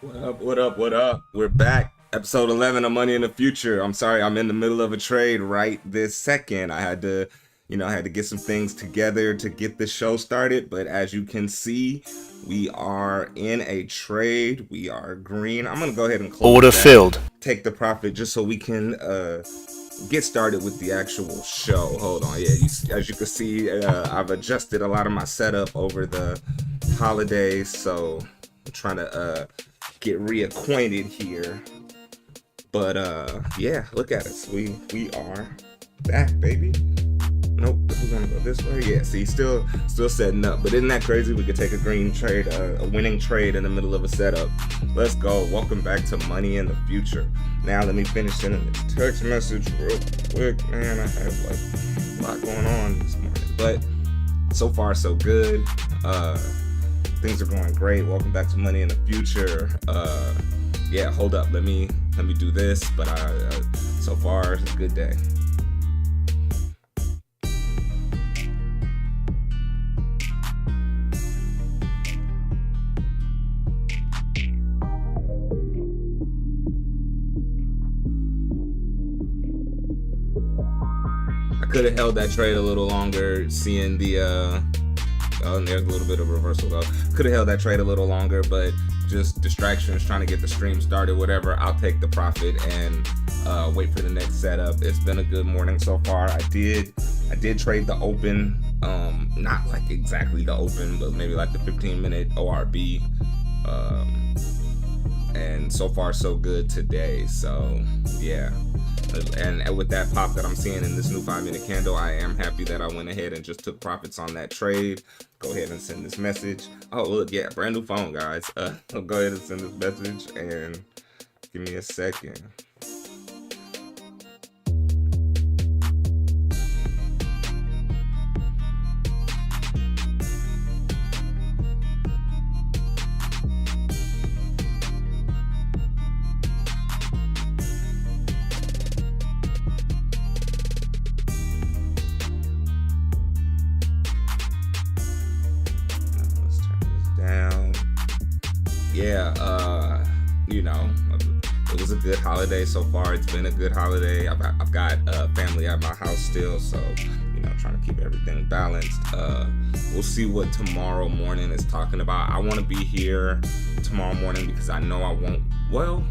What up, what up, what up? We're back. Episode 11 of Money in the Future. I'm sorry, I'm in the middle of a trade right this second. I had to get some things together to get the show started, but as you can see, we are in a trade. We are green. I'm going to go ahead and close Order that, filled. take the profit just so we can get started with the actual show. Hold on. Yeah, as you can see, I've adjusted a lot of my setup over the holidays, so I'm trying to get reacquainted here. But yeah, look at us. We are back, baby. Nope, we're gonna go this way. Yeah, see, still setting up. But isn't that crazy? We could take a green trade, a winning trade in the middle of a setup. Let's go. Welcome back to Money in the Future. Now let me finish sending this text message real quick. Man, I have like a lot going on this morning. But so far so good. Things are going great. Welcome back to Money in the Future. Yeah, hold up. Let me do this. But so far it's a good day. I could have held that trade a little longer, seeing the oh, and there's a little bit of reversal though. Could have held that trade a little longer, but just distractions, trying to get the stream started, whatever. I'll take the profit and wait for the next setup. It's been a good morning so far. I did trade the open, not like exactly the open, but maybe like the 15-minute ORB. And so far so good today. So yeah. And with that pop that I'm seeing in this new 5-minute candle, I am happy that I went ahead and just took profits on that trade. Go ahead and send this message. Oh, look, yeah, brand new phone, guys. I'll go ahead and send this message and give me a second. Yeah, it was a good holiday so far. It's been a good holiday. I've got family at my house still, so trying to keep everything balanced. We'll see what tomorrow morning is talking about. I want to be here tomorrow morning because I know I won't. Well,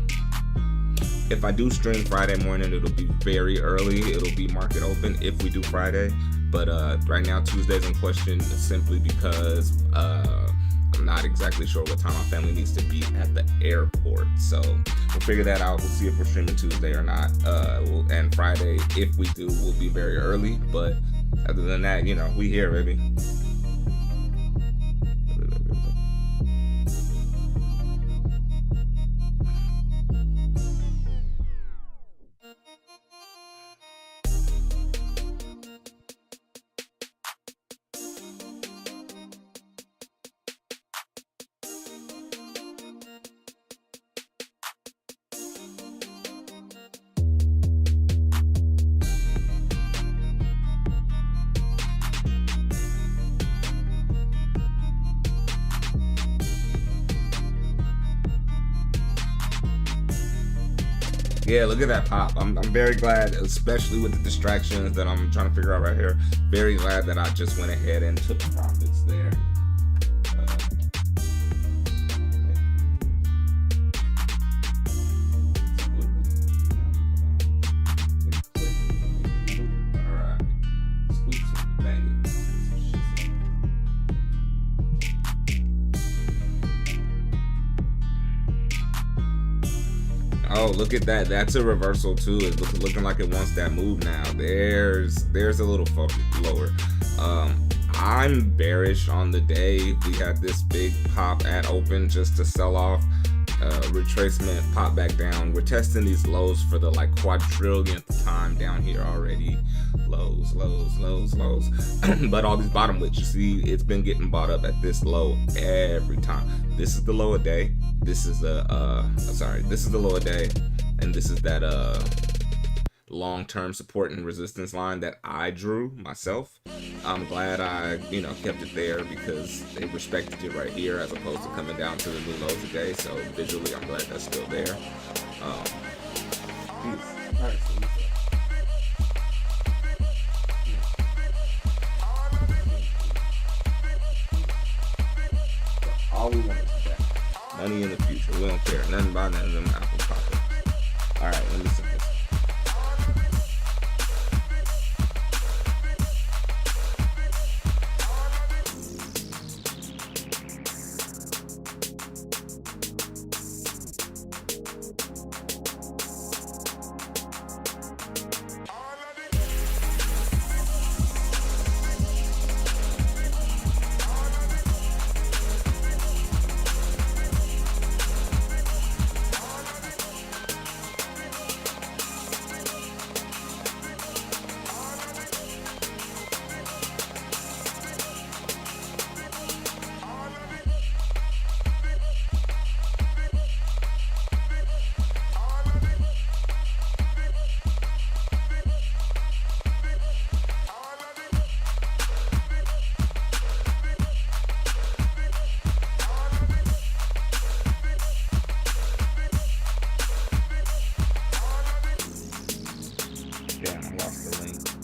if I do stream Friday morning, it'll be very early. It'll be market open if we do Friday. But right now, Tuesday's in question simply because I'm not exactly sure what time my family needs to be at the airport. So we'll figure that out. We'll see if we're streaming Tuesday or not. And Friday, if we do, will be very early. But other than that, we here, baby. Yeah, look at that pop. I'm very glad, especially with the distractions that I'm trying to figure out right here. Very glad that I just went ahead and took profits there. Oh, look at that. That's a reversal too. It's looking like it wants that move now. There's a little lower. I'm bearish on the day. We had this big pop at open just to sell off. Retracement, pop back down. We're testing these lows for the like quadrillionth time down here already. Lows. But all these bottom wicks, you see, it's been getting bought up at this low every time. This is the low of day. This is the low of day, and this is that long-term support and resistance line that I drew myself. I'm glad I, kept it there because they respected it right here as opposed to coming down to the new low today. So visually, I'm glad that's still there. All we want is that. Money in the future. We don't care. Nothing about none of them Apple pop-ups. Alright, let me see this.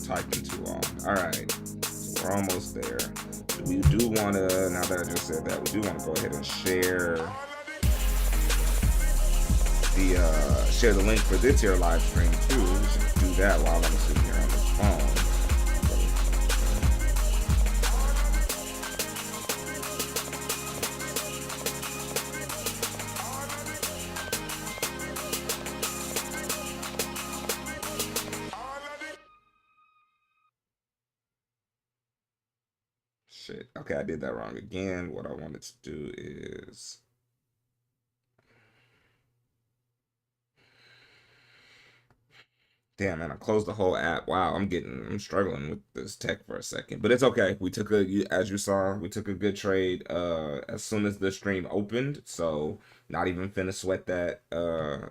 Typing too long. Alright, so we're almost there. We do want to, now that I just said that, we do want to go ahead and share the link for this here live stream too. We should do that while I'm sitting here on this phone. Shit. Okay, I did that wrong again. What I wanted to do is... Damn, man, I closed the whole app. Wow, I'm struggling with this tech for a second. But it's okay. We took as you saw, we took a good trade as soon as the stream opened. So, not even finna sweat that. I'm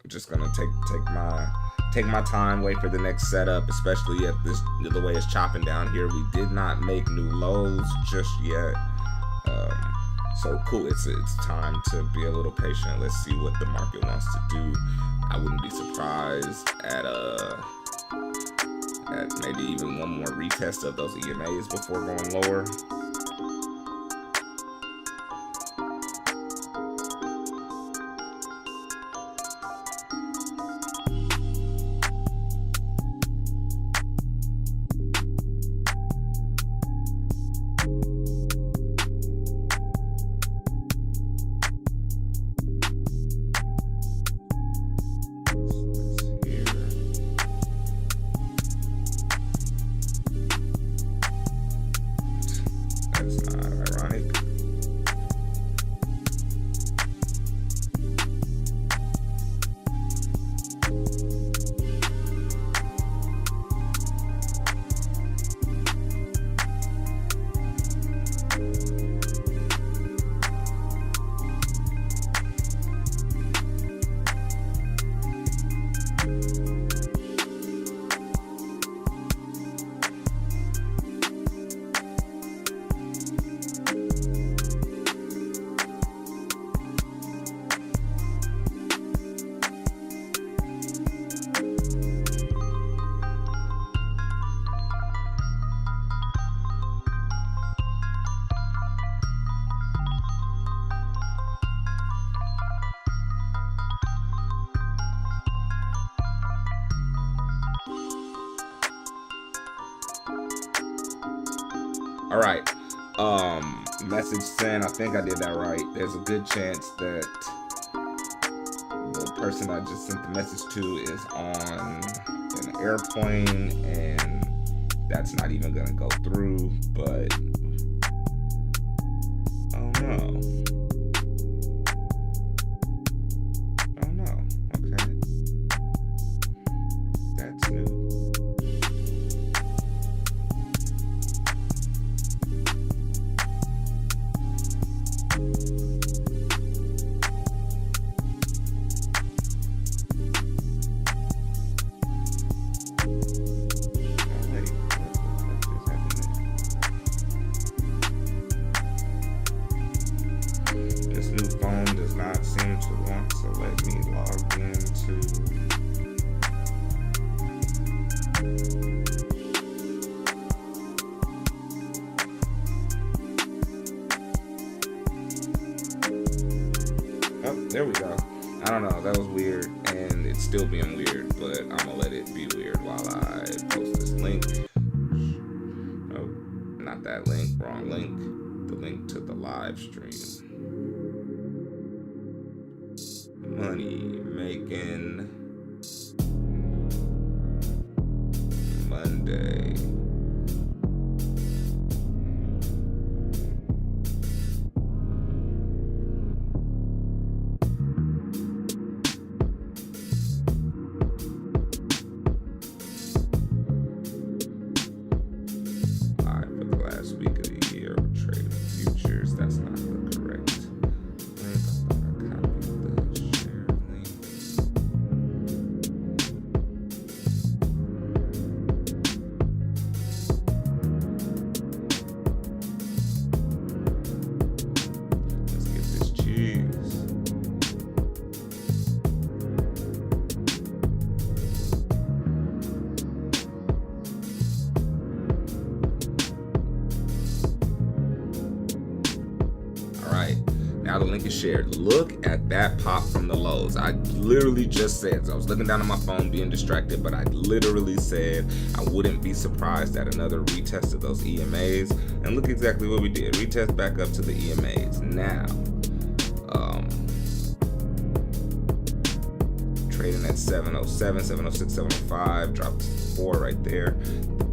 just gonna take my time, wait for the next setup, especially if the way it's chopping down here. We did not make new lows just yet. So cool, it's time to be a little patient. Let's see what the market wants to do. I wouldn't be surprised at maybe even one more retest of those EMAs before going lower. All right. Message sent. I think I did that right. There's a good chance that the person I just sent the message to is on an airplane, and that's not even gonna go through. But oh no. Oh no. Okay. That's new. wait, what the fuck just happened there? This new phone does not seem to want to let me log into. Oh, there we go. I don't know, that was weird, and it's still being weird, but I'm gonna let it be weird while I post this link. Oh, not that link, wrong link. The link to the live stream. Money making Monday. Now the link is shared. Look at that pop from the lows. I literally just said, so I was looking down at my phone being distracted, but I literally said I wouldn't be surprised at another retest of those EMAs. And look exactly what we did. Retest back up to the EMAs. Now, trading at 707, 706, 705, dropped 4 right there.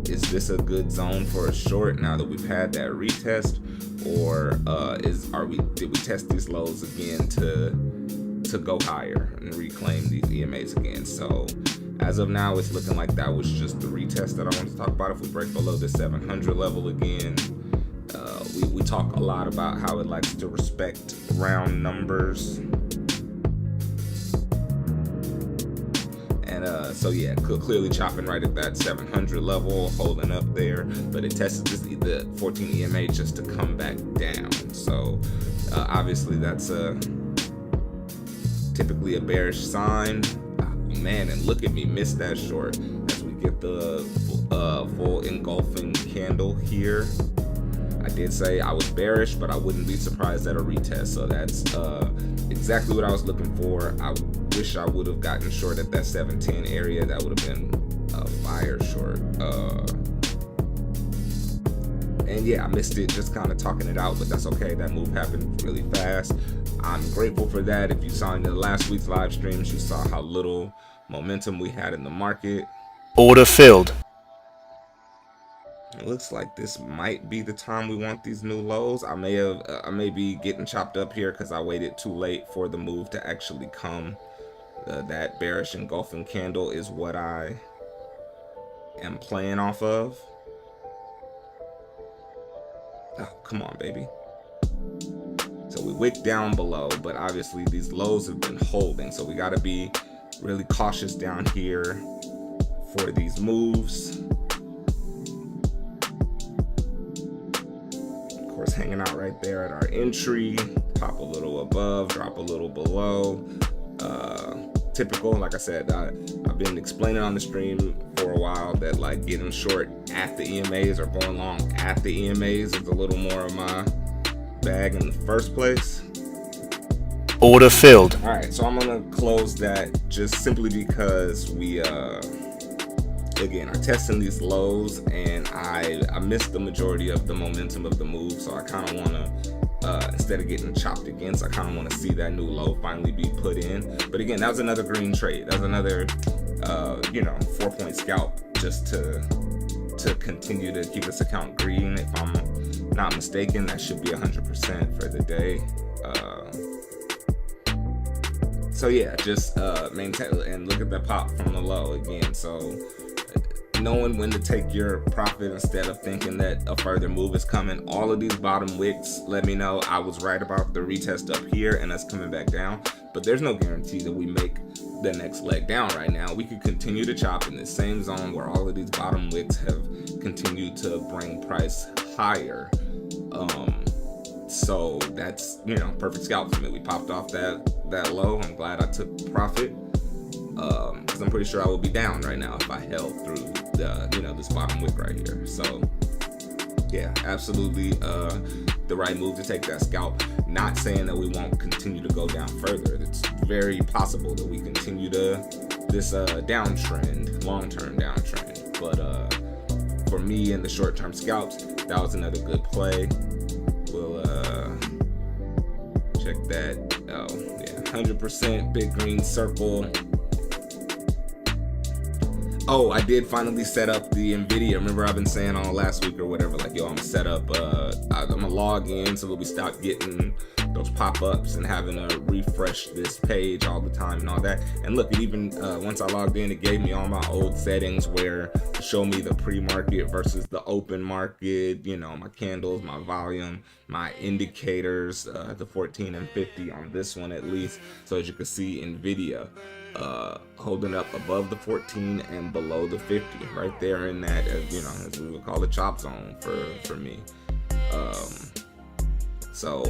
Is this a good zone for a short now that we've had that retest? Or did we test these lows again to go higher and reclaim these EMAs again? So as of now, it's looking like that was just the retest that I wanted to talk about. If we break below the 700 level again, we talk a lot about how it likes to respect round numbers. And so yeah, clearly chopping right at that 700 level, holding up there, but it tested the 14 EMA just to come back down. So obviously that's typically a bearish sign. Oh, man, and look at me, missed that short as we get the full engulfing candle here. I did say I was bearish, but I wouldn't be surprised at a retest. So that's exactly what I was looking for. I wish I would have gotten short at that 710 area. That would have been a fire short. And yeah, I missed it, just kind of talking it out, but that's okay. That move happened really fast. I'm grateful for that. If you saw in the last week's live streams, you saw how little momentum we had in the market. Order filled. It looks like this might be the time we want these new lows. I may be getting chopped up here because I waited too late for the move to actually come. That bearish engulfing candle is what I am playing off of. Oh, come on, baby. So we wicked down below, but obviously these lows have been holding. So we got to be really cautious down here for these moves. Of course, hanging out right there at our entry. Pop a little above, drop a little below. Typical, like I said, I've been explaining on the stream for a while that like getting short at the EMAs or going long at the EMAs is a little more of my bag in the first place. Order filled. All right, so I'm gonna close that just simply because we again are testing these lows, and I missed the majority of the momentum of the move, so I kind of want to instead of getting chopped against, I kind of want to see that new low finally be put in. But again, that was another green trade. That was another 4-point scalp just to continue to keep this account green. If I'm not mistaken, that should be 100% for the day. So yeah, just maintain and look at that pop from the low again. So knowing when to take your profit instead of thinking that a further move is coming. All of these bottom wicks let me know I was right about the retest up here and us coming back down, but there's no guarantee that we make the next leg down right now. We could continue to chop in the same zone where all of these bottom wicks have continued to bring price higher. So that's, perfect scalp for me. We popped off that low. I'm glad I took profit, because I'm pretty sure I would be down right now if I held through this bottom wick right here. So yeah, absolutely the right move to take that scalp. Not saying that we won't continue to go down further. It's very possible that we continue this downtrend, long-term downtrend. But for me in the short-term scalps, that was another good play. We'll check that. Oh yeah, 100% big green circle. Oh, I did finally set up the NVIDIA. Remember I've been saying all last week or whatever, like, yo, I'm gonna set up, I'm gonna log in so that we stop getting those pop-ups and having to refresh this page all the time and all that. And look, it even, once I logged in, it gave me all my old settings where to show me the pre-market versus the open market, my candles, my volume, my indicators, the 14 and 50 on this one at least. So as you can see, NVIDIA holding up above the 14 and below the 50, right there in that, as we would call the chop zone for me. So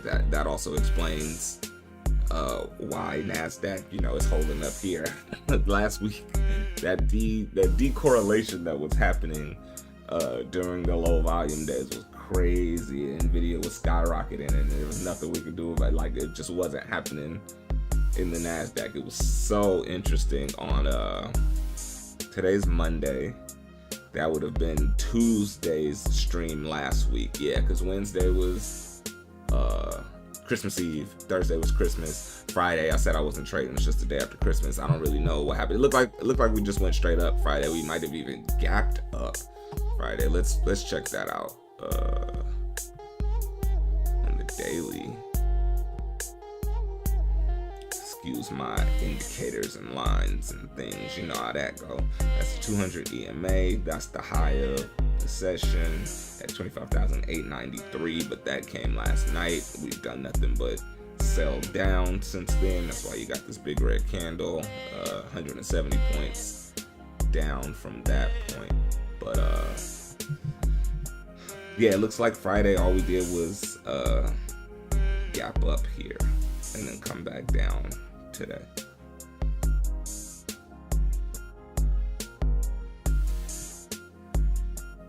that also explains why Nasdaq, is holding up here. Last week, that decorrelation that was happening during the low volume days was crazy. NVIDIA was skyrocketing, and there was nothing we could do about it. Like, it just wasn't happening in the Nasdaq. It was so interesting. On today's Monday, that would have been Tuesday's stream last week. Yeah, because Wednesday was Christmas Eve, Thursday was Christmas, Friday I said I wasn't trading. It's just the day after Christmas. I don't really know what happened. It looked like we just went straight up Friday. We might have even gapped up Friday. Let's check that out on the daily. Excuse my indicators and lines and things, you know how that go. That's the 200 EMA. That's the high of the session at 25,893, but that came last night. We've done nothing but sell down since then. That's why you got this big red candle, 170 points down from that point. But yeah, it looks like Friday all we did was gap up here and then come back down today.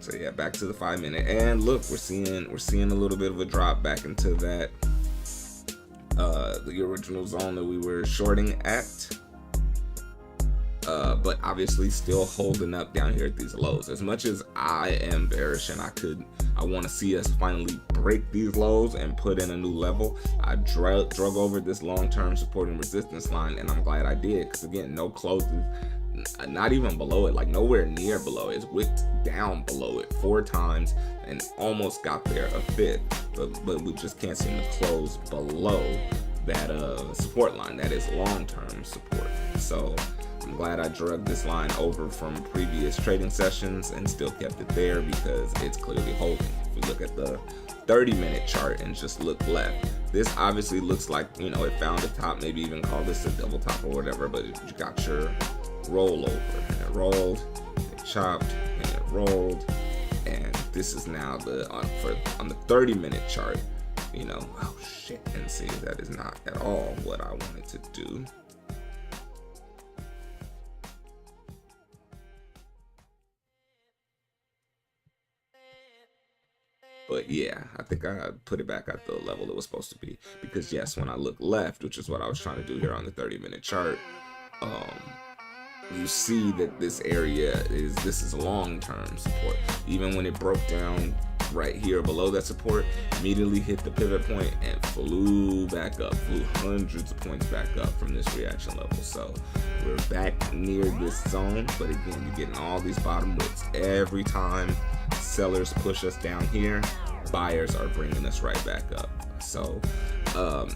So yeah, back to the 5 minute, and look, we're seeing a little bit of a drop back into that the original zone that we were shorting at, but obviously still holding up down here at these lows. As much as I am bearish and I want to see us finally break these lows and put in a new level, I drug over this long-term support and resistance line, and I'm glad I did, because again, no closes, not even below it, like nowhere near below it. It's wicked down below it 4 times and almost got there a 5th, but we just can't seem to close below that support line that is long-term support. So I'm glad I drug this line over from previous trading sessions and still kept it there, because it's clearly holding. If we look at the 30-minute chart and just look left, this obviously looks like, it found a top, maybe even call this a double top or whatever, but you got your rollover, and it rolled, it chopped, and it rolled, and this is now on the 30-minute chart, oh shit, and see, that is not at all what I wanted to do. But yeah, I think I put it back at the level it was supposed to be, because yes, when I look left, which is what I was trying to do here on the 30-minute chart, you see that this area is long-term support. Even when it broke down right here below that support, immediately hit the pivot point and flew back up, flew hundreds of points back up from this reaction level. So we're back near this zone, but again, you're getting all these bottom wicks. Every time sellers push us down here, buyers are bringing us right back up. So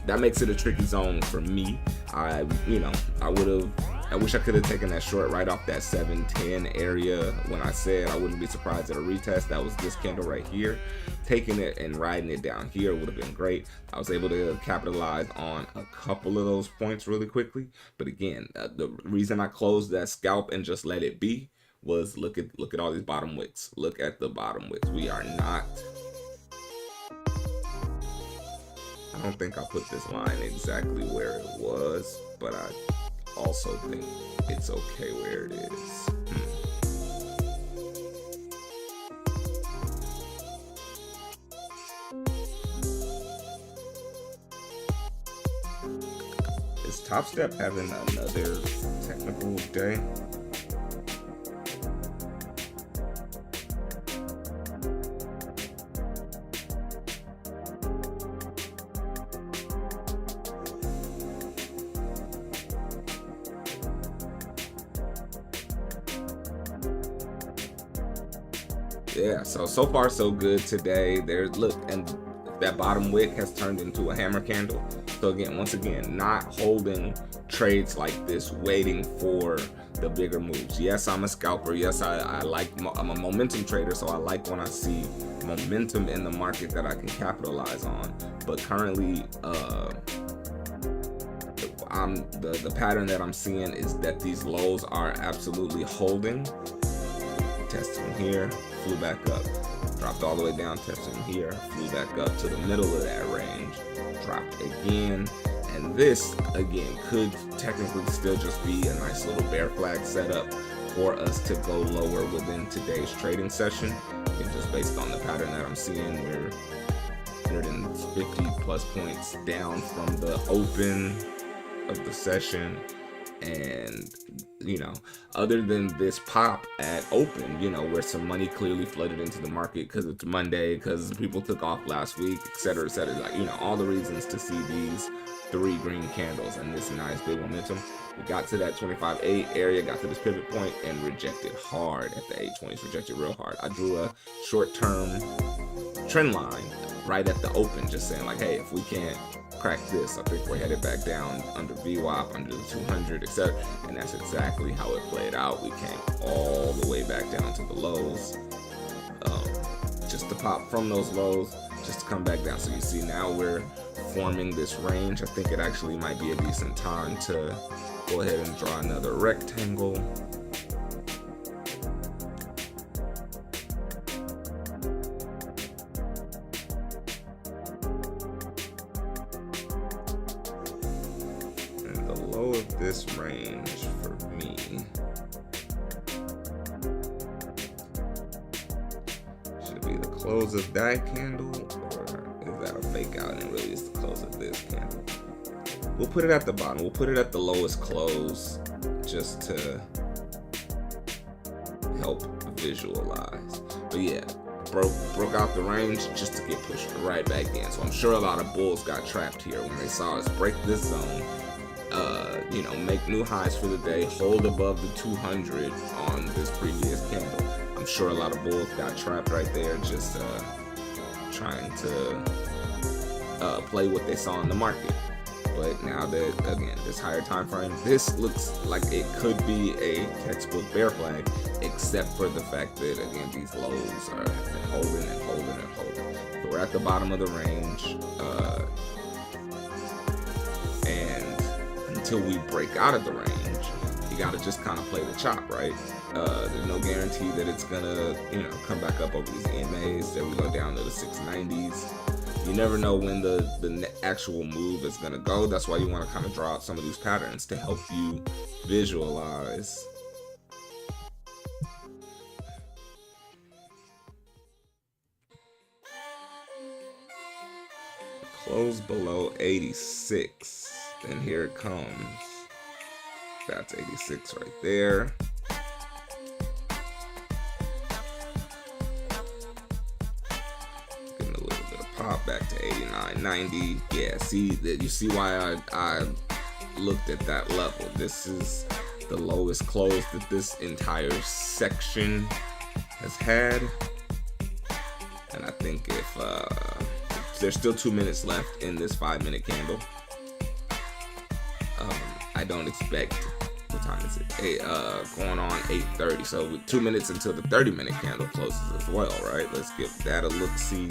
that makes it a tricky zone for me. I would have I wish I could have taken that short right off that 710 area when I said I wouldn't be surprised at a retest. That was this candle right here. Taking it and riding it down here would have been great. I was able to capitalize on a couple of those points really quickly. But again, the reason I closed that scalp and just let it be was look at all these bottom wicks. Look at the bottom wicks. We are not. I don't think I put this line exactly where it was, but I also think it's okay where it is. Is Top Step having another technical day? Yeah, so far so good today. There's look, and that bottom wick has turned into a hammer candle. So again, once again, not holding trades like this, waiting for the bigger moves. Yes, I'm a scalper. Yes, I'm a momentum trader, so I like when I see momentum in the market that I can capitalize on. But currently, the pattern that I'm seeing is that these lows are absolutely holding. Testing here, flew back up, dropped all the way down, testing here, flew back up to the middle of that range, dropped again, and this again could technically still just be a nice little bear flag setup for us to go lower within today's trading session. And just based on the pattern that I'm seeing, we're 150 plus points down from the open of the session. And you know, other than this pop at open, you know, where some money clearly flooded into the market because it's Monday, because people took off last week, etc., etc., like, you know, all the reasons to see these 3 green candles and this nice big momentum. We got to that 25.8 area, got to this pivot point, and rejected hard at the 820s, rejected real hard. I drew a short-term trend line right at the open, just saying like, hey, if we can't crack this, I think we're headed back down under VWAP, under the 200, etc. And that's exactly how it played out. We came all the way back down to the lows, just to pop from those lows, just to come back down. So you see now we're forming this range. I think it actually might be a decent time to go ahead and draw another rectangle. Of this range for me should be the close of that candle, or is that a fake out and it really is the close of this candle? We'll put it at the bottom. We'll put it at the lowest close just to help visualize. But yeah, broke out the range just to get pushed right back in. So I'm sure a lot of bulls got trapped here when they saw us break this zone, you know, make new highs for the day, hold above the 200 on this previous candle. I'm sure a lot of bulls got trapped right there, just trying to play what they saw in the market. But now that, again, this higher time frame, this looks like it could be a textbook bear flag, except for the fact that, again, these lows are holding and holding and holding. So we're at the bottom of the range, and until we break out of the range, you got to just kind of play the chop, right? There's no guarantee that it's gonna, you know, come back up over these EMAs. Then we go down to the 690s. You never know when the actual move is gonna go. That's why you want to kind of draw out some of these patterns to help you visualize. Close below 86. And here it comes. That's 86 right there. Getting a little bit of pop back to 89, 90. Yeah, see that, you see why I looked at that level. This is the lowest close that this entire section has had. And I think if there's still 2 minutes left in this 5-minute candle, I don't expect what time is it? Going on 8:30. So with 2 minutes until the 30-minute candle closes as well, right? Let's give that a look-see.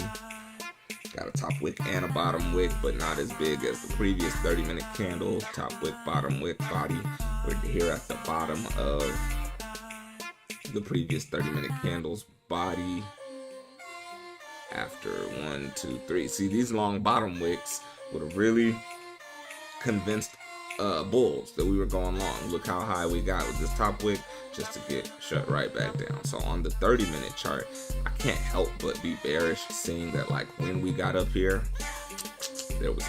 Got a top wick and a bottom wick, but not as big as the previous 30-minute candle. Top wick, bottom wick, body. We're here at the bottom of the previous 30-minute candle's body. After 1, 2, 3. See, these long bottom wicks would have really convinced bulls that we were going long. Look how high we got with this top wick, just to get shut right back down. So on the 30-minute chart, I can't help but be bearish, seeing that like when we got up here, there was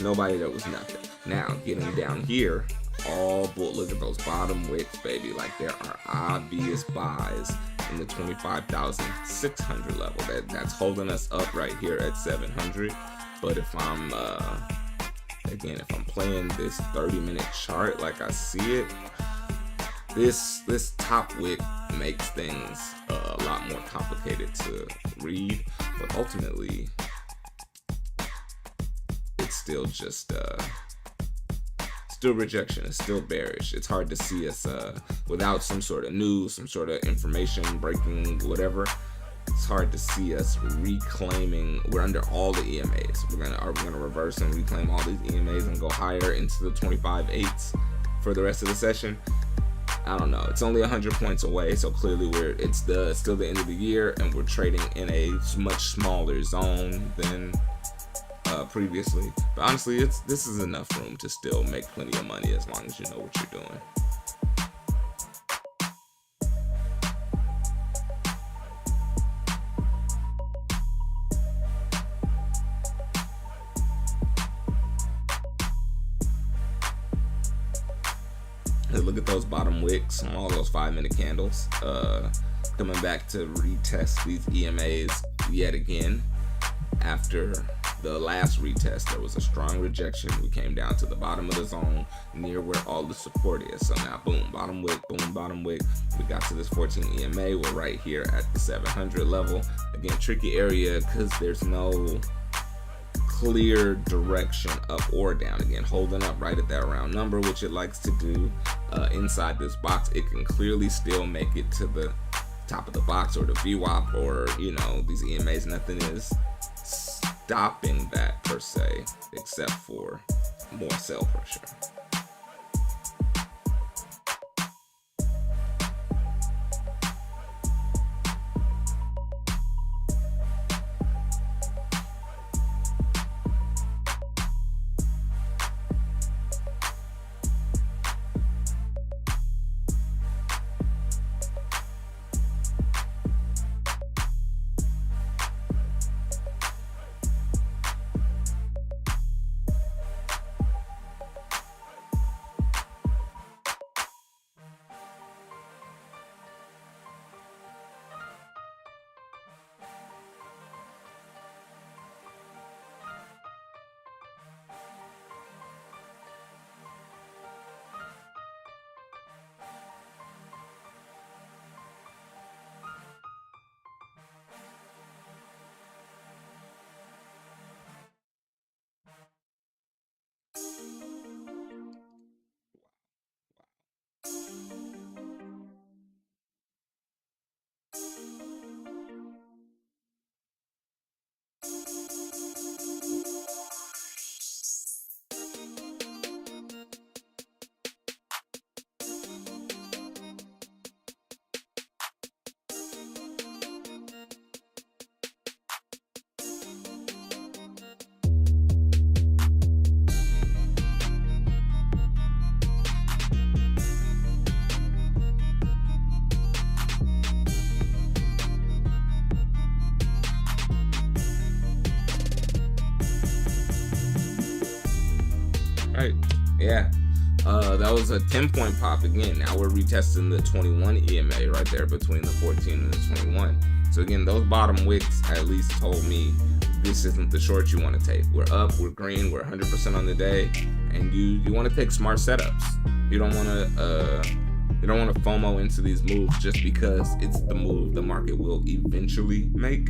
nobody, there was nothing. Now getting down here, all bull. Look at those bottom wicks, baby. Like there are obvious buys in the 25,600 level. That's holding us up right here at 700. But if I'm again, if I'm playing this 30-minute chart like I see it, this top wick makes things a lot more complicated to read. But ultimately, it's still just still rejection. It's still bearish. It's hard to see us without some sort of news, some sort of information breaking, whatever. It's hard to see us reclaiming. We're under all the EMAs. Are we gonna reverse and reclaim all these EMAs and go higher into the 25/8s for the rest of the session? I don't know. It's only 100 points away, so clearly it's still the end of the year, and we're trading in a much smaller zone than previously. But honestly, this is enough room to still make plenty of money as long as you know what you're doing. Look at those bottom wicks on all those 5-minute candles. Coming back to retest these EMAs yet again. After the last retest, there was a strong rejection. We came down to the bottom of the zone, near where all the support is. So now, boom, bottom wick, boom, bottom wick. We got to this 14 EMA. We're right here at the 700 level. Again, tricky area because there's no clear direction up or down. Again, holding up right at that round number, which it likes to do. Inside this box, it can clearly still make it to the top of the box or the VWAP or, you know, these EMAs. Nothing is stopping that per se, except for more sell pressure. Right, yeah. That was a 10-point pop again. Now we're retesting the 21 EMA right there between the 14 and the 21. So again, those bottom wicks at least told me this isn't the short you want to take. We're up, we're green, we're 100% on the day, and you want to take smart setups. You don't want to FOMO into these moves just because it's the move the market will eventually make.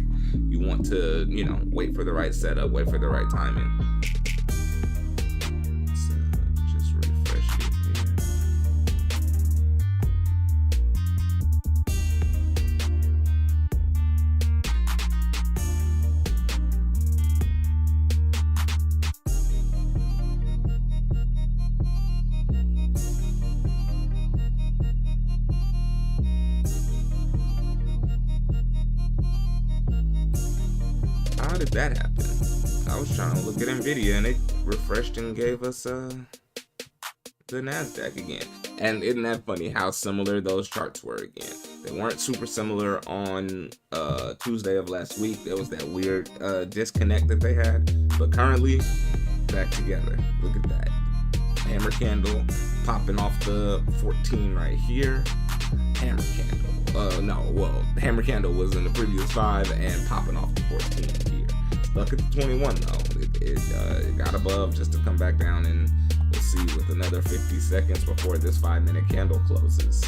You want to, wait for the right setup, wait for the right timing. Let's just refresh it here. did that happen? I was trying to look at Nvidia and it refreshed and gave us the Nasdaq again. And isn't that funny how similar those charts were again? They weren't super similar on Tuesday of last week. There was that weird disconnect that they had, but currently back together. Look at that. Hammer candle popping off the 14 right here. Hammer candle. The hammer candle was in the previous 5 and popping off the 14 here. Stuck at the 21 though. It got above just to come back down, and we'll see with another 50 seconds before this 5-minute candle closes.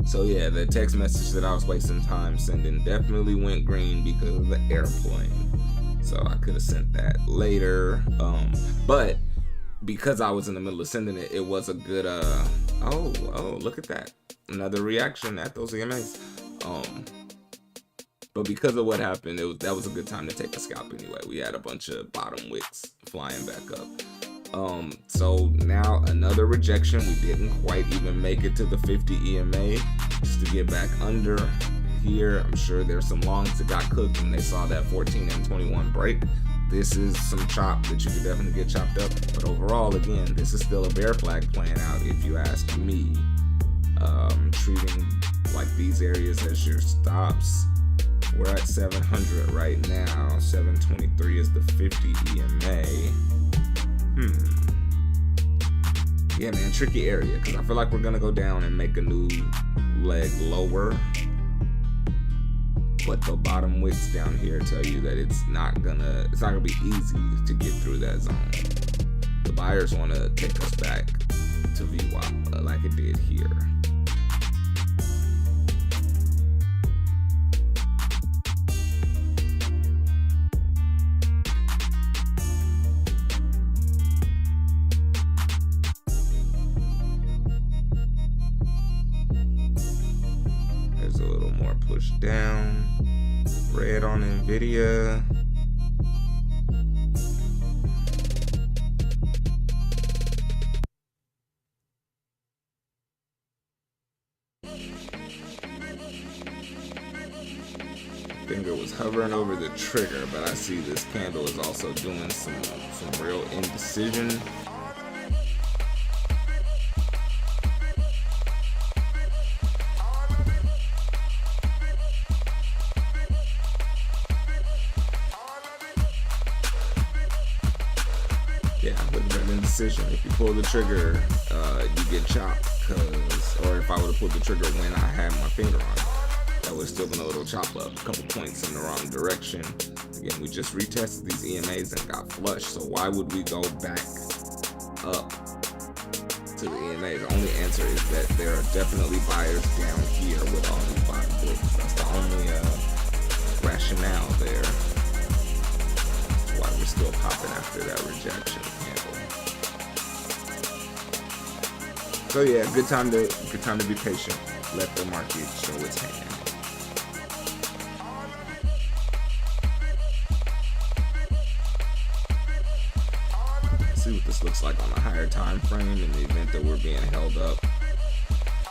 So yeah, the text message that I was wasting time sending definitely went green because of the airplane. So I could have sent that later. But because I was in the middle of sending it, it was a good oh, look at that. Another reaction at those EMAs. But because of what happened, that was a good time to take a scalp anyway. We had a bunch of bottom wicks flying back up. So now another rejection. We didn't quite even make it to the 50 EMA just to get back under here. I'm sure there's some longs that got cooked when they saw that 14 and 21 break. This is some chop that you could definitely get chopped up. But overall, again, this is still a bear flag playing out if you ask me. Treating like these areas as your stops. We're at 700 right now. 723 is the 50 EMA. Yeah, man, tricky area, because I feel like we're gonna go down and make a new leg lower, but the bottom wicks down here tell you that it's not gonna be easy to get through that zone. The buyers want to take us back to VWAP like it did here. Push down, red on Nvidia. Finger was hovering over the trigger, but I see this candle is also doing some real indecision. Yeah, look at that indecision. If you pull the trigger, you get chopped. Or if I would have pulled the trigger when I had my finger on it, that would still been a little chop up. A couple points in the wrong direction. Again, we just retested these EMAs and got flushed. So why would we go back up to the EMA? The only answer is that there are definitely buyers down here with all these bottom wicks. That's the only rationale there. Why we're still popping after that rejection candle. So yeah, good time to be patient. Let the market show its hand. See what this looks like on a higher time frame in the event that we're being held up.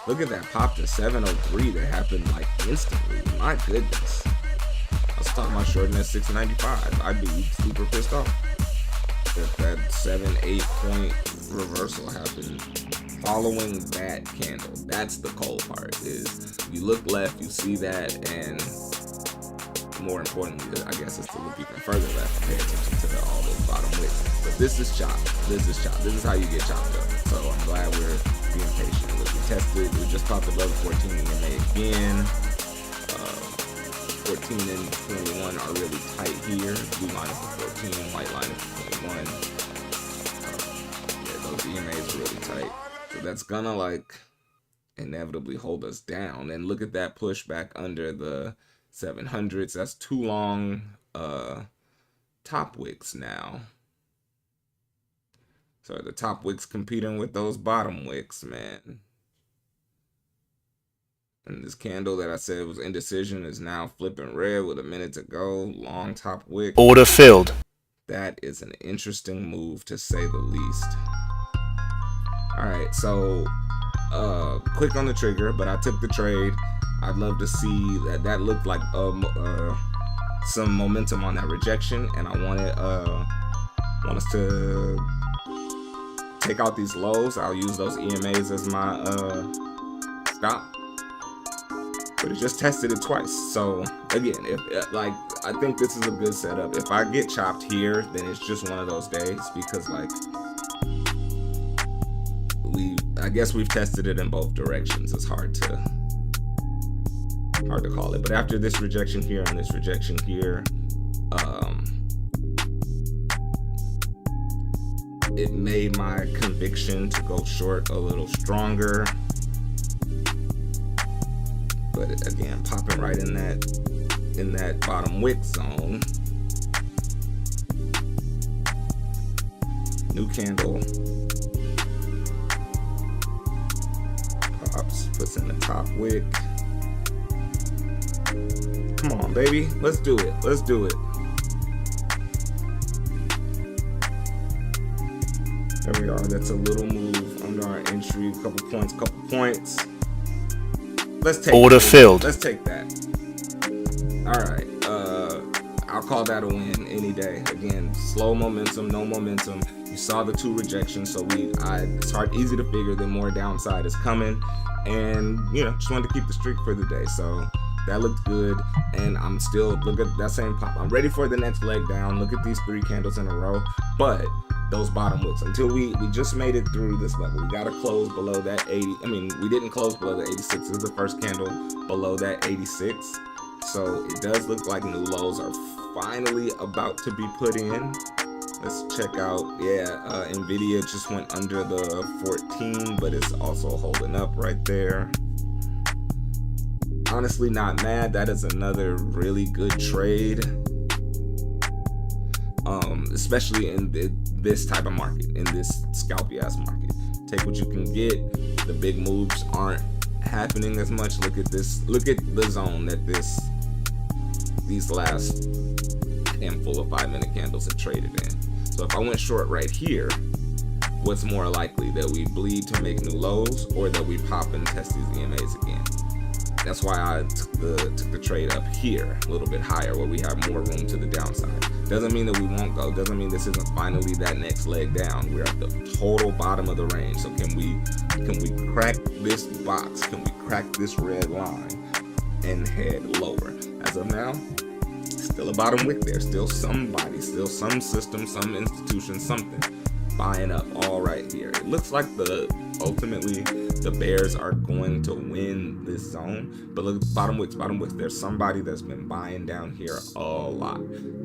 Look at that pop to 703 that happened like instantly. My goodness. I was talking about shorting at 695. I'd be super pissed off if that 7-8 point reversal happened following that candle. That's the cold part, is you look left, you see that, and more importantly, I guess, is to look even further left and pay attention to all those bottom wicks. But this is chop. This is chop. This is how you get chopped up. So I'm glad we're being patient. Look, we tested. We just popped above 14 EMA again. 14 and 21 are really tight here. Blue line is for 14, white line is for 21. Yeah, those EMAs are really tight. So that's gonna like inevitably hold us down. And look at that push back under the 700s. That's 2 long top wicks now. So the top wicks competing with those bottom wicks, man. And this candle that I said was indecision is now flipping red with a minute to go. Long top wick. Order filled. That is an interesting move, to say the least. All right, so quick on the trigger, but I took the trade. I'd love to see that. That looked like some momentum on that rejection, and I want us to take out these lows. I'll use those EMAs as my stop. But it just tested it twice. So again, if like, I think this is a good setup. If I get chopped here, then it's just one of those days, because like I guess we've tested it in both directions. It's hard to call it. But after this rejection here and this rejection here, it made my conviction to go short a little stronger. But again, popping right in that bottom wick zone. New candle. Pops, puts in the top wick. Come on, baby. Let's do it. Let's do it. There we are. That's a little move under our entry. Couple points. Let's take order filled. Let's take that. All right. I'll call that a win any day. Again, slow momentum, no momentum. You saw the 2 rejections, so it's easy to figure that more downside is coming, and just wanted to keep the streak for the day. So that looked good, and I'm still, look at that same pop. I'm ready for the next leg down. Look at these 3 candles in a row, but those bottom wicks, until we just made it through this level, we got to close below that 80. I mean, we didn't close below the 86. This is the first candle below that 86. So it does look like new lows are finally about to be put in. Let's check out, Nvidia just went under the 14, but it's also holding up right there. Honestly, not mad. That is another really good trade, especially in this type of market, in this scalpy ass market. Take what you can get. The big moves aren't happening as much. Look at this. Look at the zone that these last handful of 5-minute candles have traded in. So if I went short right here, what's more likely, that we bleed to make new lows, or that we pop and test these EMAs again? That's why I took the trade up here a little bit higher, where we have more room to the downside. Doesn't mean that we won't go. Doesn't mean this isn't finally that next leg down. We're at the total bottom of the range. So can we crack this box? Can we crack this red line and head lower? As of now, still a bottom wick there. Still somebody, still some system, some institution, something buying up all right here. It looks like ultimately the bears are going to win this zone. But look, bottom wicks. There's somebody that's been buying down here a lot.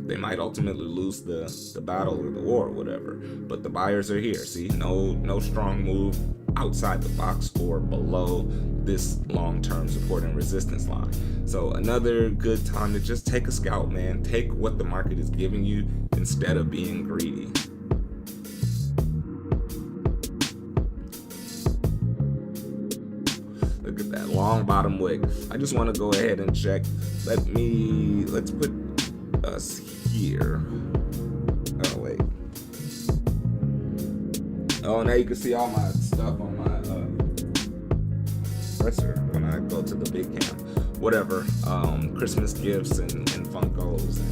They might ultimately lose the battle or the war or whatever, but the buyers are here. See, no strong move outside the box or below this long-term support and resistance line. So another good time to just take a scalp, man. Take what the market is giving you instead of being greedy. Look at that long bottom wick. I just want to go ahead and check. Let's put us here. Oh wait. Oh, now you can see all my stuff on my dresser when I go to the big camp. Whatever. Christmas gifts and Funkos, and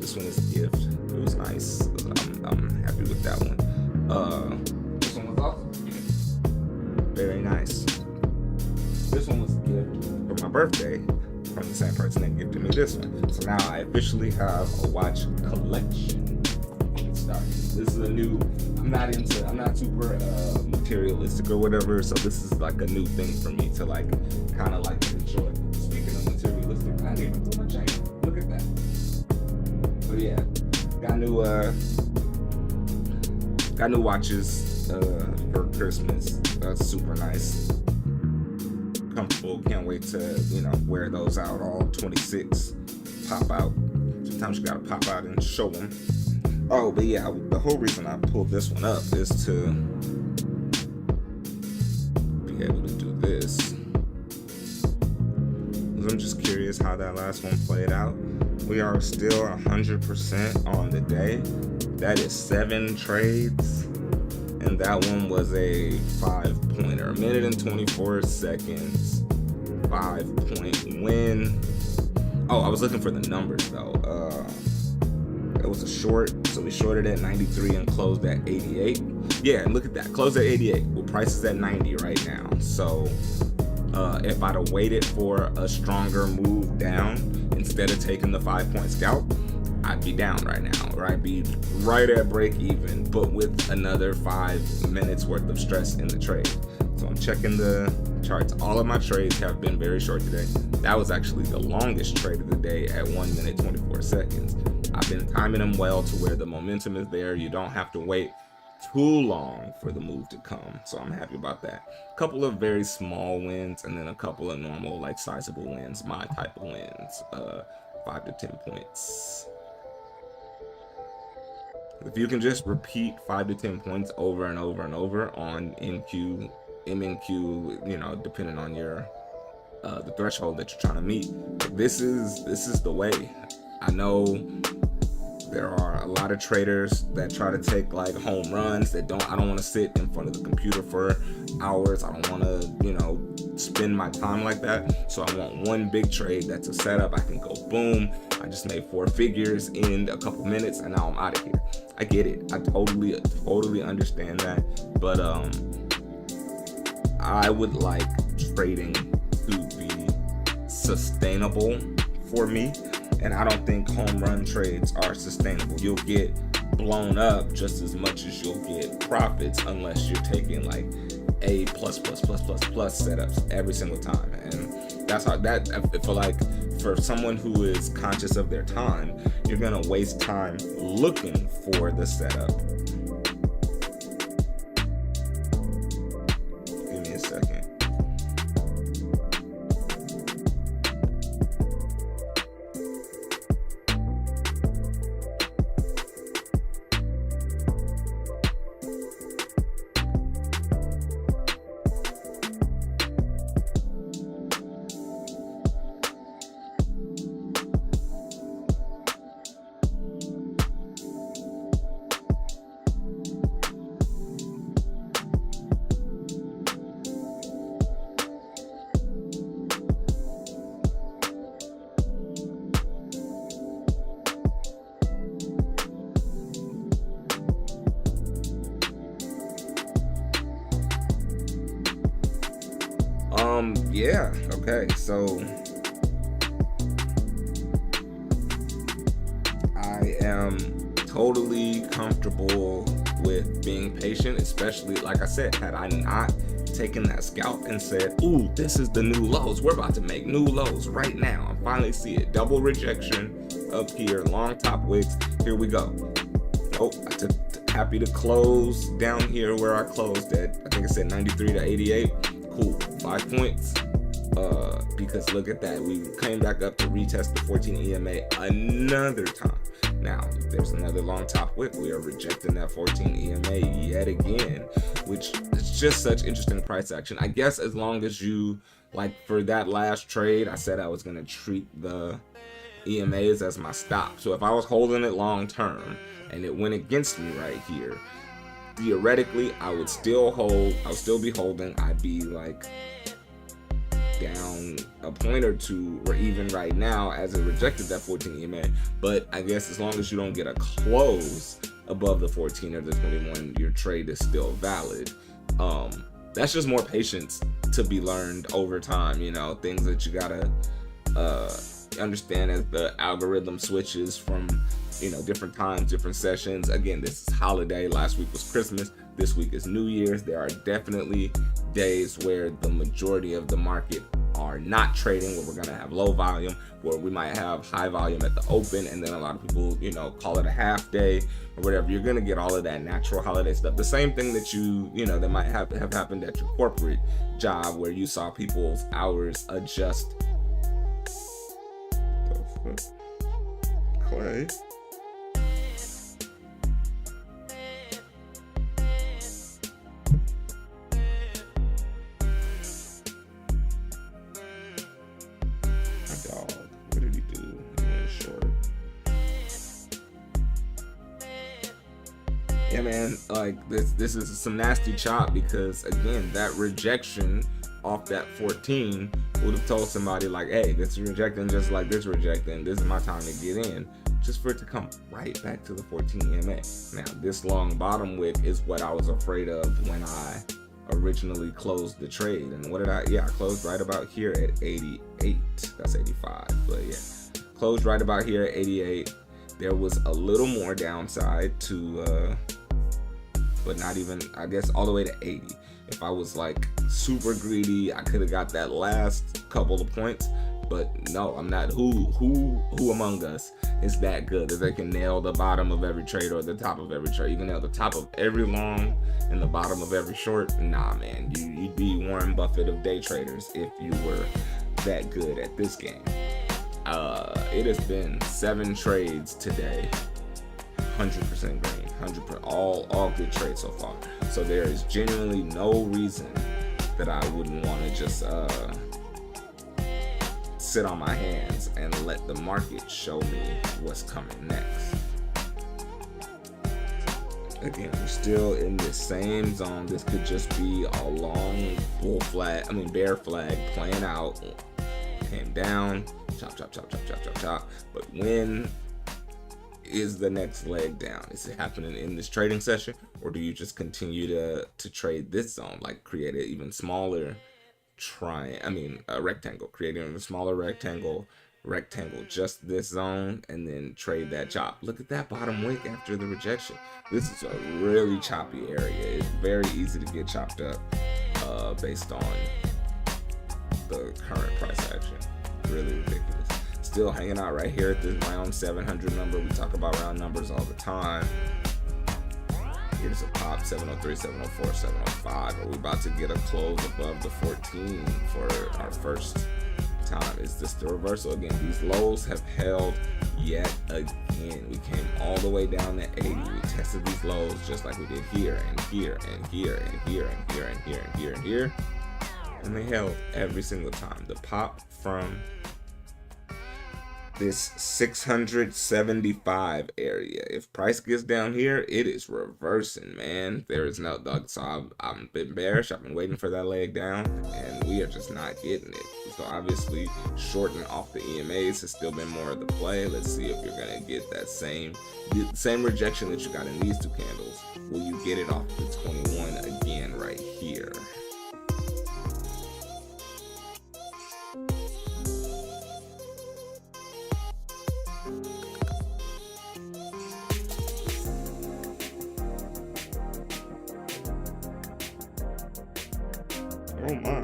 this one is a gift. It was nice. I'm happy with that one. This one was awesome. Very nice. This one was a gift for my birthday from the same person that gifted me this one. So now I officially have a watch collection started. This is a new, I'm not super materialistic or whatever, so this is like a new thing for me to like kind of like enjoy. Speaking of materialistic, I didn't even do my chain. Look at that. But yeah, got new Got new watches for Christmas. That's super nice. Comfortable. Can't wait to, wear those out. All 26. Pop out. Sometimes you gotta pop out and show them. Oh, but yeah, the whole reason I pulled this one up is to be able to do this. I'm just curious how that last one played out. We are still 100% on the day. That is 7 trades. And that one was a 5-pointer. 1 minute and 24 seconds. 5-point win. Oh, I was looking for the numbers though. It was a short, so we shorted at 93 and closed at 88. Yeah, and look at that, closed at 88. Well, price is at 90 right now. So if I'd have waited for a stronger move down instead of taking the 5-point scalp, I'd be down right now, or I'd be right at break even, but with another 5 minutes worth of stress in the trade. So I'm checking the charts. All of my trades have been very short today. That was actually the longest trade of the day at 1 minute 24 seconds. I've been timing them well to where the momentum is there. You don't have to wait too long for the move to come, so I'm happy about that. A couple of very small wins, and then a couple of normal, like sizable wins, my type of wins, 5 to 10 points. If you can just repeat 5 to 10 points over and over and over on NQ, MNQ, depending on your the threshold that you're trying to meet, this is the way. I know there are a lot of traders that try to take like home runs I don't want to sit in front of the computer for hours. I don't want to, spend my time like that. So I want one big trade that's a setup. I can go boom. I just made 4 figures in a couple minutes and now I'm out of here. I get it. I totally understand that. But I would like trading to be sustainable for me. And I don't think home run trades are sustainable. You'll get blown up just as much as you'll get profits unless you're taking like A plus setups every single time. And that's how that, I feel like for someone who is conscious of their time, you're gonna waste time looking for the setup. Give me a second. Yeah, okay, so I am totally comfortable with being patient, especially like I said, had I not taken that scalp and said, ooh, this is the new lows, we're about to make new lows right now. I finally see it. Double rejection up here, long top wicks, here we go. Oh, happy to close down here where I closed at, I think I said 93 to 88. Cool, 5 points. Because look at that, we came back up to retest the 14 EMA another time. Now, if there's another long top wick, we are rejecting that 14 EMA yet again, which is just such interesting price action. I guess as long as you, like for that last trade, I said I was going to treat the EMAs as my stop. So if I was holding it long term and it went against me right here, theoretically, I would still hold, I would still be holding. I'd be like down a point or two, or even right now as it rejected that 14 EMA. But I guess as long as you don't get a close above the 14 or the 21, your trade is still valid. That's just more patience to be learned over time, things that you gotta understand as the algorithm switches from different times, different sessions. Again, this is holiday. Last week was Christmas. This week is New Year's. There are definitely days where the majority of the market are not trading, where we're going to have low volume, where we might have high volume at the open, and then a lot of people, you know, call it a half day or whatever. You're going to get all of that natural holiday stuff. The same thing that that might have happened at your corporate job, where you saw people's hours adjust. Clay. What did he do? He went short. Yeah, man, like this is some nasty chop, because again, that rejection off that 14 would have told somebody like, hey, this is rejecting just like this rejecting. This is my time to get in. Just for it to come right back to the 14 EMA. Now, this long bottom wick is what I was afraid of when I originally closed the trade. And what did I closed right about here at 88. That's 85, but yeah, closed right about here at 88. There was a little more downside to but not even, I guess, all the way to 80. If I was like super greedy, I could have got that last couple of points, but no, I'm not. Who among us is that good that they can nail the bottom of every trade or the top of every trade? You can nail the top of every long and the bottom of every short? Nah, man, you'd be Warren Buffett of day traders if you were that good at this game. It has been 7 trades today, 100% green, 100%, all good trades so far. So there is genuinely no reason that I wouldn't want to just sit on my hands and let the market show me what's coming next. Again, we're still in the same zone. This could just be a long bear flag playing out. Came down, chop, chop, chop, chop, chop, chop, chop. But when is the next leg down? Is it happening in this trading session, or do you just continue to trade this zone, like create an even smaller rectangle, create an even smaller rectangle, just this zone, and then trade that chop? Look at that bottom wick after the rejection. This is a really choppy area. It's very easy to get chopped up based on the current price action. Really ridiculous. Still hanging out right here at this round 700 number. We talk about round numbers all the time. Here's a pop, 703, 704, 705. Are we about to get a close above the 14 for our first time? Is this the reversal? Again, these lows have held yet again. We came all the way down to 80. We tested these lows just like we did here and here and here and here and here and here and here and here. And they held every single time. The pop from this 675 area, if price gets down here, it is reversing, man. There is no dog. So I've been bearish. I've been waiting for that leg down, and we are just not getting it. So obviously shorting off the EMAs has still been more of the play. Let's see if you're gonna get that same rejection that you got in these two candles. Will you get it off the 21 again right here? Oh my.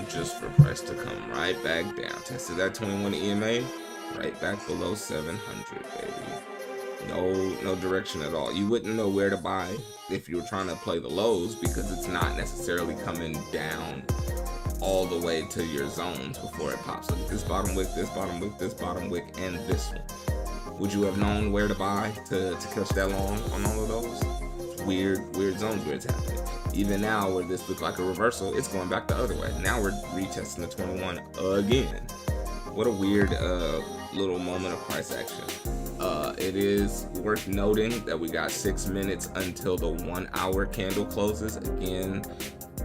just for price to come right back down. Tested that 21 EMA, right back below 700, baby. No direction at all. You wouldn't know where to buy if you were trying to play the lows, because it's not necessarily coming down all the way to your zones before it pops. Look at this bottom wick, this bottom wick, this bottom wick, and this one. Would you have known where to buy to catch that long on all of those? Weird zones where it's happening. Even now, where this looks like a reversal, it's going back the other way. Now we're retesting the 21 again. What a weird little moment of price action. It is worth noting that we got 6 minutes until the 1 hour candle closes. Again,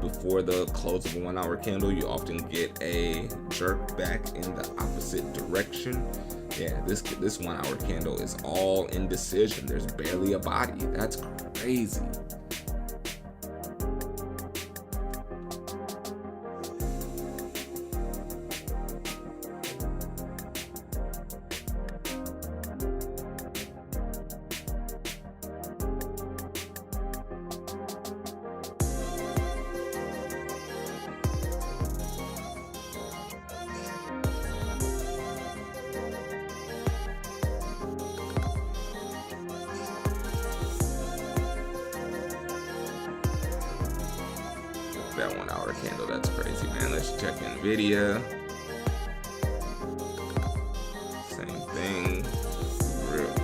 before the close of a 1 hour candle, you often get a jerk back in the opposite direction. Yeah, this 1 hour candle is all indecision. There's barely a body. That's crazy. That 1 hour candle, that's crazy, man. Let's check Nvidia. Same thing,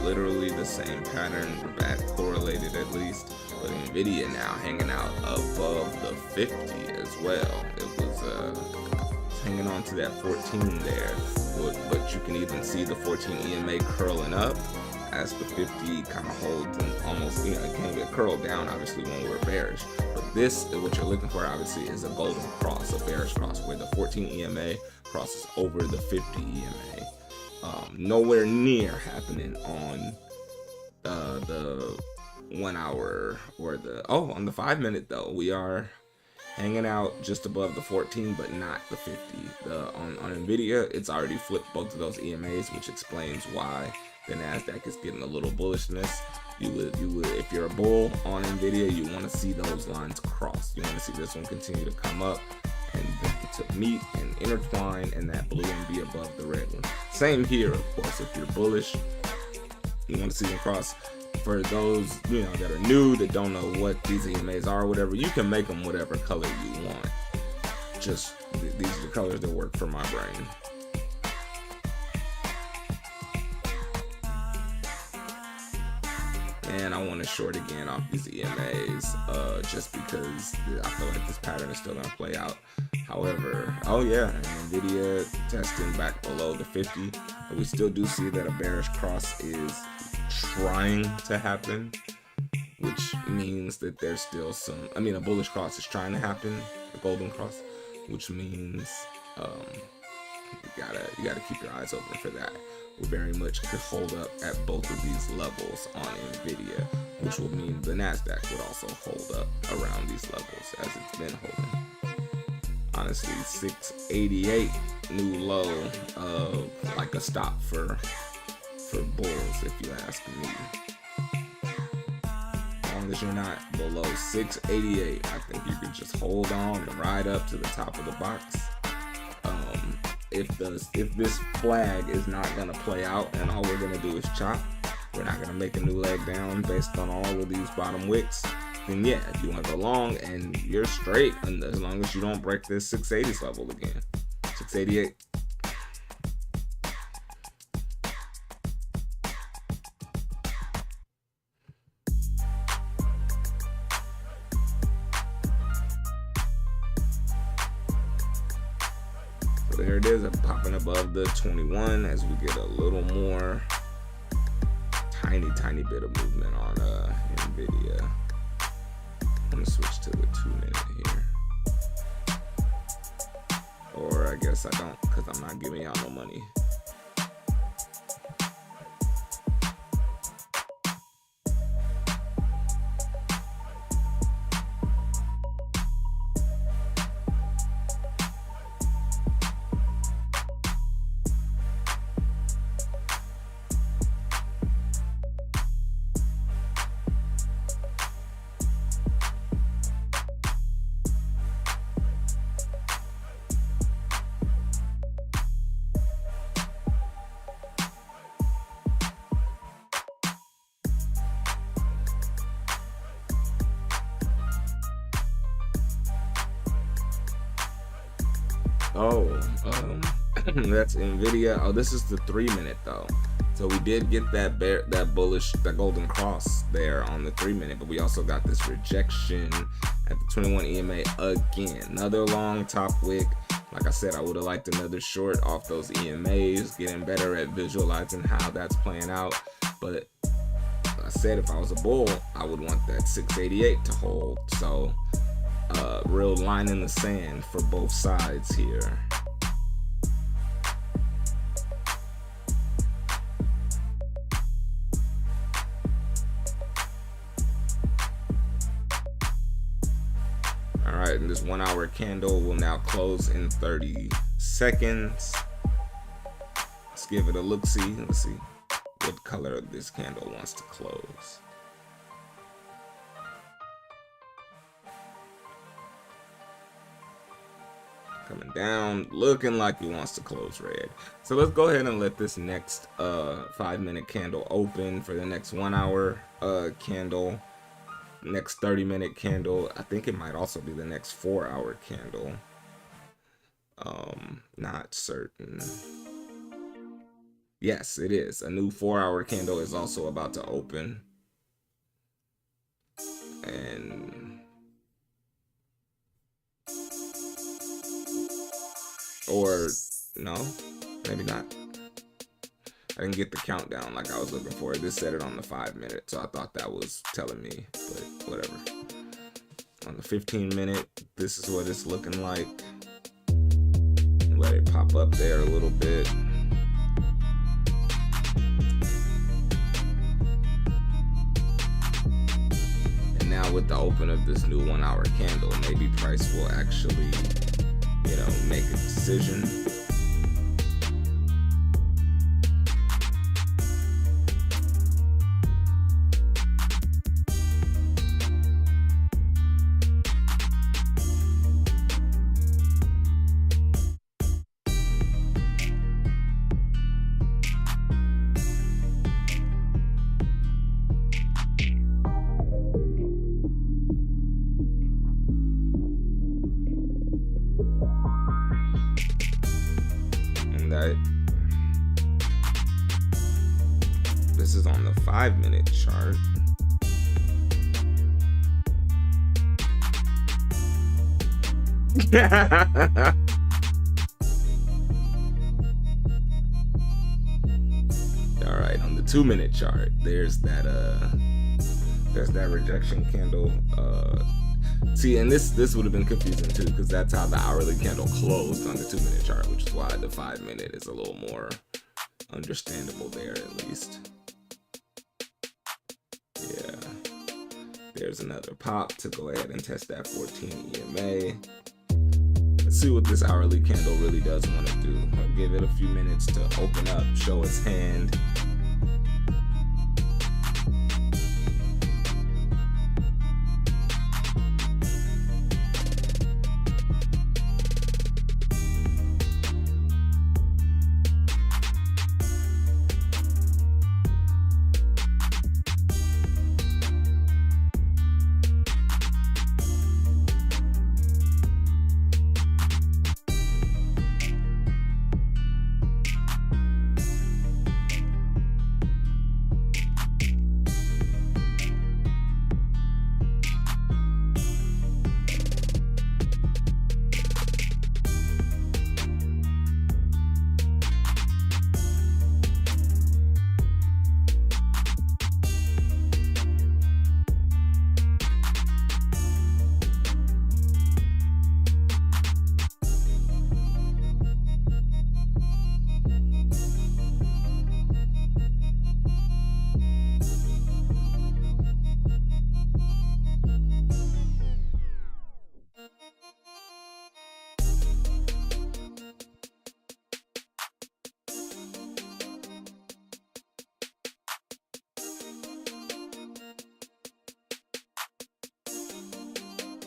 literally the same pattern. We're back correlated at least, but Nvidia now hanging out above the 50 as well. It was hanging on to that 14 there, but you can even see the 14 EMA curling up as the 50 kind of holds and almost, it can't get curled down obviously when we're bearish. But this, what you're looking for obviously, is a golden cross, a bearish cross, where the 14 EMA crosses over the 50 EMA. Nowhere near happening on the 1 hour or on the 5 minute though. We are hanging out just above the 14, but not the 50. On Nvidia, it's already flipped both of those EMAs, which explains why the Nasdaq is getting a little bullishness. You would, if you're a bull on Nvidia, you want to see those lines cross. You want to see this one continue to come up and to meet and intertwine, and that blue one be above the red one. Same here, of course. If you're bullish, you want to see them cross. For those that are new, that don't know what these EMAs are or whatever, you can make them whatever color you want. Just these are the colors that work for my brain. And I want to short again off these EMAs, just because I feel like this pattern is still going to play out. However, Nvidia testing back below the 50, but we still do see that a bearish cross is trying to happen, which means that there's still a bullish cross is trying to happen, the golden cross, which means you gotta keep your eyes open for that. We very much could hold up at both of these levels on Nvidia, which will mean the Nasdaq would also hold up around these levels as it's been holding. Honestly, 688 new low, like a stop for bulls, if you ask me. As long as you're not below 688, I think you can just hold on and ride up to the top of the box. If this flag is not going to play out and all we're going to do is chop, we're not going to make a new leg down based on all of these bottom wicks, then yeah, if you want to go long and you're straight, and as long as you don't break this 680s level again. 688. There it is, popping above the 21 as we get a little more tiny bit of movement on Nvidia. I'm gonna switch to the 2 minute here, or I guess I don't, because I'm not giving y'all no money. Oh, that's Nvidia. Oh, this is the 3-minute though. So we did get that bullish, that golden cross there on the 3-minute, but we also got this rejection at the 21 EMA again. Another long top wick. Like I said, I would have liked another short off those EMAs, getting better at visualizing how that's playing out. But I said if I was a bull, I would want that 688 to hold. So real line in the sand for both sides here. All right, and this 1 hour candle will now close in 30 seconds. Let's give it a look-see. Let's see what color this candle wants to close. Coming down, looking like it wants to close red. So let's go ahead and let this next 5-minute candle open for the next 1 hour candle. Next 30-minute candle. I think it might also be the next 4-hour candle. Not certain. Yes, it is. A new 4-hour candle is also about to open. And or no, maybe not. I didn't get the countdown like I was looking for. This set it on the 5-minute, so I thought that was telling me, but whatever. On the 15-minute, this is what it's looking like. Let it pop up there a little bit. And now with the open of this new 1 hour candle, maybe price will actually, you know, make a decision. This is on the 5-minute chart. All right, on the 2-minute chart, there's that rejection candle. See, and this would have been confusing too, because that's how the hourly candle closed on the 2-minute chart, which is why the 5-minute is a little more understandable there, at least. Yeah, there's another pop to go ahead and test that 14 EMA. Let's see what this hourly candle really does want to do. I'll give it a few minutes to open up, show its hand.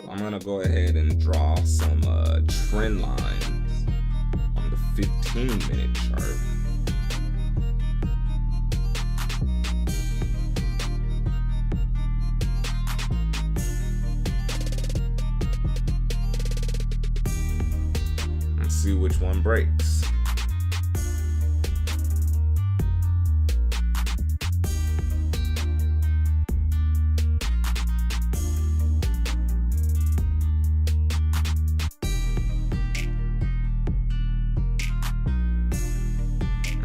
I'm gonna go ahead and draw some trend lines on the 15-minute chart. Let's see which one breaks.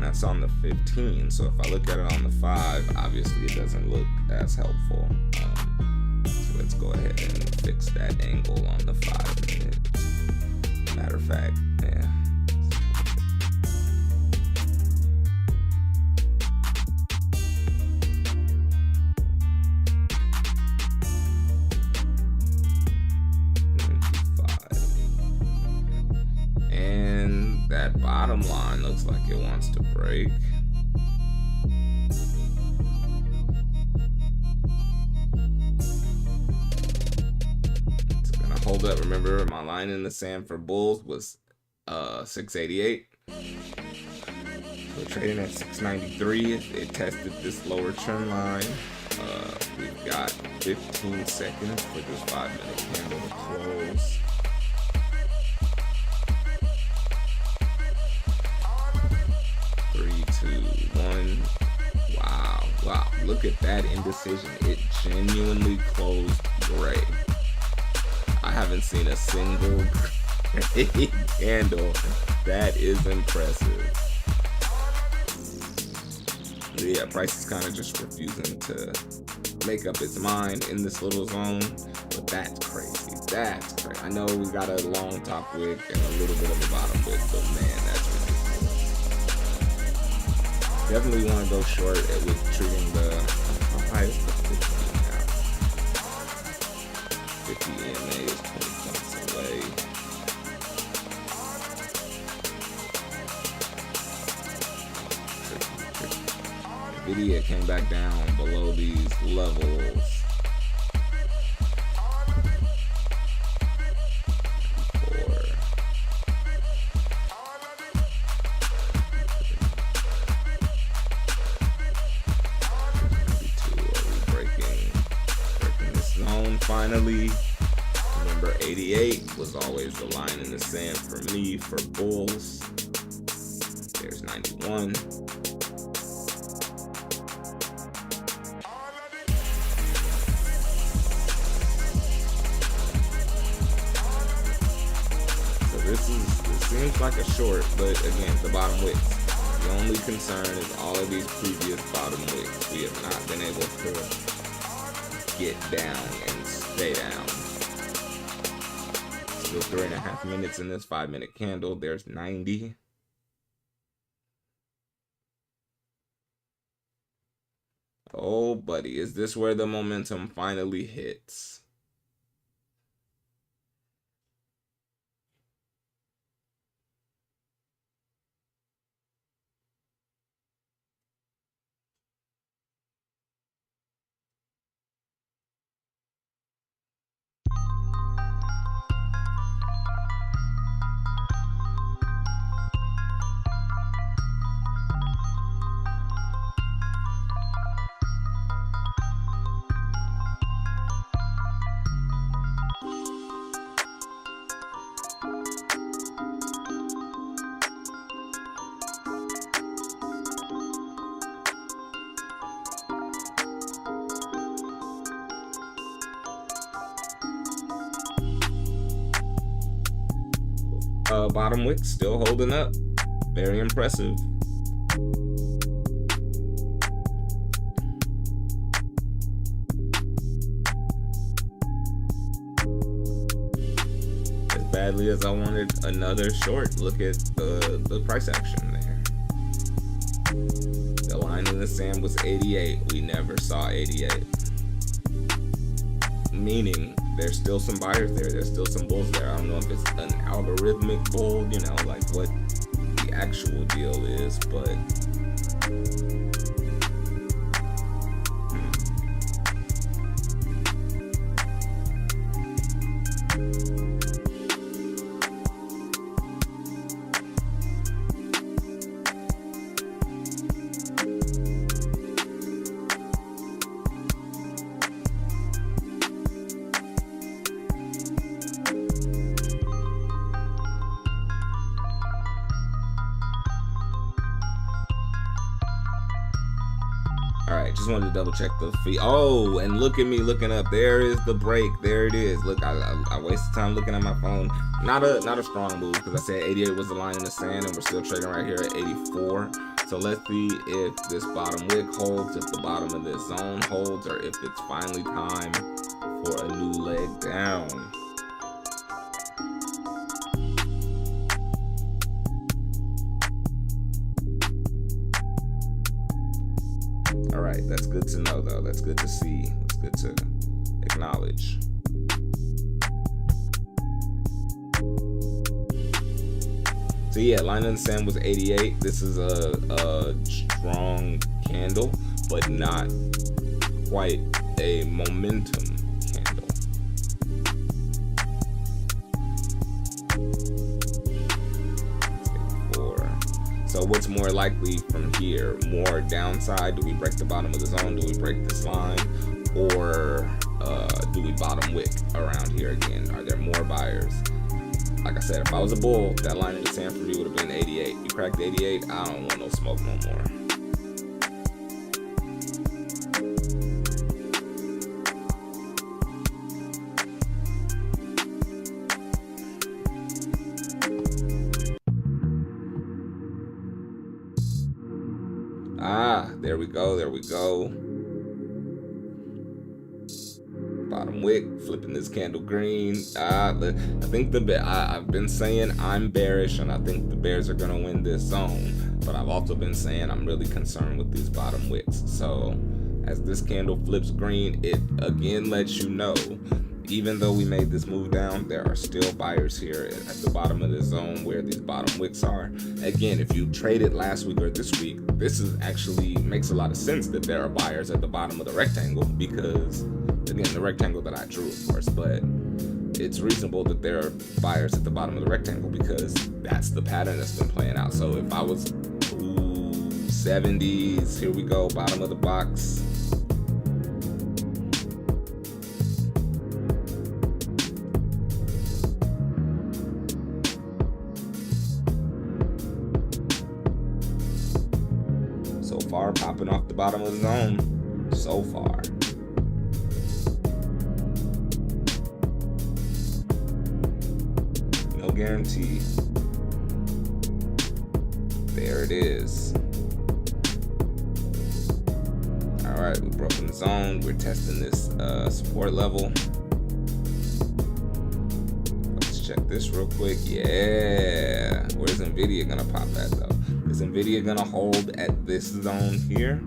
That's on the 15, so if I look at it on the 5, obviously it doesn't look as helpful. So let's go ahead and fix that angle on the 5 minute. Matter of fact, yeah. And that bottom line looks like it wants to break. It's gonna hold up. Remember, my line in the sand for bulls was 688. We're trading at 693. It tested this lower trend line. We've got 15 seconds for this 5 minute candle to close. 3, 2, 1. Wow, look at that indecision. It genuinely closed gray. I haven't seen a single gray candle. That is impressive. Yeah, price is kind of just refusing to make up its mind in this little zone, but that's crazy. That's crazy. I know we got a long top wick and a little bit of a bottom wick, but man, that's ridiculous. Definitely want to go short with treating the highest of 50 now. 50 EMA is 20 points away. Nvidia came back down below these levels. Finally, remember 88 was always the line in the sand for me for bulls. There's 91. So this seems like a short, but again, the bottom wick. The only concern is all of these previous bottom wicks we have not been able to get down and stay down. Still 3.5 minutes in this 5 minute candle. There's 90. Oh, buddy, is this where the momentum finally hits? Bottom wick still holding up. Very impressive. As badly as I wanted another short, look at the price action there. The line in the sand was 88. We never saw 88. Meaning there's still some buyers there. There's still some bulls there. I don't know if it's an algorithmic bull, you know, like what the actual deal is, but All right, just wanted to double check the fee. Oh, and look at me looking up. There is the break. There it is. Look, I wasted time looking at my phone. Not a strong move, because I said 88 was the line in the sand, and we're still trading right here at 84. So let's see if this bottom wick holds, if the bottom of this zone holds, or if it's finally time for a new leg down. All right, that's good to know, though. That's good to see. That's good to acknowledge. So yeah, line in the sand was 88. This is a strong candle, but not quite a momentum candle. So what's more likely from here? More downside? Do we break the bottom of the zone? Do we break this line? Or do we bottom wick around here again? Are there more buyers? Like I said, if I was a bull, that line in the sand for me would have been 88. You cracked 88, I don't want no smoke no more. Ah, there we go, there we go. Bottom wick, flipping this candle green. I think I've been saying I'm bearish, and I think the bears are gonna win this zone. But I've also been saying I'm really concerned with these bottom wicks. So as this candle flips green, it again lets you know, even though we made this move down, there are still buyers here at the bottom of the zone where these bottom wicks are. Again, if you traded last week or this week, this is actually makes a lot of sense that there are buyers at the bottom of the rectangle, because again, the rectangle that I drew, of course, but it's reasonable that there are buyers at the bottom of the rectangle because that's the pattern that's been playing out. So if I was 70s, here we go, bottom of the box. So far, popping off the bottom of the zone. So far. No guarantee. There it is. All right, we've broken the zone. We're testing this support level. Let's check this real quick. Yeah. Where's Nvidia gonna pop at though? Is Nvidia gonna hold at this zone here?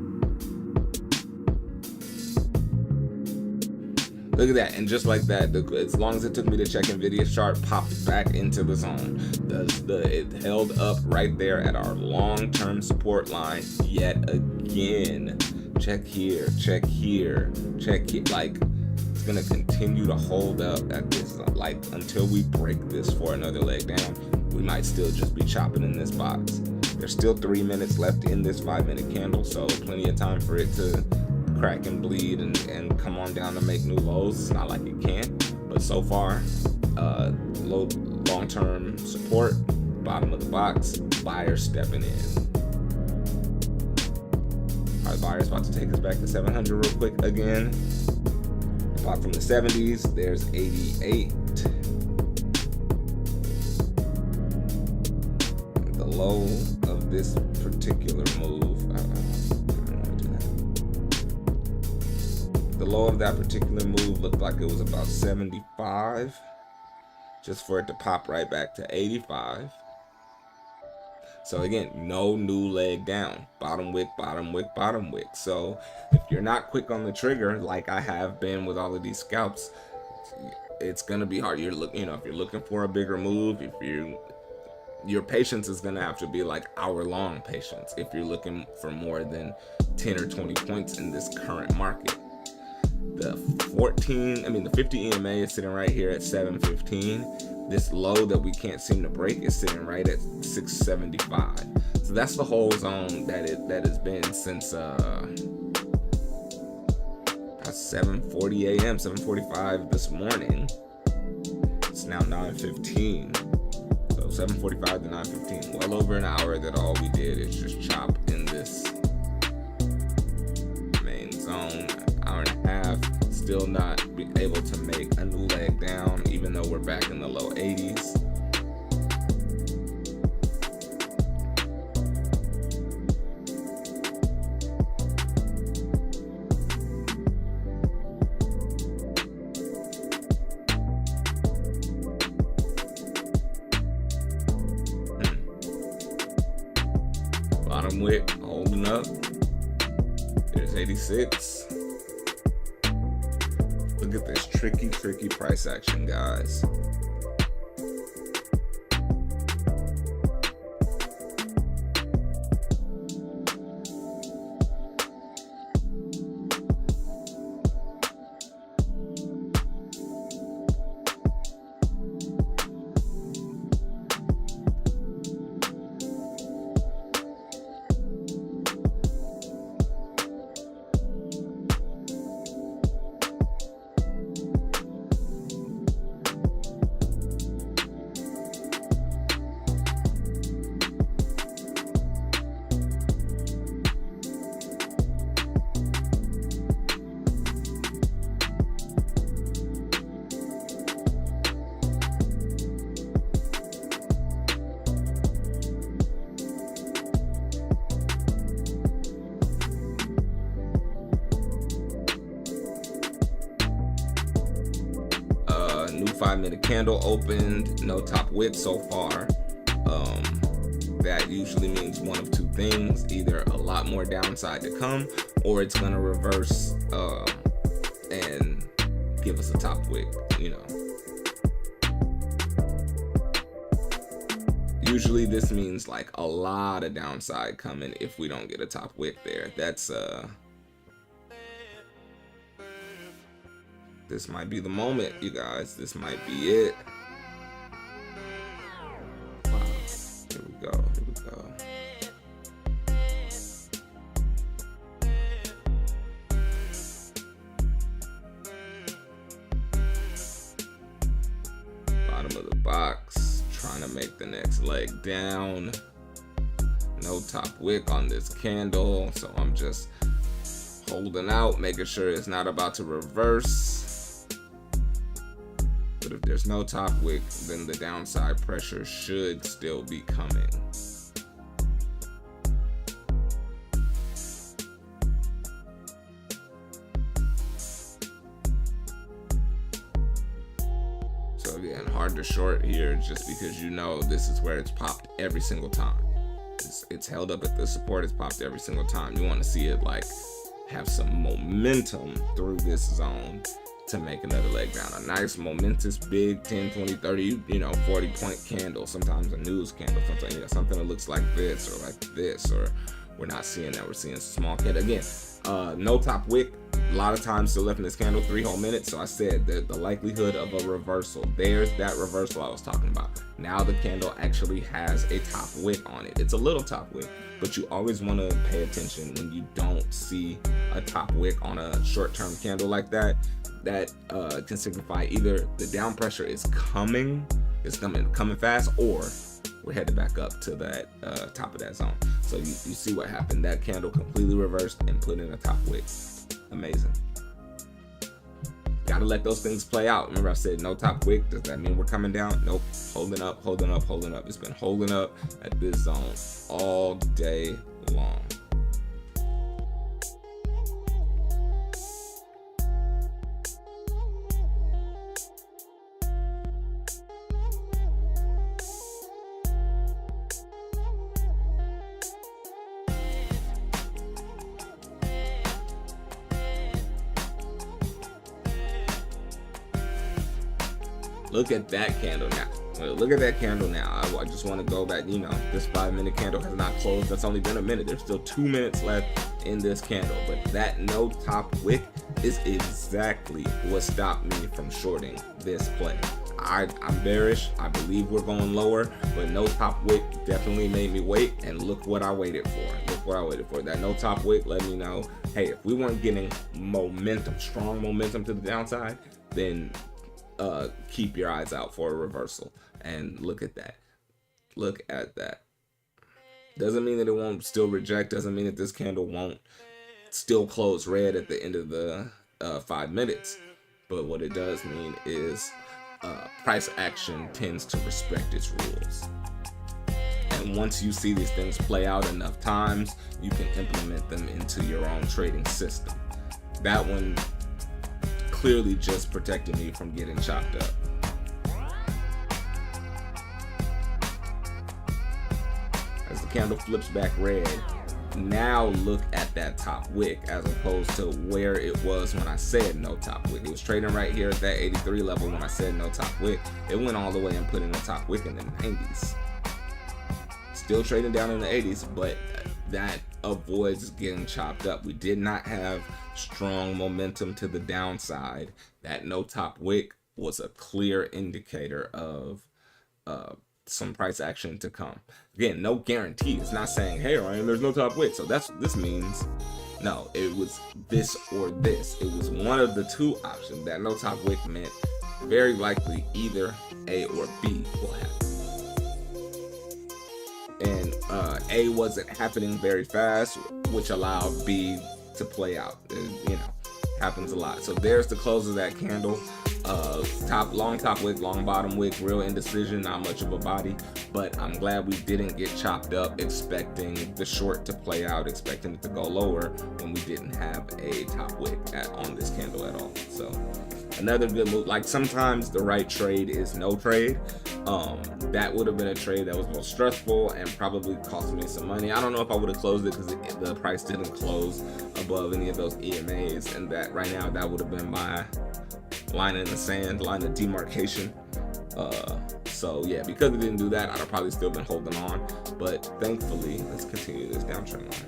Look at that, and just like that, as long as it took me to check Nvidia's chart, popped back into the zone. It held up right there at our long-term support line yet again. Check here, check here, check here. Like, it's gonna continue to hold up at this, like, until we break this for another leg down. We might still just be chopping in this box. There's still 3 minutes left in this 5-minute candle, so plenty of time for it to crack and bleed and come on down to make new lows. It's not like it can't, but so far, low long-term support, bottom of the box, buyers stepping in. All right, buyers about to take us back to 700 real quick again. Apart from the 70s, there's 88. The low of this particular move, the low of that particular move looked like it was about 75, just for it to pop right back to 85. So again, no new leg down. Bottom wick, bottom wick, bottom wick. So if you're not quick on the trigger, like I have been with all of these scalps, it's gonna be hard. If you're looking for a bigger move, your patience is gonna have to be like hour-long patience if you're looking for more than 10 or 20 points in this current market. The 50 EMA is sitting right here at 715. This low that we can't seem to break is sitting right at 675. So that's the whole zone that has been since 7:40 a.m., 7:45 this morning. It's now 9:15. So 7:45 to 9:15, well over an hour that all we did is just chop in this still not be able to make a new leg down, even though we're back in the low 80s. Bottom wick holding up. There's 86. Look at this tricky price action, guys. New 5-minute candle opened, no top wick so far. That usually means one of two things: either a lot more downside to come, or it's gonna reverse and give us a top wick, you know. Usually this means like a lot of downside coming if we don't get a top wick there. That's this might be the moment, you guys. This might be it. Wow. Here we go. Here we go. Bottom of the box. Trying to make the next leg down. No top wick on this candle. So I'm just holding out, making sure it's not about to reverse. But if there's no top wick, then the downside pressure should still be coming. So again, hard to short here just because you know this is where it's popped every single time. It's held up at the support, it's popped every single time. You want to see it like have some momentum through this zone to make another leg down. A nice momentous big 10, 20, 30, 40 point candle, sometimes a news candle, something that looks like this or like this, or we're not seeing that, we're seeing small candle. Again, no top wick, a lot of times still left in this candle, 3 whole minutes. So I said that the likelihood of a reversal, there's that reversal I was talking about. Now the candle actually has a top wick on it. It's a little top wick, but you always want to pay attention when you don't see a top wick on a short-term candle like that. That can signify either the down pressure is coming, coming fast, or we're headed back up to that top of that zone. So you see what happened. That candle completely reversed and put in a top wick. Amazing. Gotta let those things play out. Remember I said no top wick. Does that mean we're coming down? Nope. Holding up, holding up, holding up. It's been holding up at this zone all day long. Look at that candle now. Look at that candle now. I just want to go back. This 5-minute candle has not closed. That's only been a minute. There's still 2 minutes left in this candle. But that no top wick is exactly what stopped me from shorting this play. I'm bearish. I believe we're going lower, but no top wick definitely made me wait. And look what I waited for. Look what I waited for. That no top wick let me know, hey, if we weren't getting momentum, strong momentum to the downside, then keep your eyes out for a reversal. And look at that. Look at that. Doesn't mean that it won't still reject. Doesn't mean that this candle won't still close red at the end of the 5 minutes. But what it does mean is price action tends to respect its rules. And once you see these things play out enough times, you can implement them into your own trading system. That one clearly just protected me from getting chopped up. As the candle flips back red, now look at that top wick as opposed to where it was when I said no top wick. It was trading right here at that 83 level when I said no top wick. It went all the way and put in the top wick in the 90s. Still trading down in the 80s, but that avoids getting chopped up. We did not have strong momentum to the downside. That no top wick was a clear indicator of some price action to come. Again, no guarantee. It's not saying, hey Ryan, there's no top wick. So this means no, it was this or this. It was one of the two options. That no top wick meant very likely either A or B will happen. And A wasn't happening very fast, which allowed B to play out. Happens a lot. So there's the close of that candle. Long top wick, long bottom wick, real indecision, not much of a body, but I'm glad we didn't get chopped up expecting the short to play out, expecting it to go lower when we didn't have a top wick on this candle at all. So another good move. Like sometimes the right trade is no trade. That would have been a trade that was most stressful and probably cost me some money. I don't know if I would have closed it because the price didn't close above any of those EMAs, and that right now that would have been my line in the sand, line of demarcation. So yeah, because it didn't do that, I'd have probably still been holding on. But thankfully, let's continue this downtrend line.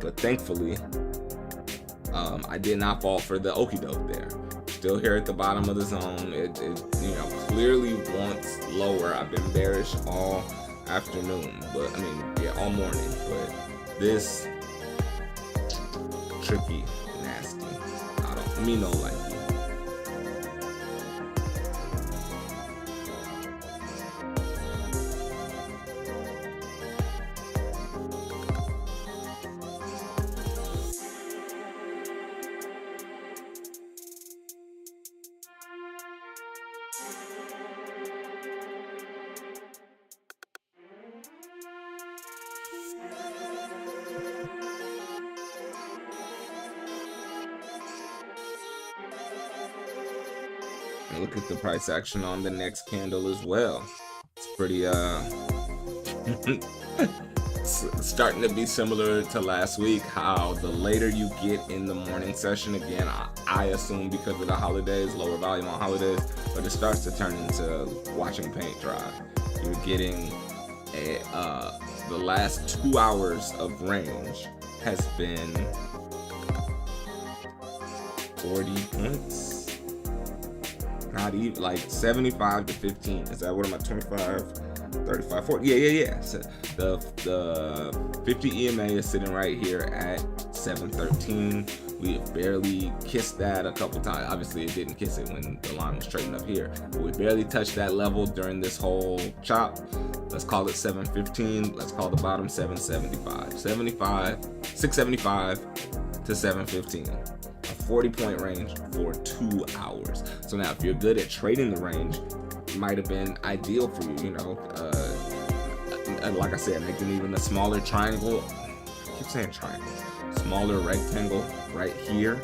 But thankfully, I did not fall for the okie doke there. Still here at the bottom of the zone. It clearly wants lower. I've been bearish all afternoon, but all morning. But this tricky, nasty. Me no like it. And look at the price action on the next candle as well. It's pretty starting to be similar to last week, how the later you get in the morning session, again, I assume because of the holidays, lower volume on holidays, but it starts to turn into watching paint dry. You're getting the last 2 hours of range has been 40 points. Not even, like 75 to 15. Is that what I'm at? 25, 35, 40. Yeah. So the 50 EMA is sitting right here at 713. We have barely kissed that a couple times. Obviously, it didn't kiss it when the line was trading up here. But we barely touched that level during this whole chop. Let's call it 715. Let's call the bottom 775. 675 to 715. 40-point range for 2 hours. So now if you're good at trading the range, it might have been ideal for you, like I said, making even a smaller triangle, I keep saying triangle, smaller rectangle right here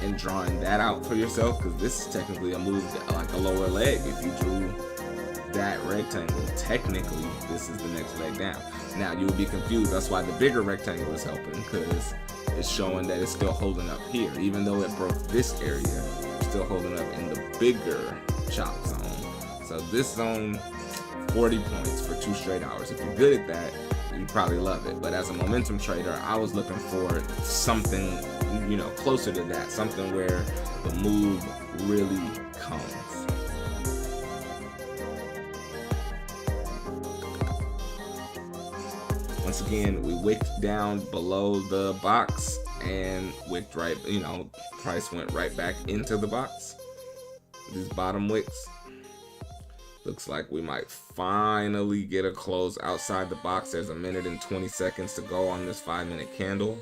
and drawing that out for yourself, because this is technically a move like a lower leg. If you drew that rectangle, technically this is the next leg down. Now you would be confused, that's why the bigger rectangle is helping, because it's showing that it's still holding up here. Even though it broke this area, it's still holding up in the bigger chop zone. So this zone, 40 points for 2 straight hours. If you're good at that, you probably love it. But as a momentum trader, I was looking for something, closer to that. Something where the move really comes. Once again, we wicked down below the box and wicked right, price went right back into the box. These bottom wicks. Looks like we might finally get a close outside the box. There's a minute and 20 seconds to go on this 5-minute candle.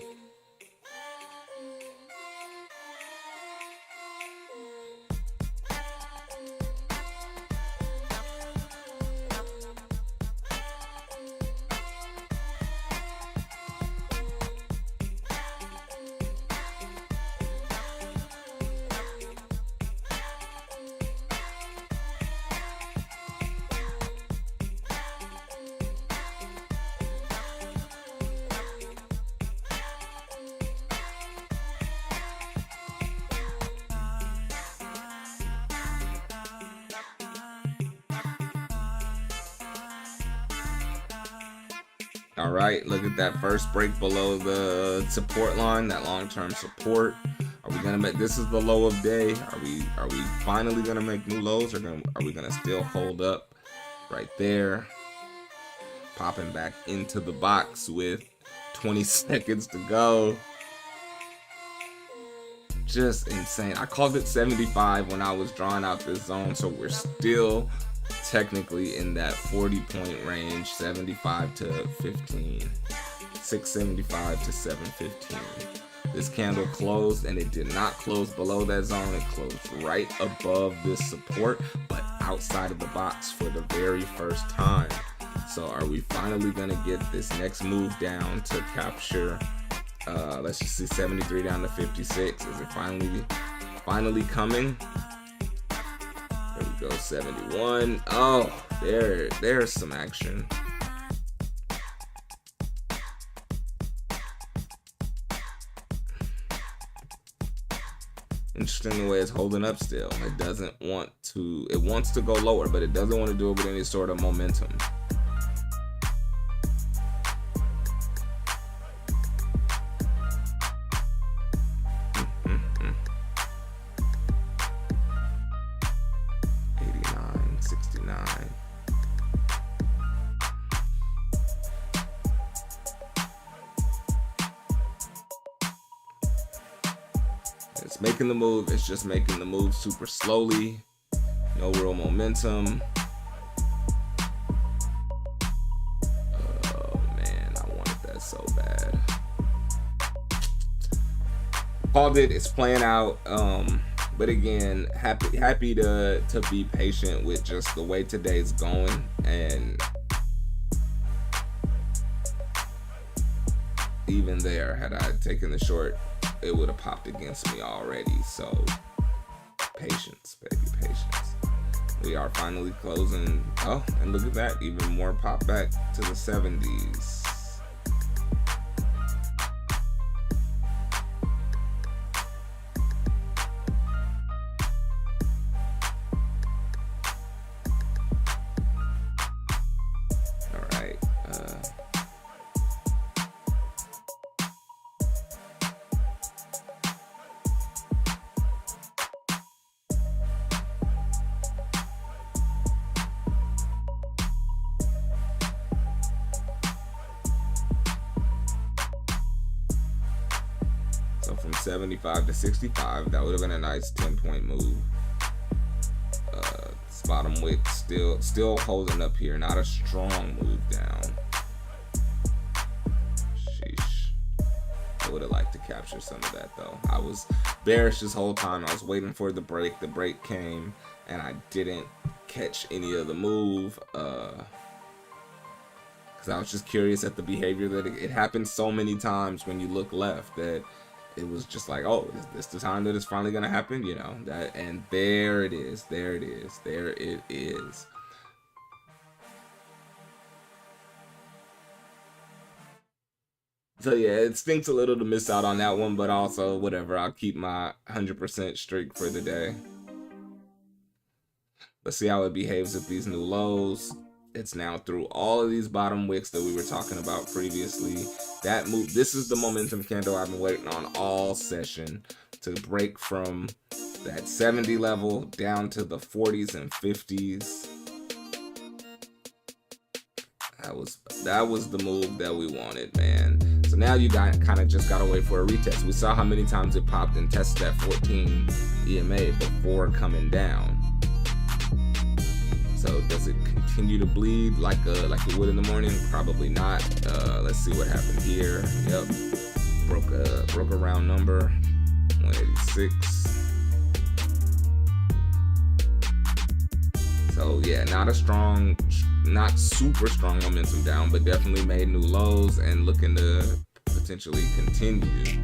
All right, look at that first break below the support line, that long-term support. Are we gonna make this is the low of day? Are we finally gonna make new lows, or are we gonna still hold up right there? Popping back into the box with 20 seconds to go. Just insane. I called it 75 when I was drawing out this zone, so we're still technically in that 40-point range, 75 to 15, 675 to 715. This candle closed, and it did not close below that zone. It closed right above this support, but outside of the box for the very first time. So are we finally gonna get this next move down to capture, let's just see, 73 down to 56? Is it finally coming? There we go, 71. Oh, there's some action. Interesting the way it's holding up still. It doesn't want to, it wants to go lower, but it doesn't want to do it with any sort of momentum. It's making the move. It's just making the move super slowly. No real momentum. Oh man, I wanted that so bad. Called it. It's playing out. But again, happy to be patient with just the way today's going. And even there, had I taken the short, it would have popped against me already. So patience, baby, patience. We are finally closing. Oh, and look at that, even more pop back to the 70s. All right. So from 75 to 65, that would have been a nice 10-point move. This bottom wick still holding up here. Not a strong move down. Sheesh. I would have liked to capture some of that though. I was bearish this whole time. I was waiting for the break. The break came, and I didn't catch any of the move. Because I was just curious at the behavior that it happened so many times when you look left that it was just like, oh, is this the time that it's finally gonna happen? You know, that, and there it is, there it is, there it is. So yeah, it stinks a little to miss out on that one, but also whatever, I'll keep my 100% streak for the day. Let's see how it behaves with these new lows. It's now through all of these bottom wicks that we were talking about previously. That move, this is the momentum candle I've been waiting on all session, to break from that 70 level down to the 40s and 50s. That was the move that we wanted, man. So now you kind of just gotta wait for a retest. We saw how many times it popped and tested that 14 EMA before coming down. So does it continue to bleed like it would in the morning? Probably not. Let's see what happened here. Yep, broke a round number, 186. So yeah, not super strong momentum down, but definitely made new lows and looking to potentially continue.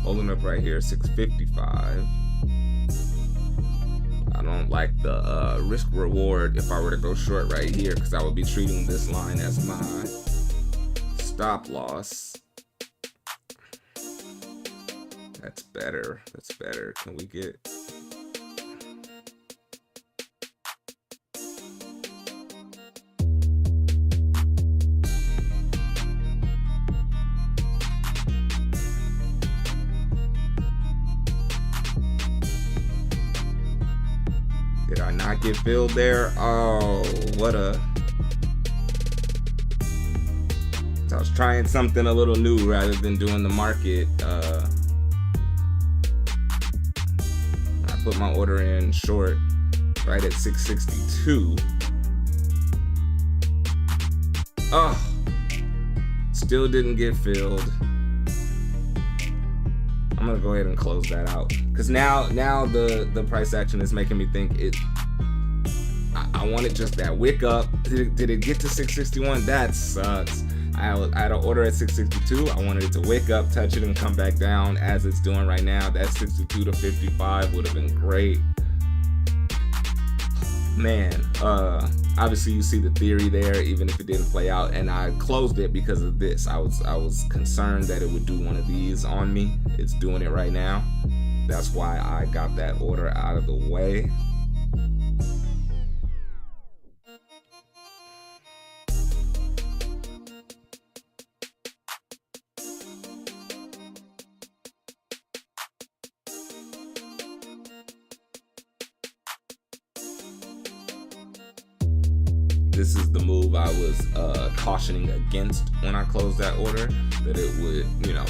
Holding up right here, 655. I don't like the risk reward if I were to go short right here, because I would be treating this line as my stop loss. That's better. That's better. Can we get... Did I not get filled there? Oh, what a... I was trying something a little new rather than doing the market. I put my order in short right at 662. Oh, still didn't get filled. I'm gonna go ahead and close that out, because now the price action is making me think it. I wanted just that wick up. Did it get to 661? That sucks. I had an order at 662. I wanted it to wick up, touch it, and come back down as it's doing right now. That 62 to 55 would have been great. Man, obviously you see the theory there, even if it didn't play out, and I closed it because of this. I was concerned that it would do one of these on me. It's doing it right now. That's why I got that order out of the way. This is the move I was cautioning against when I closed that order, that it would,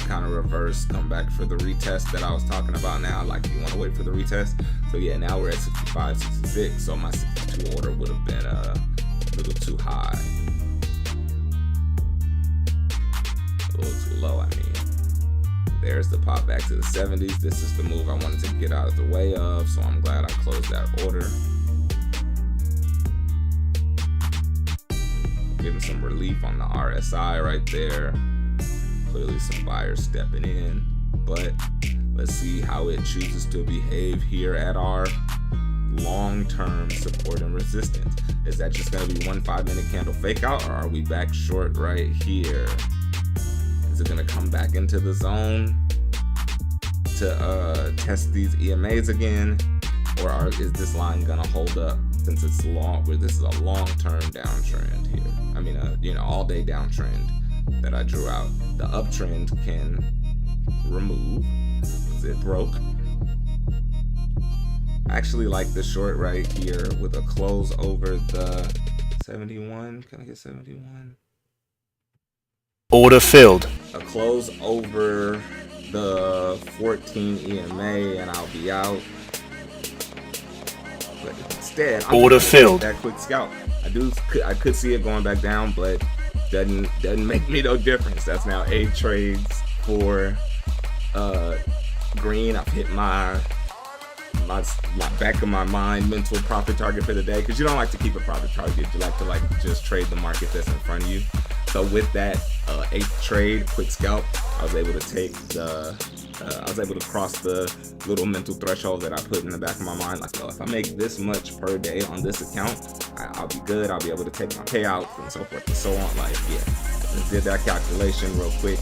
kind of reverse, come back for the retest that I was talking about now. Like, you want to wait for the retest. So yeah, now we're at 65, 66. So my 62 order would have been a little too high. A little too low, I mean. There's the pop back to the 70s. This is the move I wanted to get out of the way of. So I'm glad I closed that order. Getting some relief on the RSI right there. Clearly some buyers stepping in, but let's see how it chooses to behave here at our long-term support and resistance. Is that just going to be one 5-minute candle fake out, or are we back short right here? Is it going to come back into the zone to test these EMAs again, or is this line going to hold up? Since it's long, where this is a long-term downtrend here. I mean, all-day downtrend that I drew out. The uptrend can remove, because it broke. I actually like the short right here with a close over the 71. Can I get 71? Order filled. A close over the 14 EMA, and I'll be out. But instead, I'm order filled. That quick scalp. I could see it going back down, but doesn't make me no difference. That's now 8 trades for green. I've hit my back of my mind mental profit target for the day, because you don't like to keep a profit target. You like to just trade the market that's in front of you. So with that 8th trade, quick scalp, I was able to cross the little mental threshold that I put in the back of my mind. Like, if I make this much per day on this account, I'll be good. I'll be able to take my payouts and so forth and so on. Like, yeah, just did that calculation real quick.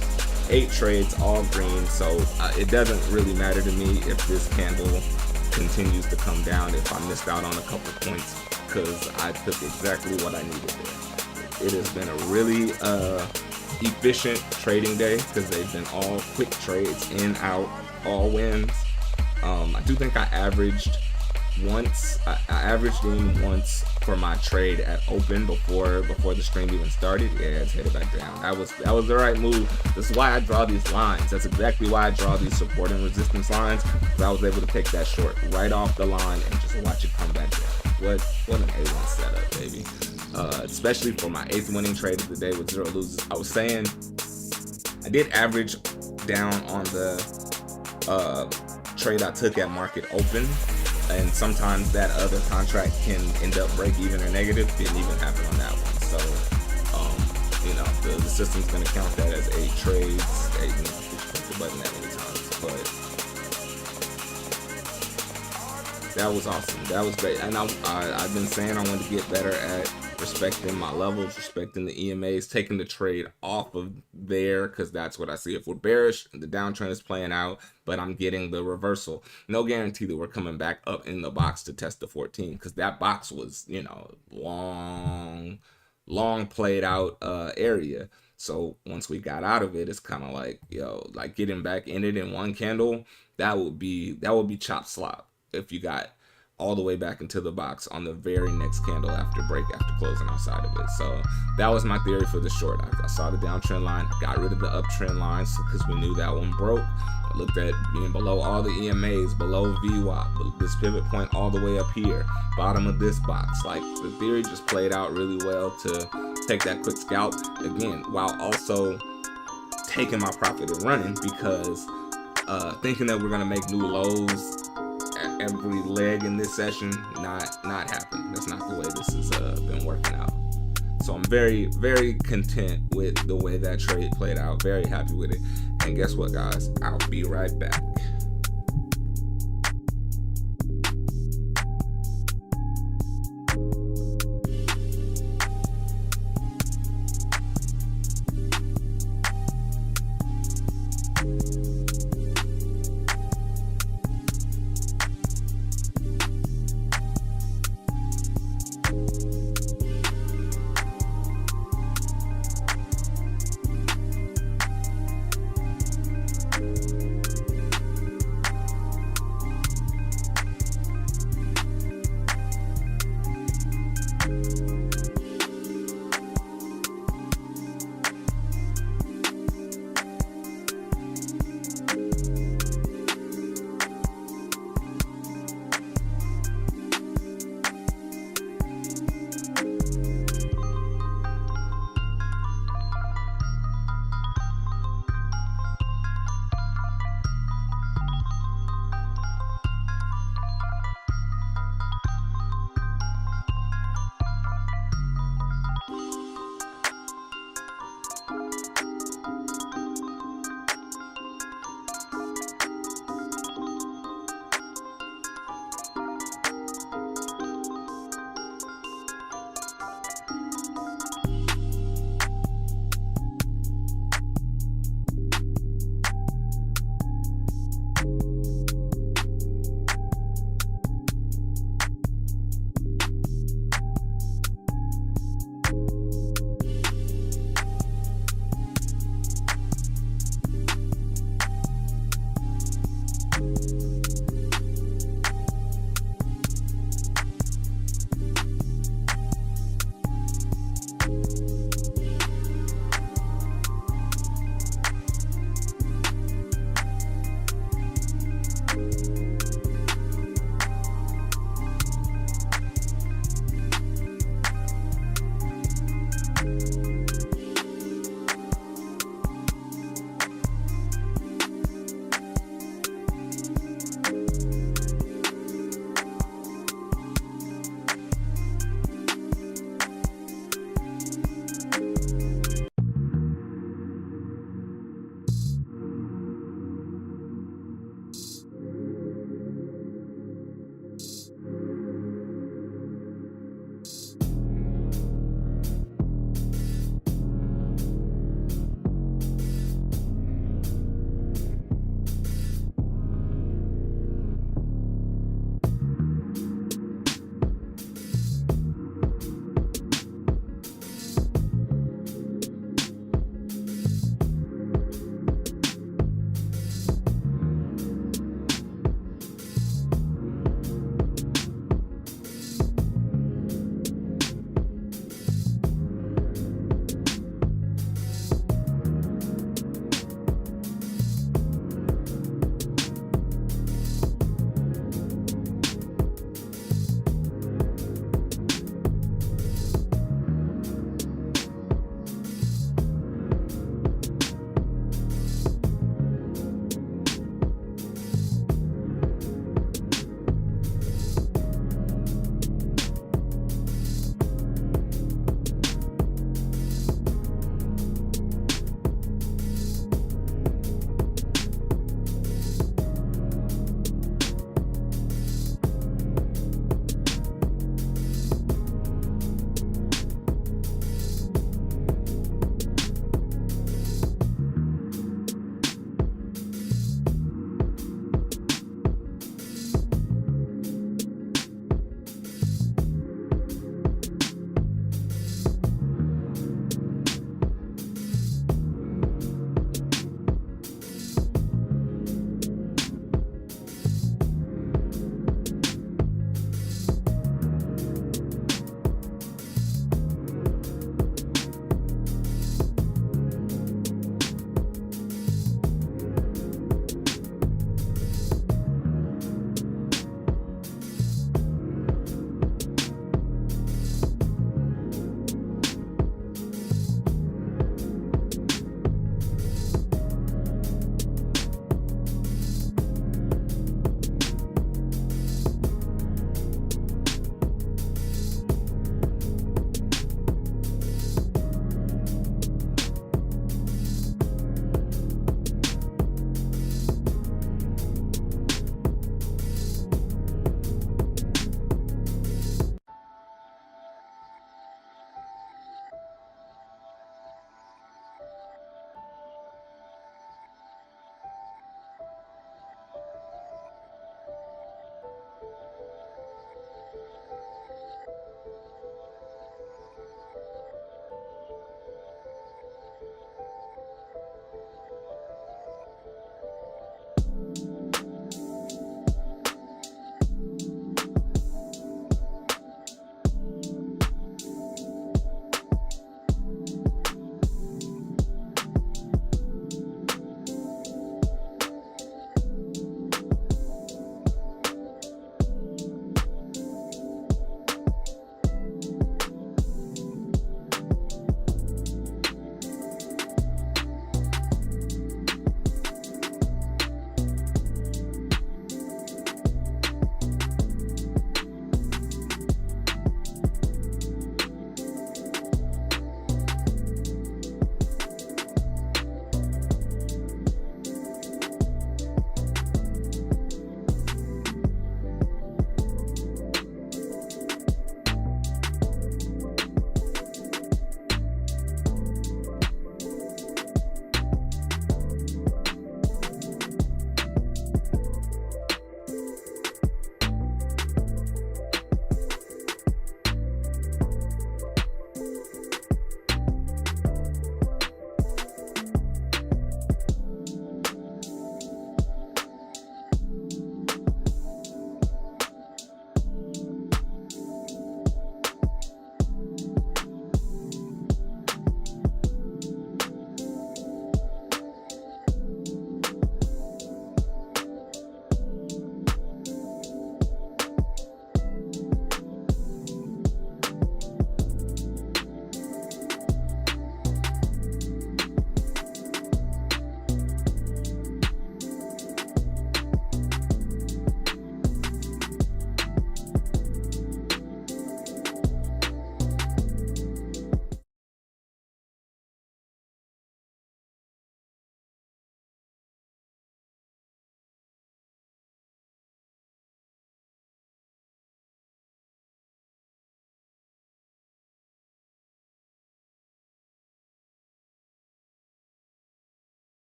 8 trades, all green. So it doesn't really matter to me if this candle continues to come down, if I missed out on a couple points, because I took exactly what I needed there. It has been a really efficient trading day, because they've been all quick trades, in, out, all wins. I do think I averaged once. I averaged in once for my trade at open before the stream even started. Yeah, it's headed back down. That was the right move. This is why I draw these lines. That's exactly why I draw these support and resistance lines, because I was able to take that short right off the line and just watch it come back down. What an A1 setup, baby. Especially for my 8th winning trade of the day with 0 losses. I was saying I did average down on the trade I took at market open, and sometimes that other contract can end up break even or negative. Didn't even happen on that one. So the system's gonna count that as 8 trades. Yeah, you can push the button that many times, but that was awesome. That was great. And I've been saying I want to get better at respecting my levels, respecting the EMAs, taking the trade off of there, because that's what I see. If we're bearish, the downtrend is playing out, but I'm getting the reversal. No guarantee that we're coming back up in the box to test the 14, because that box was, you know, long played out area. So once we got out of it, it's kind of like, yo, like getting back in it in one candle, that would be chop slop if you got all the way back into the box on the very next candle after break, after closing outside of it. So that was my theory for the short. I saw the downtrend line, got rid of the uptrend lines because we knew that one broke. I looked at being below all the EMAs, below VWAP, this pivot point all the way up here, bottom of this box. Like, the theory just played out really well to take that quick scalp again, while also taking my profit and running, because thinking that we're gonna make new lows every leg in this session, not happening. That's not the way this has been working out. So I'm very, very content with the way that trade played out. Very happy with it. And guess what, guys? I'll be right back.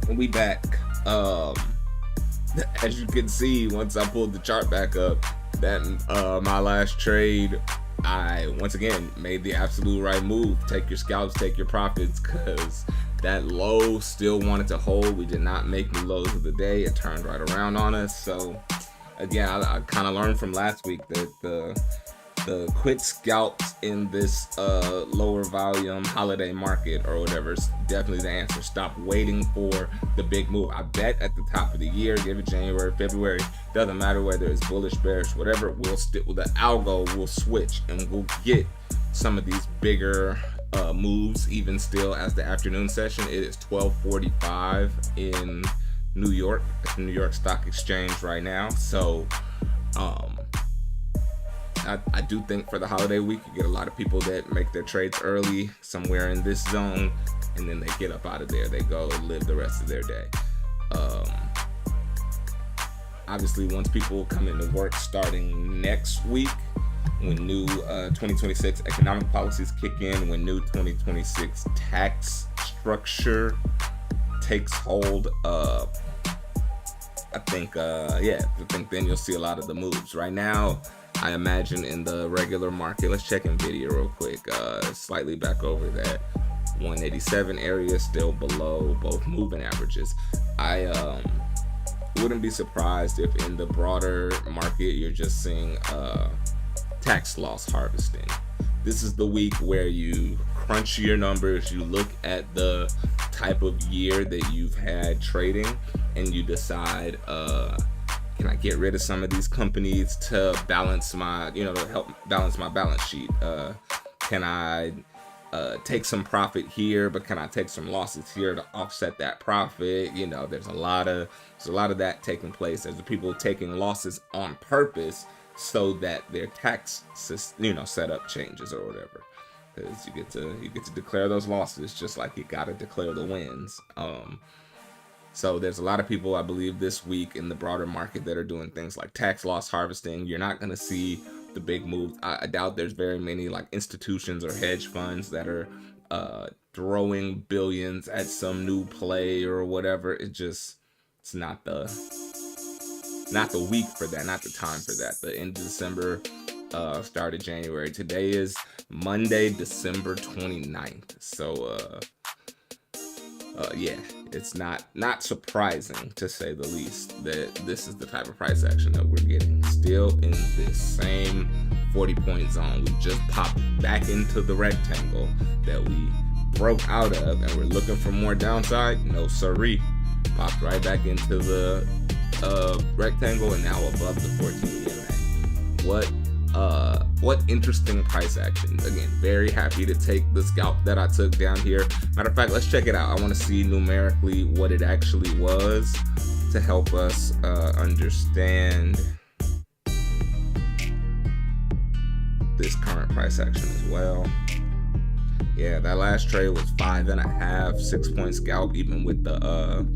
And we back. As you can see, once I pulled the chart back up, that my last trade, I once again made the absolute right move. Take your scalps, take your profits, because that low still wanted to hold. We did not make new lows of the day. It turned right around on us. So again, I kind of learned from last week that the quick scalps in this lower volume holiday market or whatever is definitely the answer. Stop waiting for the big move. I bet at the top of the year, give it January, February, doesn't matter whether it's bullish, bearish, whatever, we'll stick with the algo, we'll switch and we'll get some of these bigger moves even still as the afternoon session. It is 12:45 in New York at the New York Stock Exchange right now. So I do think for the holiday week, you get a lot of people that make their trades early somewhere in this zone, and then they get up out of there. They go live the rest of their day. Obviously, once people come into work starting next week, when new 2026 economic policies kick in, when new 2026 tax structure takes hold, I think then you'll see a lot of the moves. Right now, I imagine in the regular market, let's check NVIDIA real quick, slightly back over that 187 area, still below both moving averages. I wouldn't be surprised if in the broader market you're just seeing tax loss harvesting. This is the week where you crunch your numbers, you look at the type of year that you've had trading, and you decide, can I get rid of some of these companies to balance my, to help balance my balance sheet? Can I take some profit here, but can I take some losses here to offset that profit? There's a lot of that taking place. There's the people taking losses on purpose so that their tax setup changes or whatever. Because you get to declare those losses just like you gotta declare the wins. So there's a lot of people, I believe, this week in the broader market that are doing things like tax loss harvesting. You're not going to see the big moves. I doubt there's very many like institutions or hedge funds that are throwing billions at some new play or whatever. It's not the week for that, not the time for that. The end of December, start of January. Today is Monday, December 29th. So it's not surprising, to say the least, that this is the type of price action that we're getting. Still in this same 40-point zone. We just popped back into the rectangle that we broke out of, and we're looking for more downside. No siree. Popped right back into the rectangle, and now above the 14 EMA. What interesting price action. Again, very happy to take the scalp that I took down here. Matter of fact, let's check it out. I want to see numerically what it actually was to help us understand this current price action as well. Yeah, that last trade was 5.5, 6-point scalp, even with the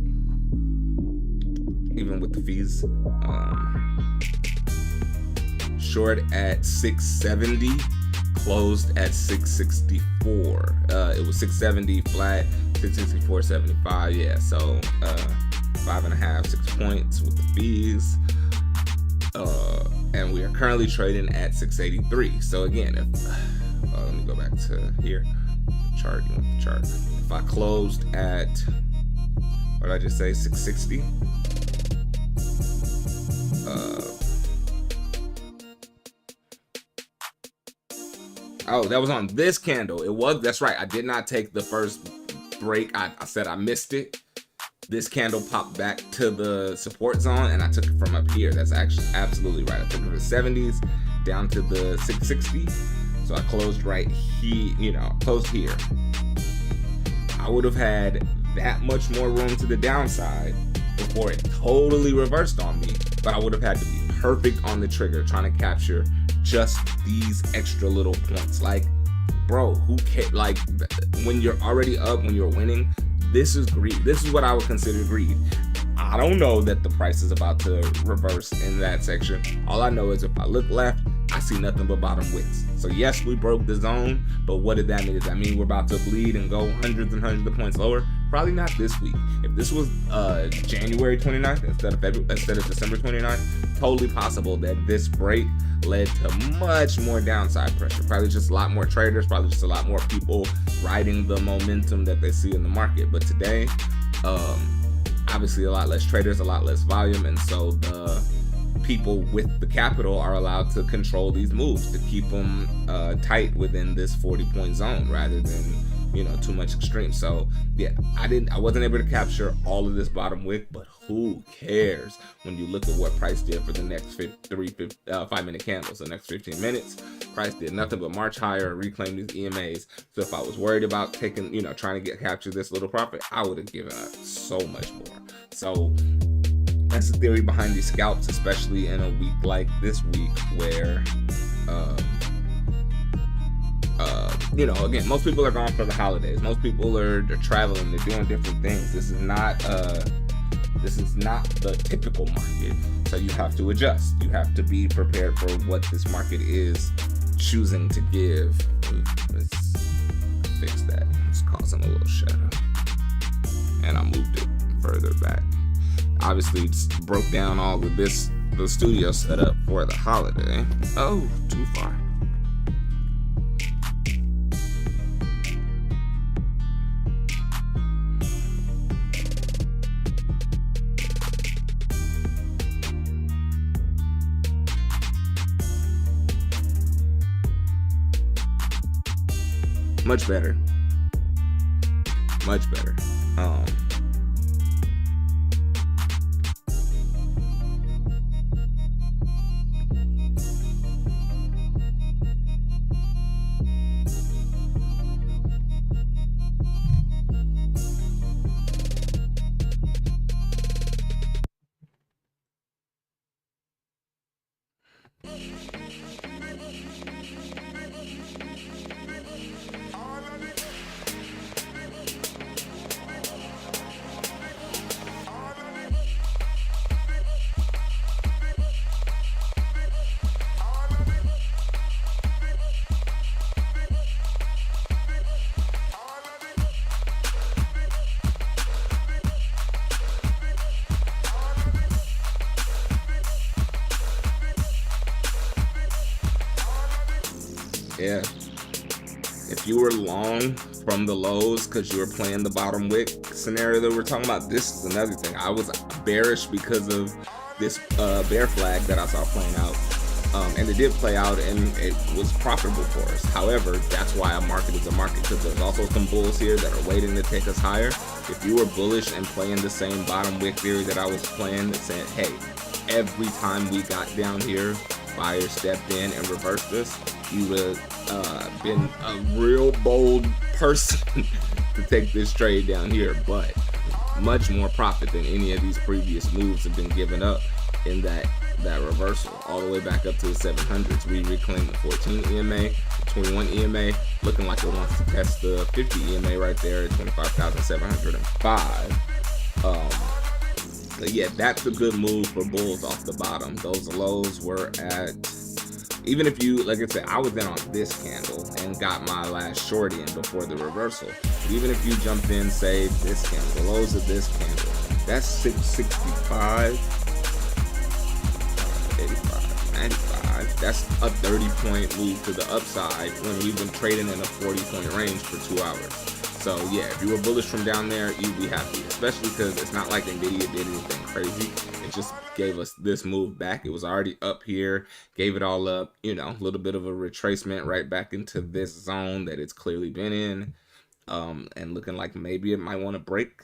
fees. Short at 670, closed at 664. It was 670 flat, 664.75. Yeah, so 5.5, 6 points with the fees. And we are currently trading at 683. So again, let me go back to here. The chart. You want the chart? If I closed at, what did I just say? 660. Oh, that was on this candle. That's right. I did not take the first break. I said I missed it. This candle popped back to the support zone, and I took it from up here. That's actually absolutely right. I took it from the 70s down to the 660. So I closed right here, closed here. I would have had that much more room to the downside before it totally reversed on me, but I would have had to be perfect on the trigger, trying to capture just these extra little points. Like, bro, who cares? Like, when you're already up, when you're winning, this is greed. This is what I would consider greed. I don't know that the price is about to reverse in that section. All I know is if I look left, I see nothing but bottom wicks. So yes, we broke the zone, but what did that mean? Does that mean we're about to bleed and go hundreds and hundreds of points lower? Probably not this week. If this was January 29th instead of December 29th, totally possible that this break led to much more downside pressure. Probably just a lot more traders, probably just a lot more people riding the momentum that they see in the market. But today, obviously a lot less traders, a lot less volume, and so the people with the capital are allowed to control these moves to keep them tight within this 40-point zone rather than, you know, too much extreme. So yeah, I wasn't able to capture all of this bottom wick, but who cares when you look at what price did for the next 5-minute candles. The next 15 minutes, price did nothing but march higher and reclaim these EMAs. So if I was worried about taking, you know, trying to capture this little profit, I would have given up so much more. So that's the theory behind these scalps, especially in a week like this week where you know, again, most people are gone for the holidays. Most people are traveling, they're doing different things. This is not the typical market. So you have to adjust. You have to be prepared for what this market is choosing to give. Let's fix that. It's causing a little shadow. And I moved it further back. Obviously, just broke down all of this, the studio setup for the holiday. Oh, too far. Much better. Much better. Yeah, if you were long from the lows because you were playing the bottom wick scenario that we're talking about, this is another thing. I was bearish because of this bear flag that I saw playing out, and it did play out and it was profitable for us. However, that's why a market is a market, because there's also some bulls here that are waiting to take us higher. If you were bullish and playing the same bottom wick theory that I was playing, that said, hey, every time we got down here, buyers stepped in and reversed this, you would have been a real bold person to take this trade down here. But much more profit than any of these previous moves have been given up in that reversal. All the way back up to the 700s, we reclaimed the 14 EMA, the 21 EMA, looking like it wants to test the 50 EMA right there at 25,705. But yeah, that's a good move for bulls off the bottom. Those lows were at, even if you, like I said, I was in on this candle and got my last short in before the reversal. But even if you jumped in, say, this candle, the lows of this candle, that's 665, 85, 95. That's a 30-point move to the upside when we've been trading in a 40-point range for 2 hours. So yeah, if you were bullish from down there, you'd be happy, especially because it's not like Nvidia did anything crazy. It just gave us this move back. It was already up here, gave it all up, you know, a little bit of a retracement right back into this zone that it's clearly been in, and looking like maybe it might want to break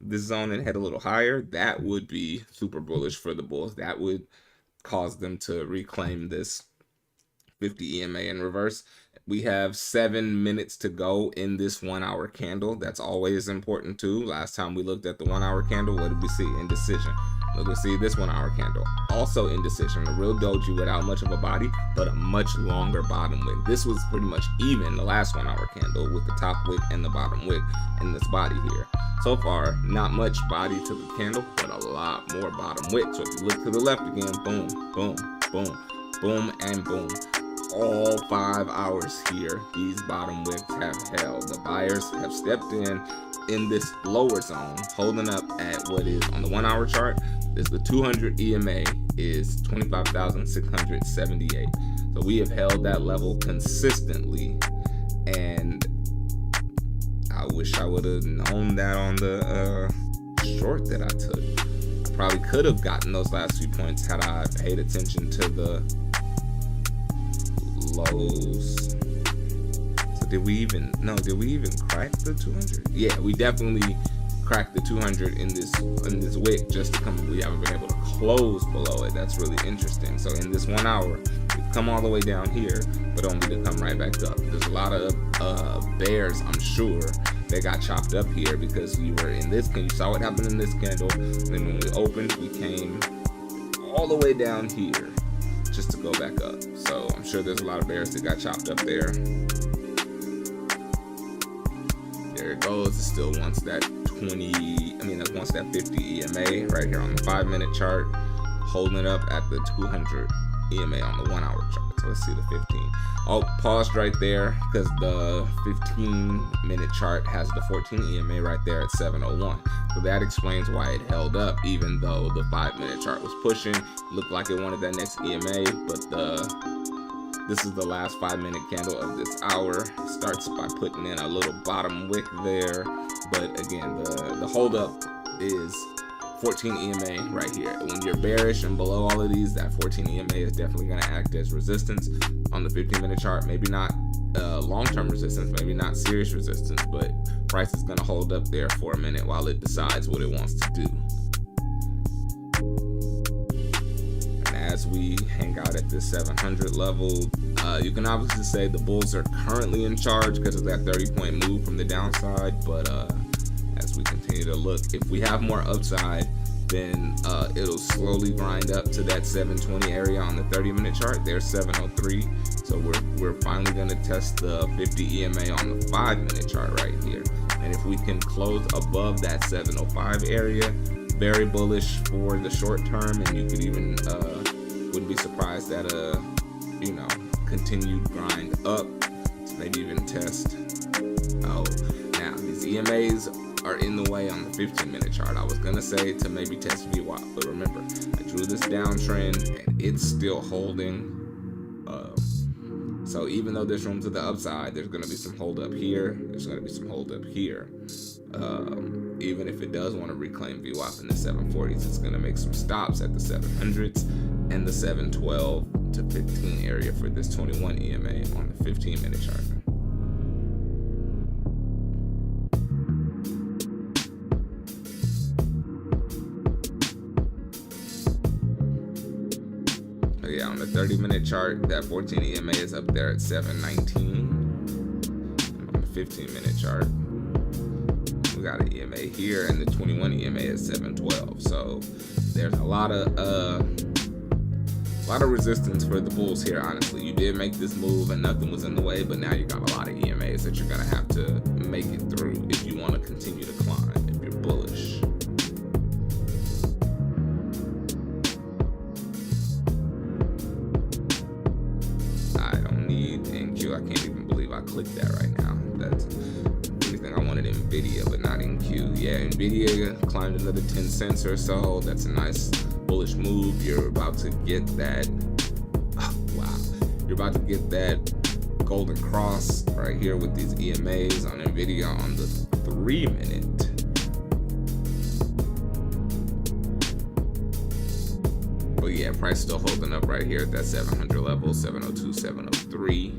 this zone and head a little higher. That would be super bullish for the bulls. That would cause them to reclaim this 50 EMA in reverse. We have 7 minutes to go in this 1 hour candle. That's always important too. Last time we looked at the 1 hour candle, what did we see? Indecision. Look, we see this 1 hour candle, also indecision. A real doji without much of a body, but a much longer bottom wick. This was pretty much even the last 1 hour candle with the top wick and the bottom wick in this body here. So far, not much body to the candle, but a lot more bottom wick. So if you look to the left again, boom, boom, boom, boom, and boom. all 5 hours here, these bottom wicks have held. The buyers have stepped in this lower zone, holding up at what is on the 1 hour chart is the 200 EMA is 25,678. So we have held that level consistently, and I wish I would have known that on the short that I took. I probably could have gotten those last few points had I paid attention to the lows. So did we even crack the 200? Yeah, we definitely cracked the 200 in this wick just to come. We haven't been able to close below it. That's really interesting. So in this 1 hour, we've come all the way down here, but only to come right back up. There's a lot of bears, I'm sure, that got chopped up here because we were in this. You saw what happened in this candle. And then when we opened, we came all the way down here just to go back up. So I'm sure there's a lot of bears that got chopped up there. There it goes. It still wants that that wants that 50 EMA right here on the 5-minute chart, holding it up at the 200 EMA on the 1 hour chart. So let's see the 15. Oh, paused right there because the 15-minute chart has the 14 EMA right there at 701. So that explains why it held up, even though the 5-minute chart was pushing. Looked like it wanted that next EMA, but this is the last 5-minute candle of this hour. Starts by putting in a little bottom wick there, but again, the holdup is 14 EMA right here. When you're bearish and below all of these, that 14 EMA is definitely going to act as resistance on the 15-minute chart. Maybe not long-term resistance, maybe not serious resistance, but price is going to hold up there for a minute while it decides what it wants to do. As we hang out at this 700 level, you can obviously say the bulls are currently in charge because of that 30-point move from the downside, but as we continue to look, if we have more upside, then it'll slowly grind up to that 720 area on the 30-minute chart. There's 703, so we're finally going to test the 50 EMA on the 5-minute chart right here, and if we can close above that 705 area, very bullish for the short term, and you could even wouldn't be surprised at a continued grind up to maybe even test. Oh, now these EMAs are in the way on the 15-minute chart. I was gonna say to maybe test VWAP, but remember, I drew this downtrend and it's still holding. So even though there's room to the upside, there's gonna be some hold up here. There's gonna be some hold up here. Even if it does want to reclaim VWAP in the 740s, it's gonna make some stops at the 700s and the 712 to 15 area for this 21 EMA on the 15-minute chart. Yeah, on the 30-minute chart, that 14 EMA is up there at 719. And on the 15-minute chart, we got an EMA here, and the 21 EMA is 712. So there's a lot of resistance for the bulls here. Honestly, you did make this move, and nothing was in the way, but now you got a lot of EMAs that you're gonna have to make it through if you want to continue to climb. If you're bullish. I can't even believe I clicked that right now. That's anything I wanted NVIDIA, but not NQ. Yeah, NVIDIA climbed another 10 cents or so. That's a nice bullish move. You're about to get that. Oh, wow. You're about to get that golden cross right here with these EMAs on NVIDIA on the 3-minute. But yeah, price still holding up right here at that 700 level, 702, 703.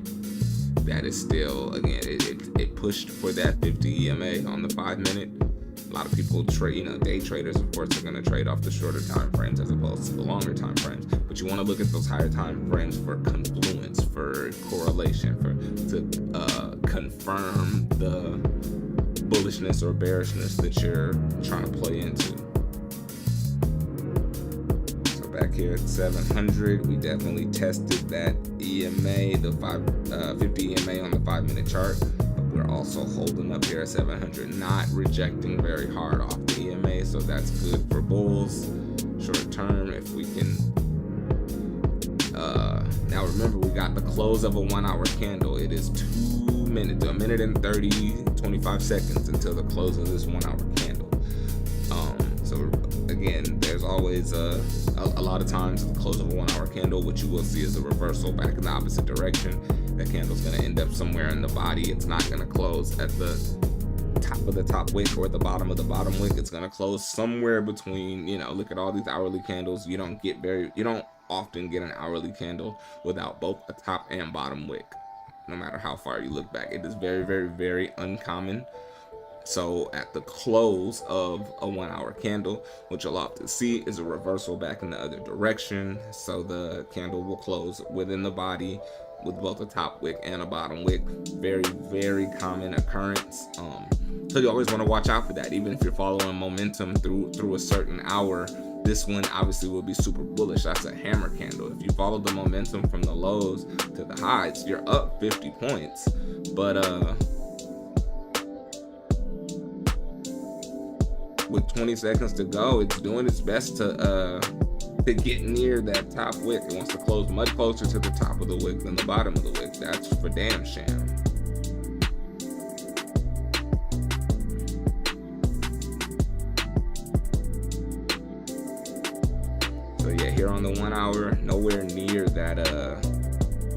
That is still, again, it pushed for that 50 EMA on the 5-minute. A lot of people trade, day traders, of course, are going to trade off the shorter time frames as opposed to the longer time frames. But you want to look at those higher time frames for confluence, for correlation, to confirm the bullishness or bearishness that you're trying to play into. Back here at 700, we definitely tested that EMA, the 50 EMA on the 5-minute chart, but we're also holding up here at 700, not rejecting very hard off the EMA, so that's good for bulls short term. If we can now remember, we got the close of a 1 hour candle. It is 2 minutes, a minute and 25 seconds until the close of this 1 hour candle. So again, there's always a lot of times at the close of a 1 hour candle, what you will see is a reversal back in the opposite direction. That candle's going to end up somewhere in the body. It's not going to close at the top of the top wick or the bottom of the bottom wick. It's going to close somewhere between, look at all these hourly candles. You don't often get an hourly candle without both a top and bottom wick, no matter how far you look back. It is very, very, very uncommon. So at the close of a 1 hour candle, what you'll often see is a reversal back in the other direction. So the candle will close within the body with both a top wick and a bottom wick. Very, very common occurrence. So you always want to watch out for that. Even if you're following momentum through a certain hour, this one obviously will be super bullish. That's a hammer candle. If you follow the momentum from the lows to the highs, you're up 50 points. But with 20 seconds to go, it's doing its best to get near that top wick. It wants to close much closer to the top of the wick than the bottom of the wick. That's for damn sham. So yeah, here on the 1 hour, nowhere near that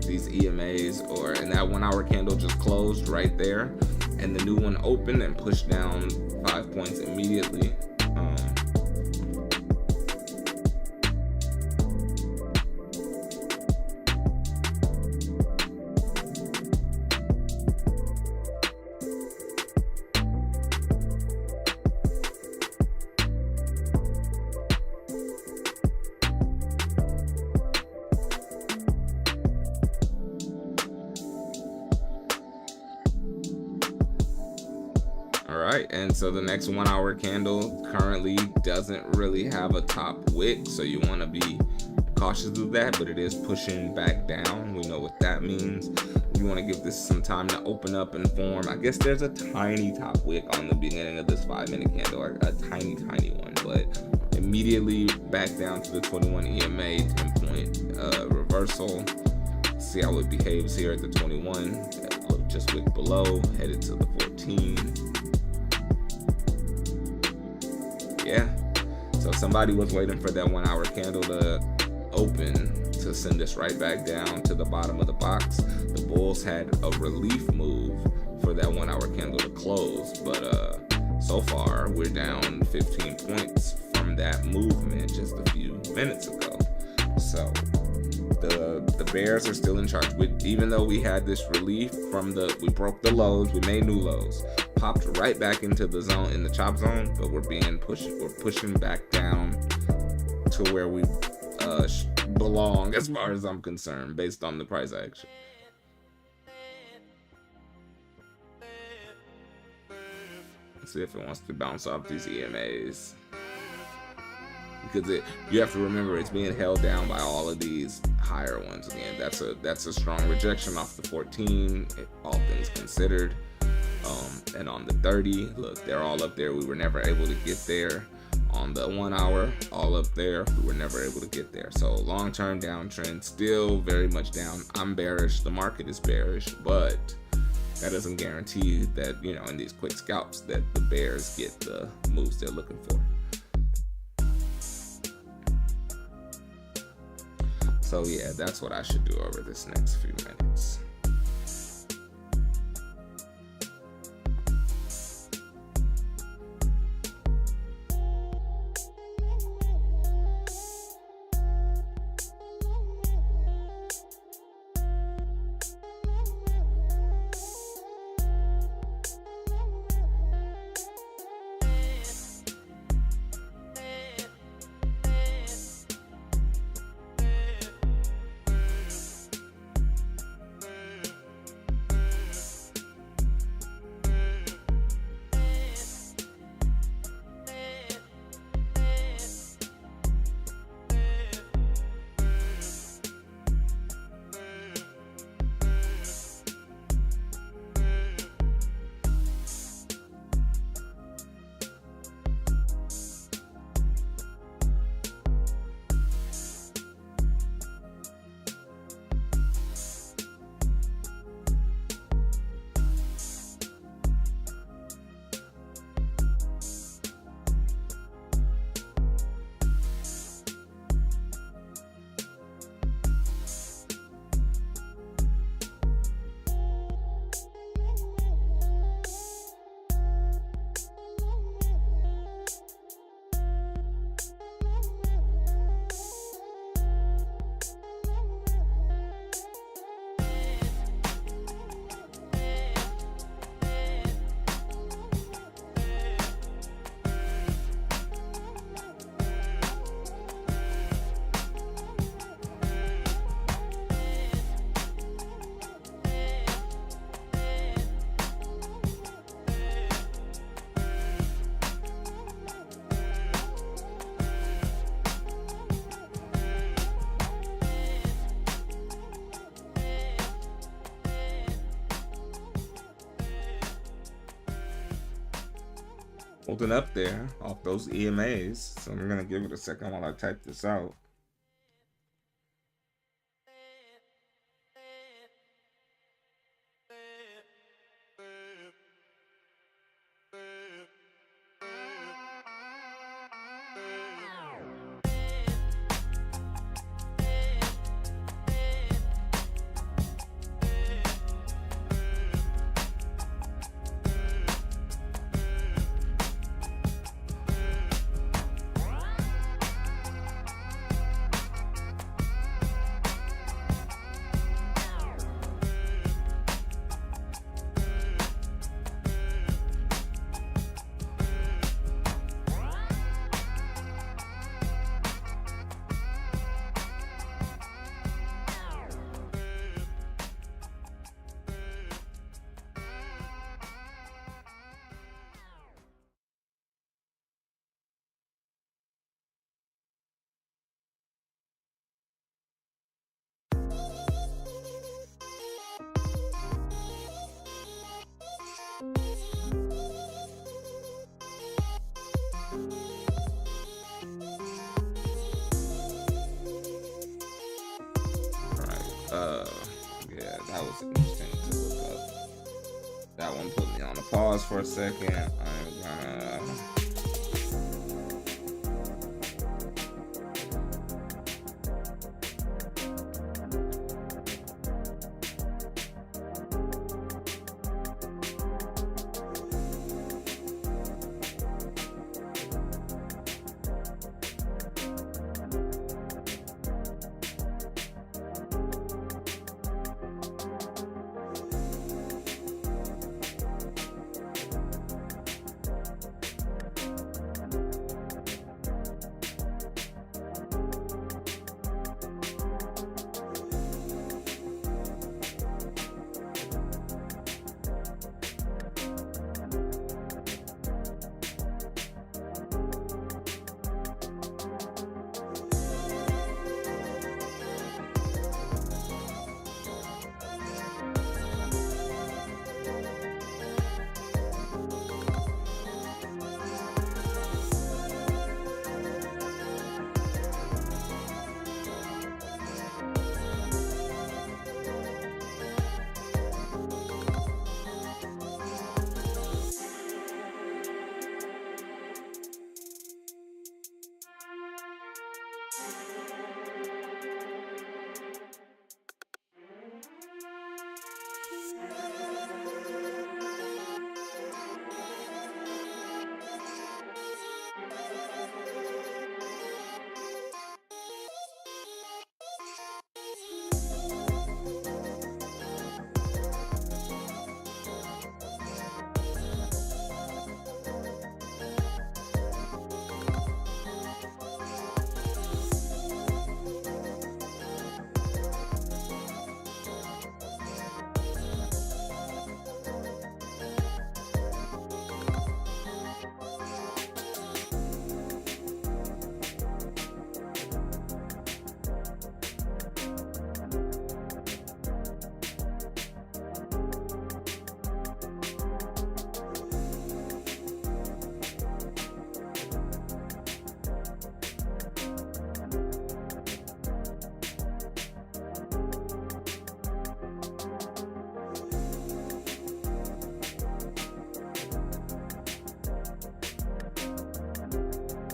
these EMAs, and that 1 hour candle just closed right there, and the new one opened and pushed down 5 points immediately. Alright, and so the next 1 hour candle currently doesn't really have a top wick, so you want to be cautious of that, but it is pushing back down. We know what that means. You want to give this some time to open up and form. I guess there's a tiny top wick on the beginning of this 5 minute candle, a tiny one, but immediately back down to the 21 EMA, 10 point reversal. See how it behaves here at the 21. Look, just wick below, headed to the 14. Yeah, so somebody was waiting for that 1 hour candle to open to send us right back down to the bottom of the box. The bulls had a relief move for that 1 hour candle to close, but so far we're down 15 points from that movement just a few minutes ago. So the bears are still in charge. Even though we had this relief we broke the lows, we made new lows, popped right back into the zone, in the chop zone, but we're pushing back down to where we belong as far as I'm concerned, based on the price action. Let's see if it wants to bounce off these EMAs, because you have to remember it's being held down by all of these higher ones. Again, that's a strong rejection off the 14, all things considered. And on the 30, look, they're all up there. We were never able to get there. On the 1 hour, all up there, we were never able to get there. So long-term downtrend, still very much down. I'm bearish. The market is bearish, but that doesn't guarantee that, in these quick scalps, that the bears get the moves they're looking for. So yeah, that's what I should do over this next few minutes. holding up there off those EMAs. So I'm gonna give it a second while I type this out. Yeah, that was interesting to look up. That one put me on a pause for a second. I'm gonna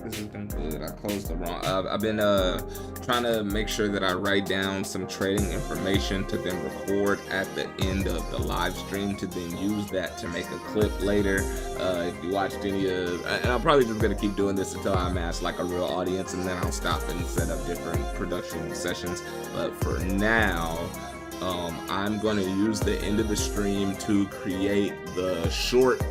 This has been good. I closed the wrong. I've been trying to make sure that I write down some trading information to then record at the end of the live stream to then use that to make a clip later. If you watched any of, and I'm probably just gonna keep doing this until I amass like a real audience, and then I'll stop and set up different production sessions. But for now, I'm going to use the end of the stream to create the short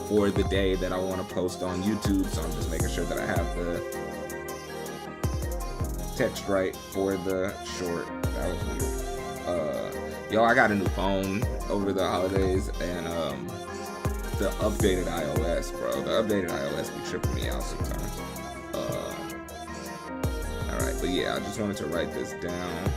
for the day that I want to post on YouTube. So I'm just making sure that I have the text right for the short. That was weird. Yo, I got a new phone over the holidays, and the updated iOS, bro. The updated iOS be tripping me out sometimes. Alright, but yeah, I just wanted to write this down.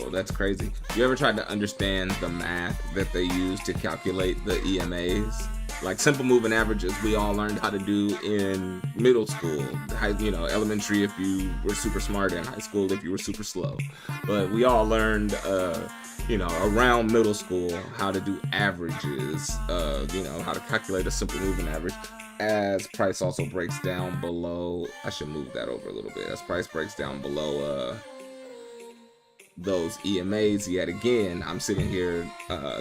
though. That's crazy. You ever tried to understand the math that they use to calculate the EMAs? Like simple moving averages, we all learned how to do in middle school, elementary if you were super smart, and high school if you were super slow. But we all learned, around middle school how to do averages, how to calculate a simple moving average. As price also breaks down below, I should move that over a little bit. As price breaks down below those EMAs, yet again, I'm sitting here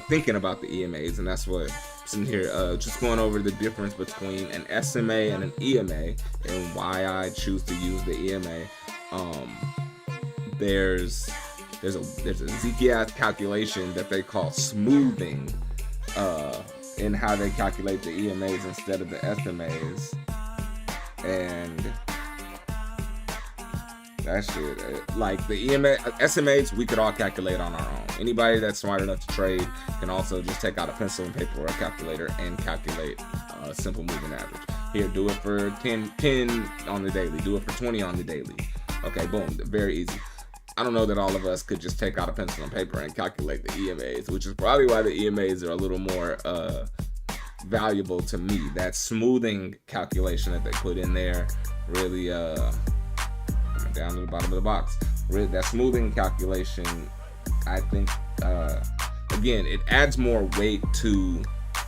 thinking about the EMAs, and that's what I'm sitting here just going over the difference between an SMA and an EMA and why I choose to use the EMA. There's a Zeke calculation that they call smoothing in how they calculate the EMAs instead of the SMAs, and that shit, like the SMAs, we could all calculate on our own. Anybody that's smart enough to trade can also just take out a pencil and paper or a calculator and calculate a simple moving average. Here, do it for 10 on the daily. Do it for 20 on the daily. Okay, boom, very easy. I don't know that all of us could just take out a pencil and paper and calculate the EMAs, which is probably why the EMAs are a little more valuable to me. That smoothing calculation that they put in there really, down to the bottom of the box. That smoothing calculation, I think, again, it adds more weight to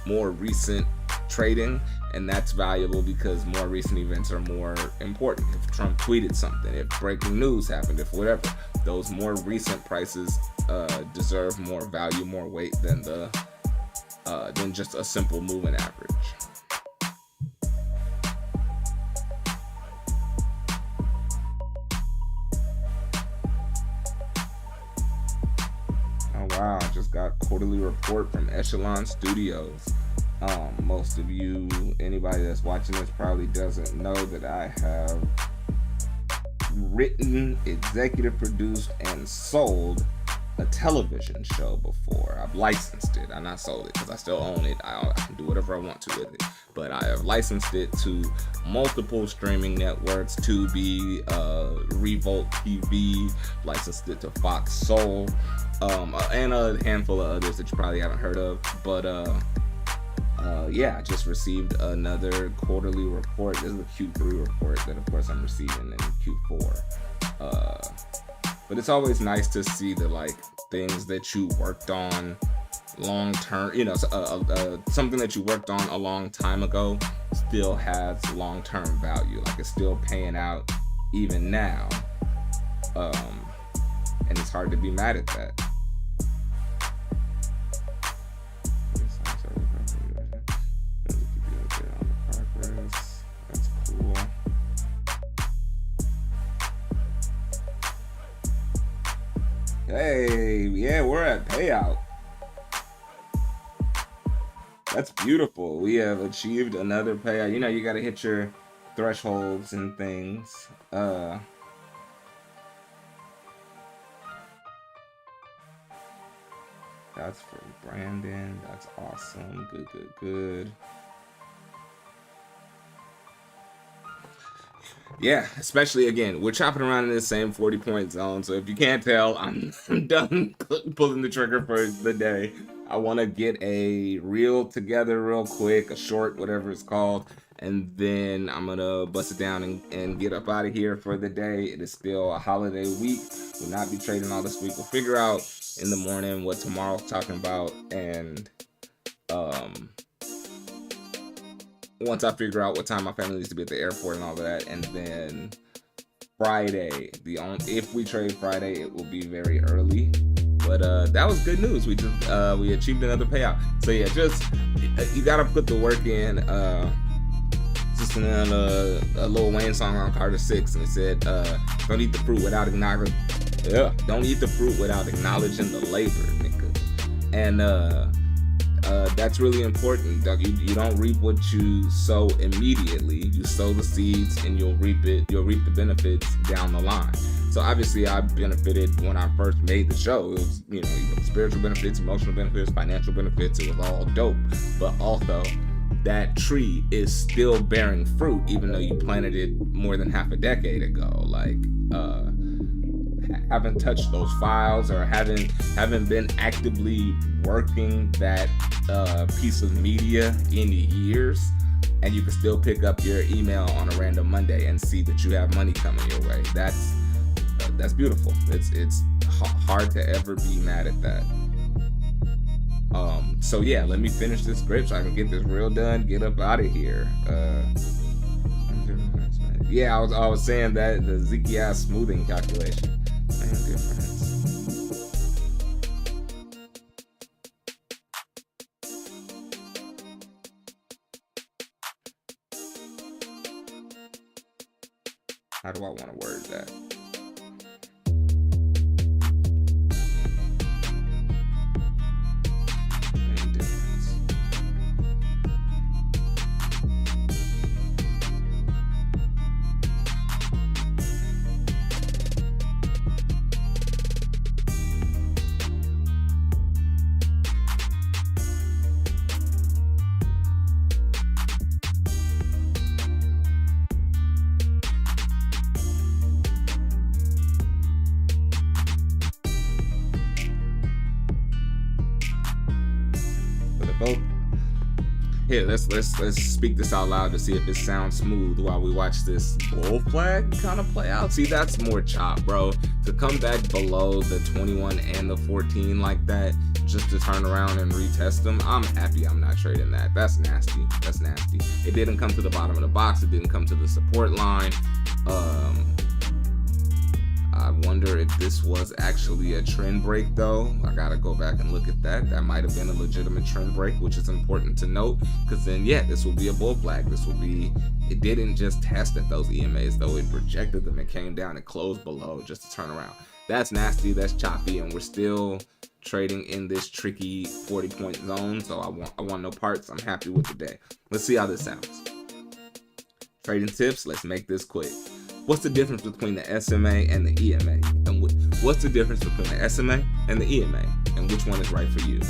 more recent trading, and that's valuable because more recent events are more important. If Trump tweeted something, if breaking news happened, if whatever, those more recent prices deserve more value, more weight than just a simple moving average. Oh wow, I just got quarterly report from Echelon Studios. Most of you, anybody that's watching this probably doesn't know that I have written, executive produced, and sold a television show before. I've licensed it. I've not sold it because I still own it. I can do whatever I want to with it. But I have licensed it to multiple streaming networks, Tubi, Revolt TV, licensed it to Fox Soul, and a handful of others that you probably haven't heard of. But I just received another quarterly report. This is a Q3 report that, of course, I'm receiving in Q4. But it's always nice to see the things that you worked on long term. Something that you worked on a long time ago still has long term value. Like, it's still paying out even now, and it's hard to be mad at that. Hey, yeah, we're at payout. That's beautiful. We have achieved another payout. You got to hit your thresholds and things. That's for Brandon. That's awesome. Good. Yeah, especially, again, we're chopping around in the same 40-point zone. So if you can't tell, I'm done pulling the trigger for the day. I want to get a reel together real quick, a short, whatever it's called. And then I'm going to bust it down and get up out of here for the day. It is still a holiday week. We'll not be trading all this week. We'll figure out in the morning what tomorrow's talking about. And once I figure out what time my family needs to be at the airport and all of that, and then Friday, if we trade Friday, it will be very early. But that was good news. We achieved another payout. So yeah, just you gotta put the work in. Listening to a Lil Wayne song on Carter 6, and it said, "Don't eat the fruit without acknowledging." Yeah, don't eat the fruit without acknowledging the labor, nigga. And that's really important. You don't reap what you sow immediately. You sow the seeds, and you'll reap the benefits down the line. So obviously, I benefited when I first made the show. It was, spiritual benefits, emotional benefits, financial benefits. It was all dope. But also, that tree is still bearing fruit, even though you planted it more than half a decade ago. haven't touched those files or haven't been actively working that piece of media in years, and you can still pick up your email on a random Monday and see that you have money coming your way. That's beautiful. It's hard to ever be mad at that. So yeah, let me finish this script so I can get this real done, get up out of here. Yeah, I was saying that the ZKI smoothing calculation. Main difference. How do I want to word that? Main difference. Both. Here, let's speak this out loud to see if it sounds smooth while we watch this bull flag kind of play out. See, that's more chop, bro. To come back below the 21 and the 14 like that, just to turn around and retest them, I'm happy I'm not trading that. That's nasty. That's nasty. It didn't come to the bottom of the box. It didn't come to the support line. I wonder if this was actually a trend break though. I gotta go back and look at that. That might have been a legitimate trend break, which is important to note, because then yeah, this will be a bull flag. This will be, it didn't just test at those EMAs though, it rejected them and came down and closed below just to turn around. That's nasty, that's choppy, and we're still trading in this tricky 40-point zone, so I want no parts. I'm happy with the day. Let's see how this sounds. Trading tips, let's make this quick. What's the difference between the SMA and the EMA? And what's the difference between the SMA and the EMA? And which one is right for you?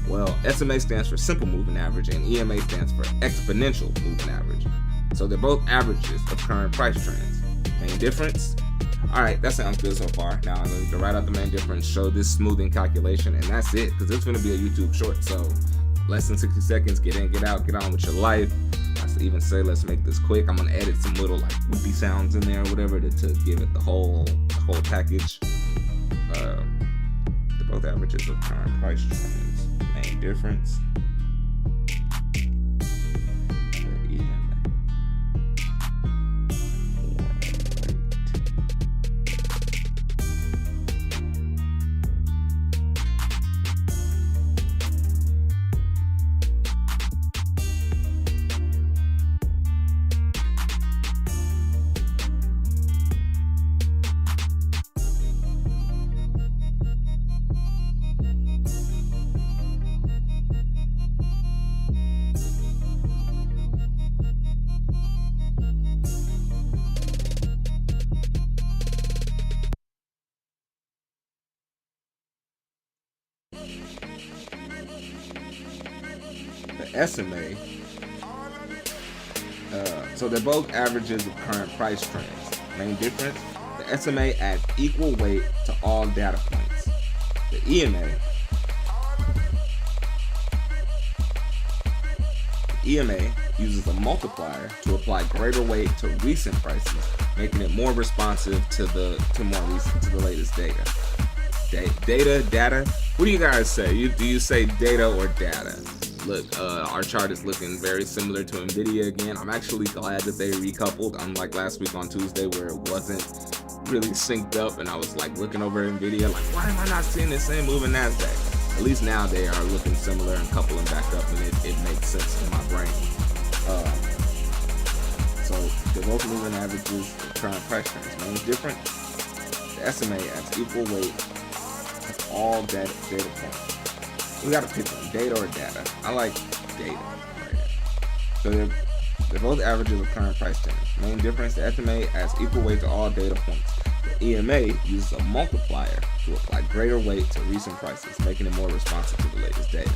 Well, SMA stands for simple moving average and EMA stands for exponential moving average. So they're both averages of current price trends. Main difference? All right, that sounds good so far. Now I'm going to write out the main difference, show this smoothing calculation, and that's it, because it's going to be a YouTube short. So less than 60 seconds, get in, get out, get on with your life. I even say let's make this quick. I'm gonna edit some little like whoopee sounds in there or whatever to give it the whole package. They're both averages of current price trends. Main difference. The EMA. The SMA, so they're both averages of current price trends. Main difference, the SMA adds equal weight to all data points. The EMA uses a multiplier to apply greater weight to recent prices, making it more responsive to the latest data. Data. What do you guys say? Do you say data or data? Look, our chart is looking very similar to Nvidia again. I'm actually glad that they recoupled, unlike last week on Tuesday where it wasn't really synced up, and I was like looking over Nvidia like, why am I not seeing the same move in Nasdaq? At least now they are looking similar and coupling back up, and it makes sense in my brain. So they're both moving averages of current price trends. Main difference, the SMA adds equal weight to all data points. We gotta pick one, data or data. I like data right now. So they're both averages of current price trends. Main difference, the SMA adds equal weight to all data points. The EMA uses a multiplier to apply greater weight to recent prices, making it more responsive to the latest data.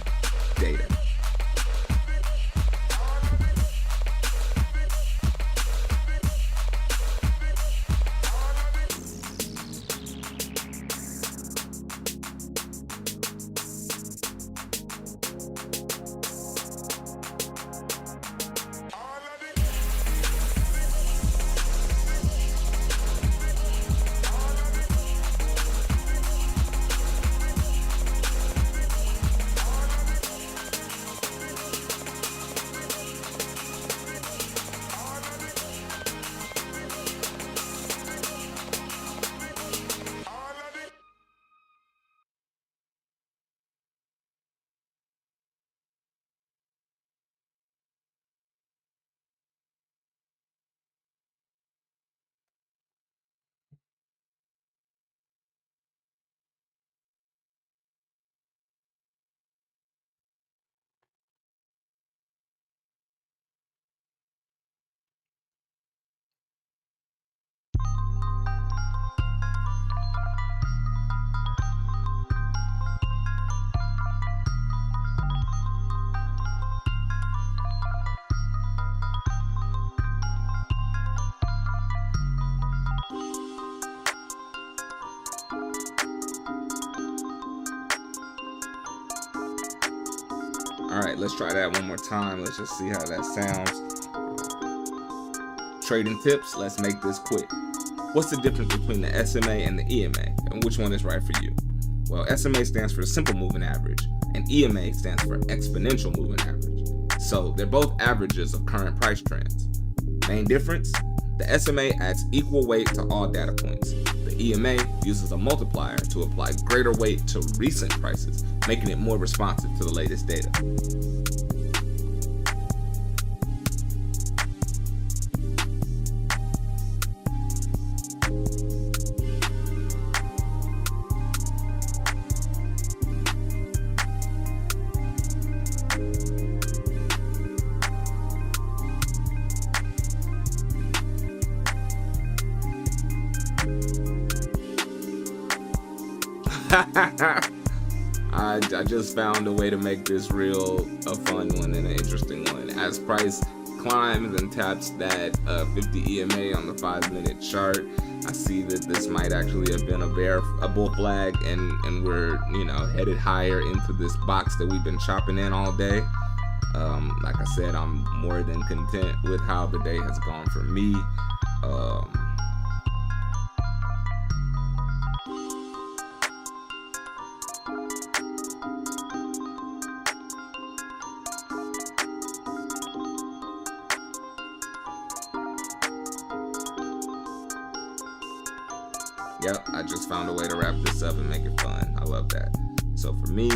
right, let's try that one more time. Let's just see how that sounds. Trading tips, let's make this quick. What's the difference between the SMA and the EMA, and which one is right for you? Well, SMA stands for simple moving average, and EMA stands for exponential moving average. So they're both averages of current price trends. Main difference? The SMA adds equal weight to all data points. The EMA uses a multiplier to apply greater weight to recent prices, making it more responsive to the latest data. I just found a way to make this real a fun one and an interesting one. As price climbs and taps that 50 EMA on the 5-minute chart, I see that this might actually have been a bull flag, and we're headed higher into this box that we've been chopping in all day. Like I said, I'm more than content with how the day has gone for me. Yep, I just found a way to wrap this up and make it fun. I love that. So for me,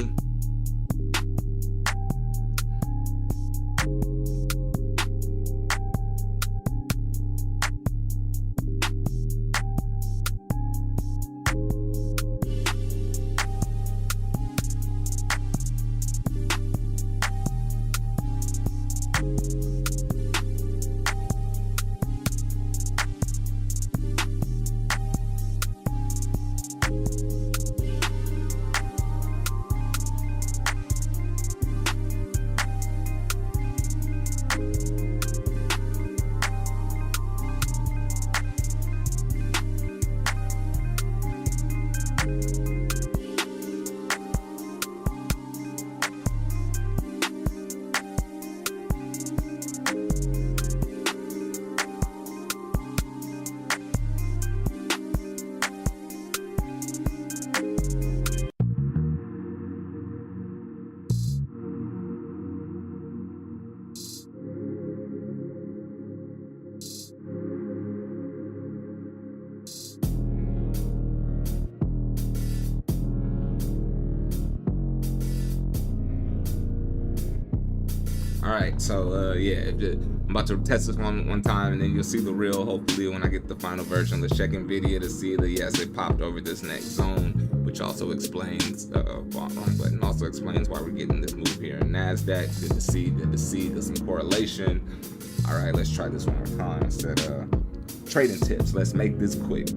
Alright, so yeah, I'm about to test this one time, and then you'll see the real, hopefully, when I get the final version. Let's check NVIDIA to see that, yes, it popped over this next zone, which also explains, wrong button, also explains why we're getting this move here in Nasdaq. Good to see, there's some correlation. Alright, let's try this one more time. Instead trading tips, let's make this quick.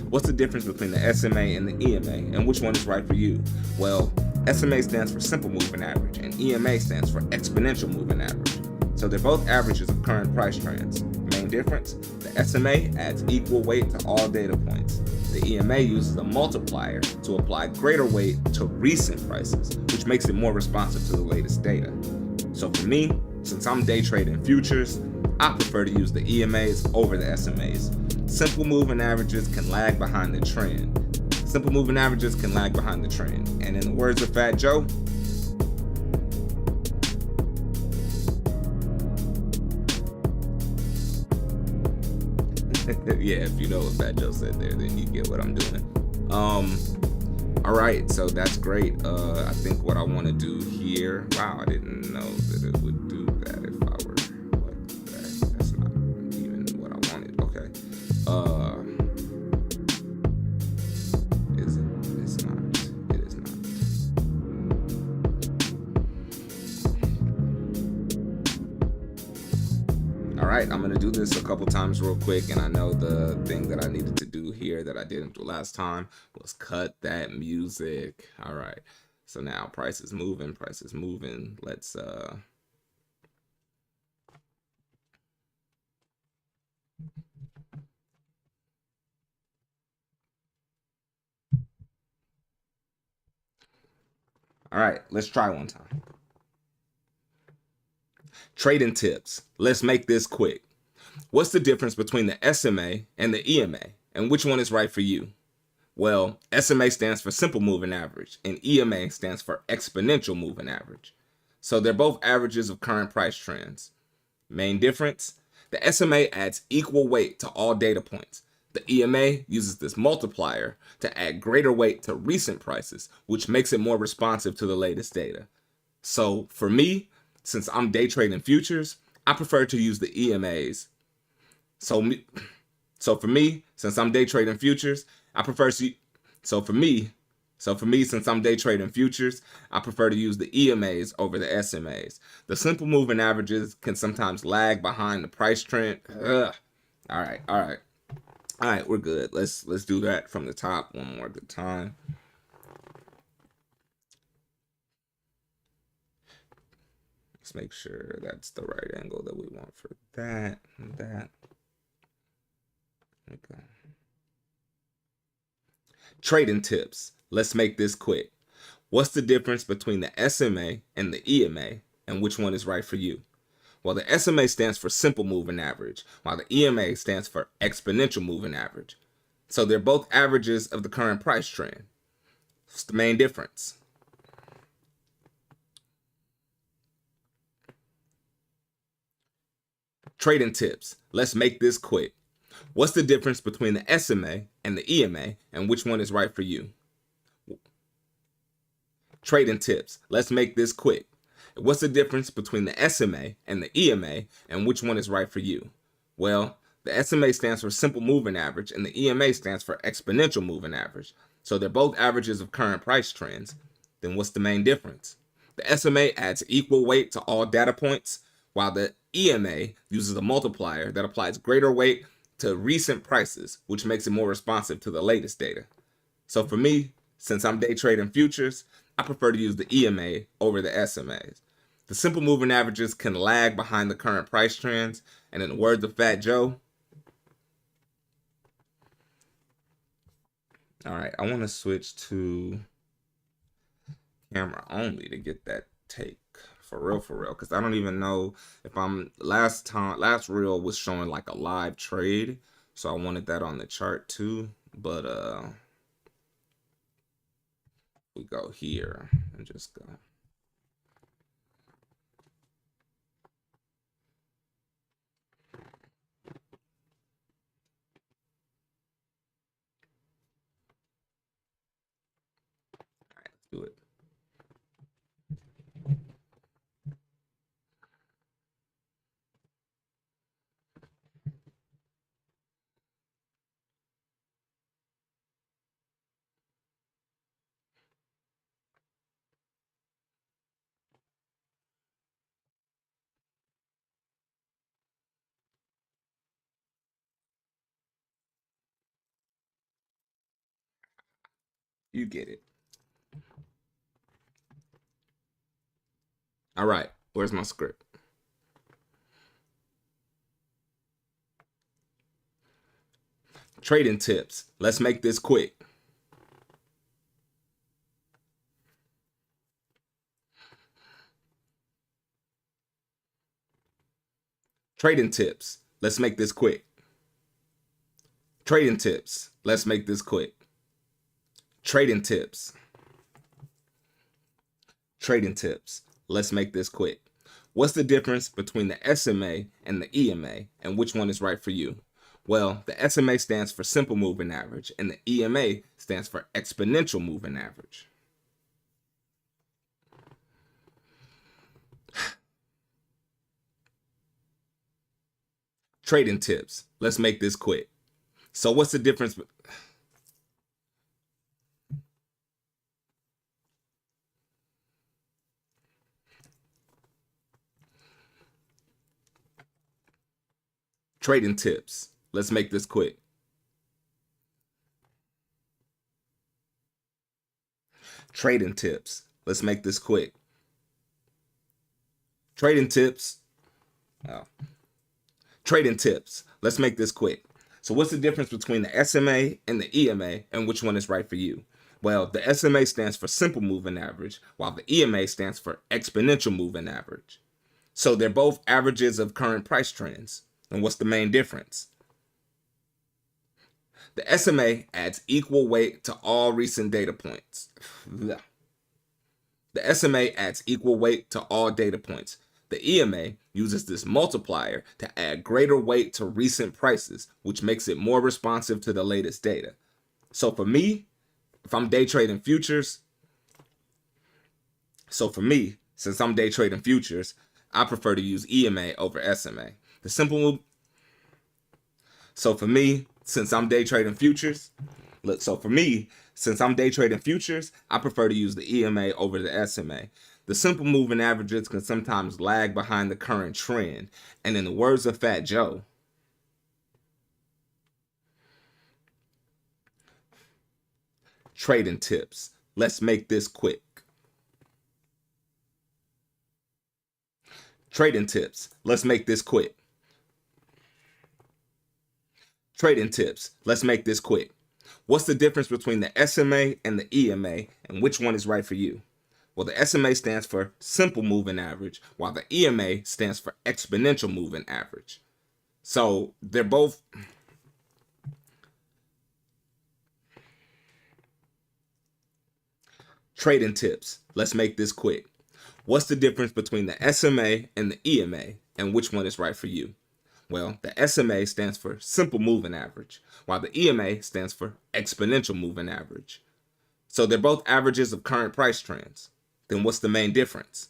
What's the difference between the SMA and the EMA, and which one is right for you? Well, SMA stands for simple moving average, and EMA stands for exponential moving average. So they're both averages of current price trends. Main difference? The SMA adds equal weight to all data points. The EMA uses a multiplier to apply greater weight to recent prices, which makes it more responsive to the latest data. So for me, since I'm day trading futures, I prefer to use the EMAs over the SMAs. Simple moving averages can lag behind the trend. Simple moving averages can lag behind the trend. And in the words of Fat Joe, yeah, if you know what Fat Joe said there, then you get what I'm doing. All right, so that's great. I think what I want to do here, wow, I didn't know that it would do that if I were like that. That's not even what I wanted. Okay. Is it? It's not. It is not. All right, I'm gonna do this a couple times real quick, and I know the thing that I needed to do here that I didn't do last time was cut that music. All right, so now price is moving, Let's all right, let's try one time. Trading tips. Let's make this quick. What's the difference between the SMA and the EMA, and which one is right for you? Well, SMA stands for simple moving average, and EMA stands for exponential moving average. So they're both averages of current price trends. Main difference? The SMA adds equal weight to all data points. The EMA uses this multiplier to add greater weight to recent prices, which makes it more responsive to the latest data. So for me, since I'm day trading futures, I prefer to use the EMAs. So for me, since I'm day trading futures, I prefer to since I'm day trading futures, I prefer to use the EMAs over the SMAs. The simple moving averages can sometimes lag behind the price trend. Ugh. All right, we're good. Let's do that from the top one more good time. Let's make sure that's the right angle that we want for that and that. Okay. Trading tips. Let's make this quick. What's the difference between the SMA and the EMA, and which one is right for you? Well, the SMA stands for simple moving average, while the EMA stands for exponential moving average. So they're both averages of the current price trend. What's the main difference? Trading tips. Let's make this quick. What's the difference between the SMA and the EMA, and which one is right for you? Trading tips. Let's make this quick. What's the difference between the SMA and the EMA, and which one is right for you? Well, the SMA stands for simple moving average, and the EMA stands for exponential moving average. So they're both averages of current price trends. Then what's the main difference? The SMA adds equal weight to all data points, while the EMA uses a multiplier that applies greater weight to recent prices, which makes it more responsive to the latest data. So for me, since I'm day trading futures, I prefer to use the EMA over the SMAs. The simple moving averages can lag behind the current price trends, and in the words of Fat Joe, all right, I want to switch to camera only to get that take for real, because I don't even know if I'm last reel was showing like a live trade, so I wanted that on the chart too, but we go here and just go. All right, let's do it. You get it. All right, where's my script? Trading tips. Let's make this quick. Trading tips. Let's make this quick. Trading tips. Let's make this quick. Trading tips. Trading tips. Let's make this quick. What's the difference between the SMA and the EMA, and which one is right for you? Well, the SMA stands for simple moving average, and the EMA stands for exponential moving average. Trading tips. Let's make this quick. So what's the difference? Trading tips. Let's make this quick. Trading tips. Let's make this quick. Trading tips. Oh. Trading tips. Let's make this quick. So what's the difference between the SMA and the EMA, and which one is right for you? Well, the SMA stands for simple moving average, while the EMA stands for exponential moving average. So they're both averages of current price trends. And what's the main difference? The SMA adds equal weight to all recent data points. The SMA adds equal weight to all data points. The EMA uses this multiplier to add greater weight to recent prices, which makes it more responsive to the latest data. So for me, if I'm day trading futures, since I'm day trading futures, I prefer to use EMA over SMA. The simple move. So for me, since I'm day trading futures, I prefer to use the EMA over the SMA. The simple moving averages can sometimes lag behind the current trend. And in the words of Fat Joe, trading tips. Let's make this quick. Trading tips. Let's make this quick. Trading tips. Let's make this quick. What's the difference between the SMA and the EMA, and which one is right for you? Well, the SMA stands for simple moving average, while the EMA stands for exponential moving average. So they're both trading tips. Let's make this quick. What's the difference between the SMA and the EMA, and which one is right for you? Well, the SMA stands for simple moving average, while the EMA stands for exponential moving average. So they're both averages of current price trends. Then what's the main difference?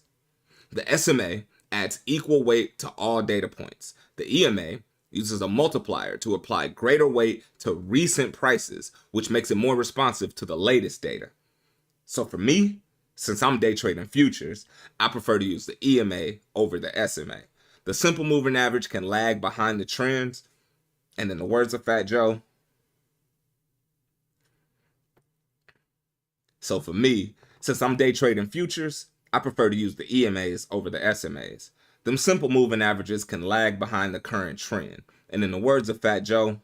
The SMA adds equal weight to all data points. The EMA uses a multiplier to apply greater weight to recent prices, which makes it more responsive to the latest data. So for me, since I'm day trading futures, I prefer to use the EMA over the SMA. The simple moving average can lag behind the trends. And in the words of Fat Joe, so for me, since I'm day trading futures, I prefer to use the EMAs over the SMAs. Them simple moving averages can lag behind the current trend. And in the words of Fat Joe,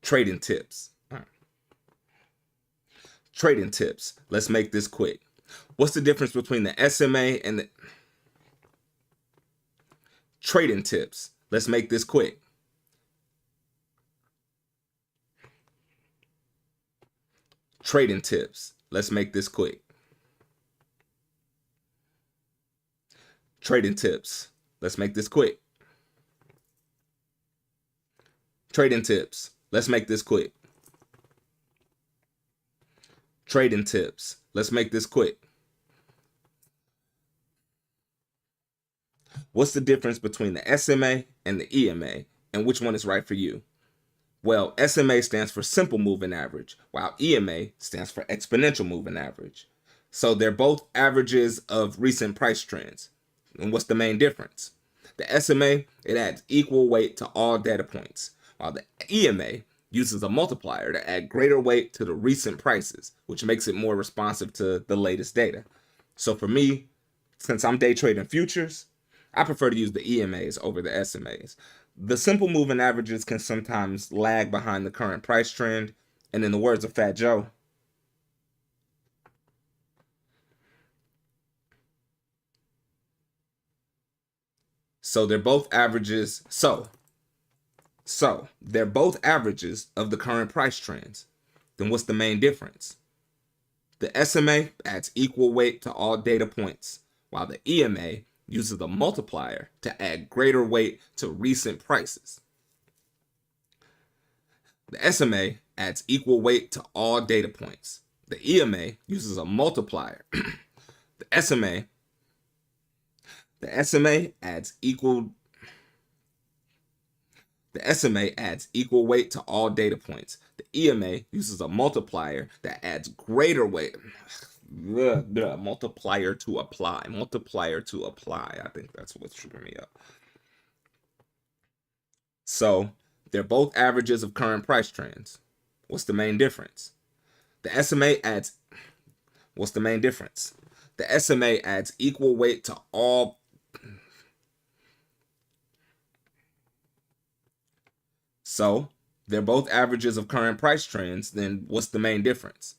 trading tips. Trading tips. Let's make this quick. What's the difference between the SMA and the trading tips? Let's make this quick. Trading tips. Let's make this quick. Trading tips. Let's make this quick. Trading tips. Let's make this quick. Trading tips. Let's make this quick. What's the difference between the SMA and the EMA, and which one is right for you? Well, SMA stands for simple moving average, while EMA stands for exponential moving average. So they're both averages of recent price trends. And what's the main difference? The SMA, it adds equal weight to all data points, while the EMA uses a multiplier to add greater weight to the recent prices, which makes it more responsive to the latest data. So for me, since I'm day trading futures, I prefer to use the EMAs over the SMAs. The simple moving averages can sometimes lag behind the current price trend, and in the words of Fat Joe, so they're both averages. So they're both averages of the current price trends. Then what's the main difference? The SMA adds equal weight to all data points, while the EMA uses a multiplier to add greater weight to recent prices. The SMA adds equal weight to all data points. The EMA uses a multiplier. The SMA adds equal weight to all data points. The EMA uses a multiplier that adds greater weight. Multiplier to apply. I think that's what's tripping me up. So they're both averages of current price trends. What's the main difference? The SMA adds. What's the main difference? The SMA adds equal weight to all. So they're both averages of current price trends. Then what's the main difference?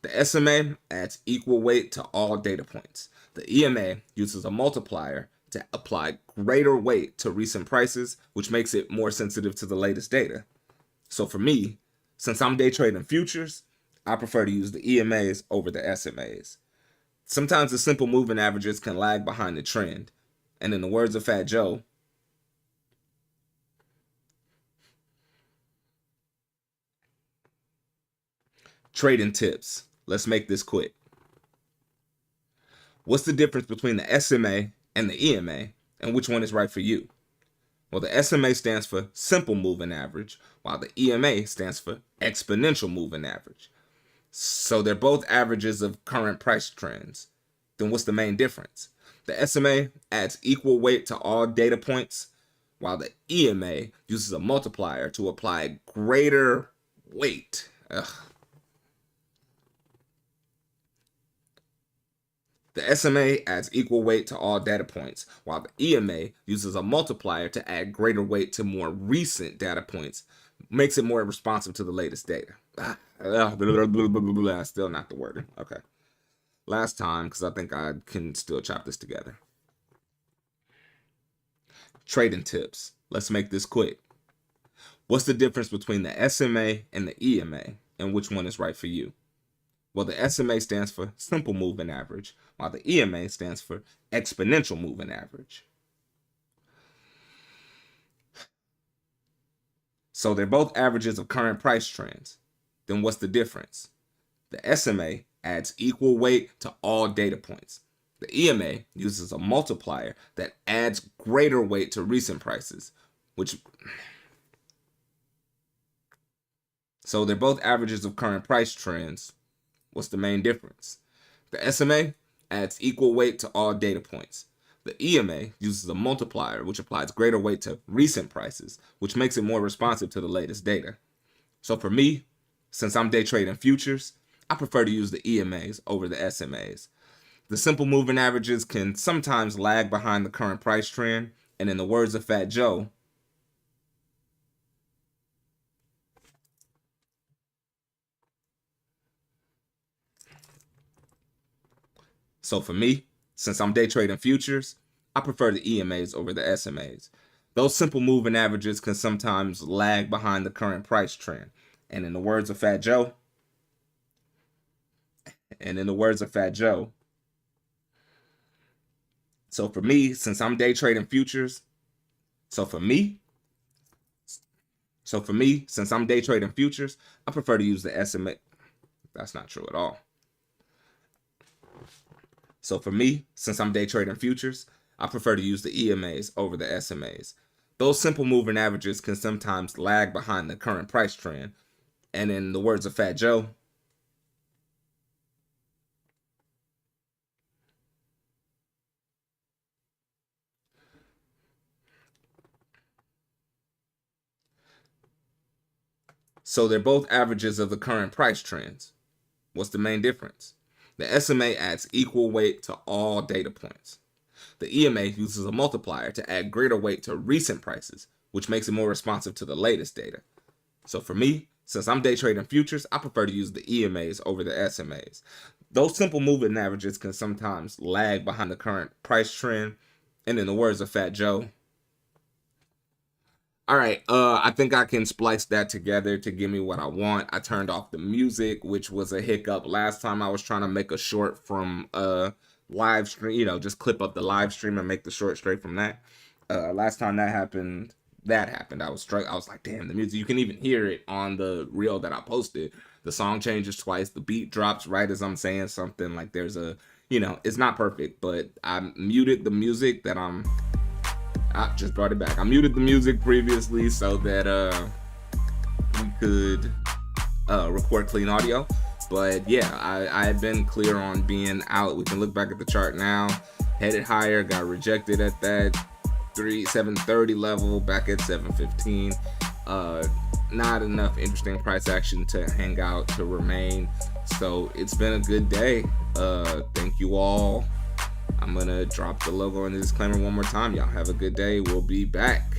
The SMA adds equal weight to all data points. The EMA uses a multiplier to apply greater weight to recent prices, which makes it more sensitive to the latest data. So for me, since I'm day trading futures, I prefer to use the EMAs over the SMAs. Sometimes the simple moving averages can lag behind the trend. And in the words of Fat Joe, trading tips. Let's make this quick. What's the difference between the SMA and the EMA, and which one is right for you? Well, the SMA stands for simple moving average, while the EMA stands for exponential moving average. So they're both averages of current price trends. Then what's the main difference? The SMA adds equal weight to all data points, while the EMA uses a multiplier to apply greater weight. The SMA adds equal weight to all data points, while the EMA uses a multiplier to add greater weight to more recent data points, makes it more responsive to the latest data. Still not the wording. Okay. Last time, because I think I can still chop this together. Trading tips. Let's make this quick. What's the difference between the SMA and the EMA, and which one is right for you? Well, the SMA stands for simple moving average, while the EMA stands for exponential moving average. So they're both averages of current price trends. Then what's the difference? The SMA adds equal weight to all data points. The EMA uses a multiplier that adds greater weight to recent prices, So they're both averages of current price trends. What's the main difference? The SMA adds equal weight to all data points. The EMA uses a multiplier, which applies greater weight to recent prices, which makes it more responsive to the latest data. So for me, since I'm day trading futures, I prefer to use the EMAs over the SMAs. The simple moving averages can sometimes lag behind the current price trend, and in the words of Fat Joe, so for me, since I'm day trading futures, I prefer the EMAs over the SMAs. Those simple moving averages can sometimes lag behind the current price trend. And in the words of Fat Joe, so for me, since I'm day trading futures, I prefer to use the SMA. That's not true at all. So for me, since I'm day trading futures, I prefer to use the EMAs over the SMAs. Those simple moving averages can sometimes lag behind the current price trend. And in the words of Fat Joe, so they're both averages of the current price trends. What's the main difference? The SMA adds equal weight to all data points. The EMA uses a multiplier to add greater weight to recent prices, which makes it more responsive to the latest data. So for me, since I'm day trading futures, I prefer to use the EMAs over the SMAs. Those simple moving averages can sometimes lag behind the current price trend. And in the words of Fat Joe, all right, I think I can splice that together to give me what I want. I turned off the music, which was a hiccup last time. I was trying to make a short from live stream, just clip up the live stream and make the short straight from that. Last time that happened. I was like, damn, the music. You can even hear it on the reel that I posted. The song changes twice. The beat drops right as I'm saying something. Like there's it's not perfect, but I muted the music that I just brought it back. I muted the music previously so that we could record clean audio. But yeah, I had been clear on being out. We can look back at the chart now. Headed higher, got rejected at that 730 level, back at 715. Not enough interesting price action to hang out, to remain. So it's been a good day. Thank you all. I'm gonna drop the logo and the disclaimer one more time. Y'all have a good day. We'll be back.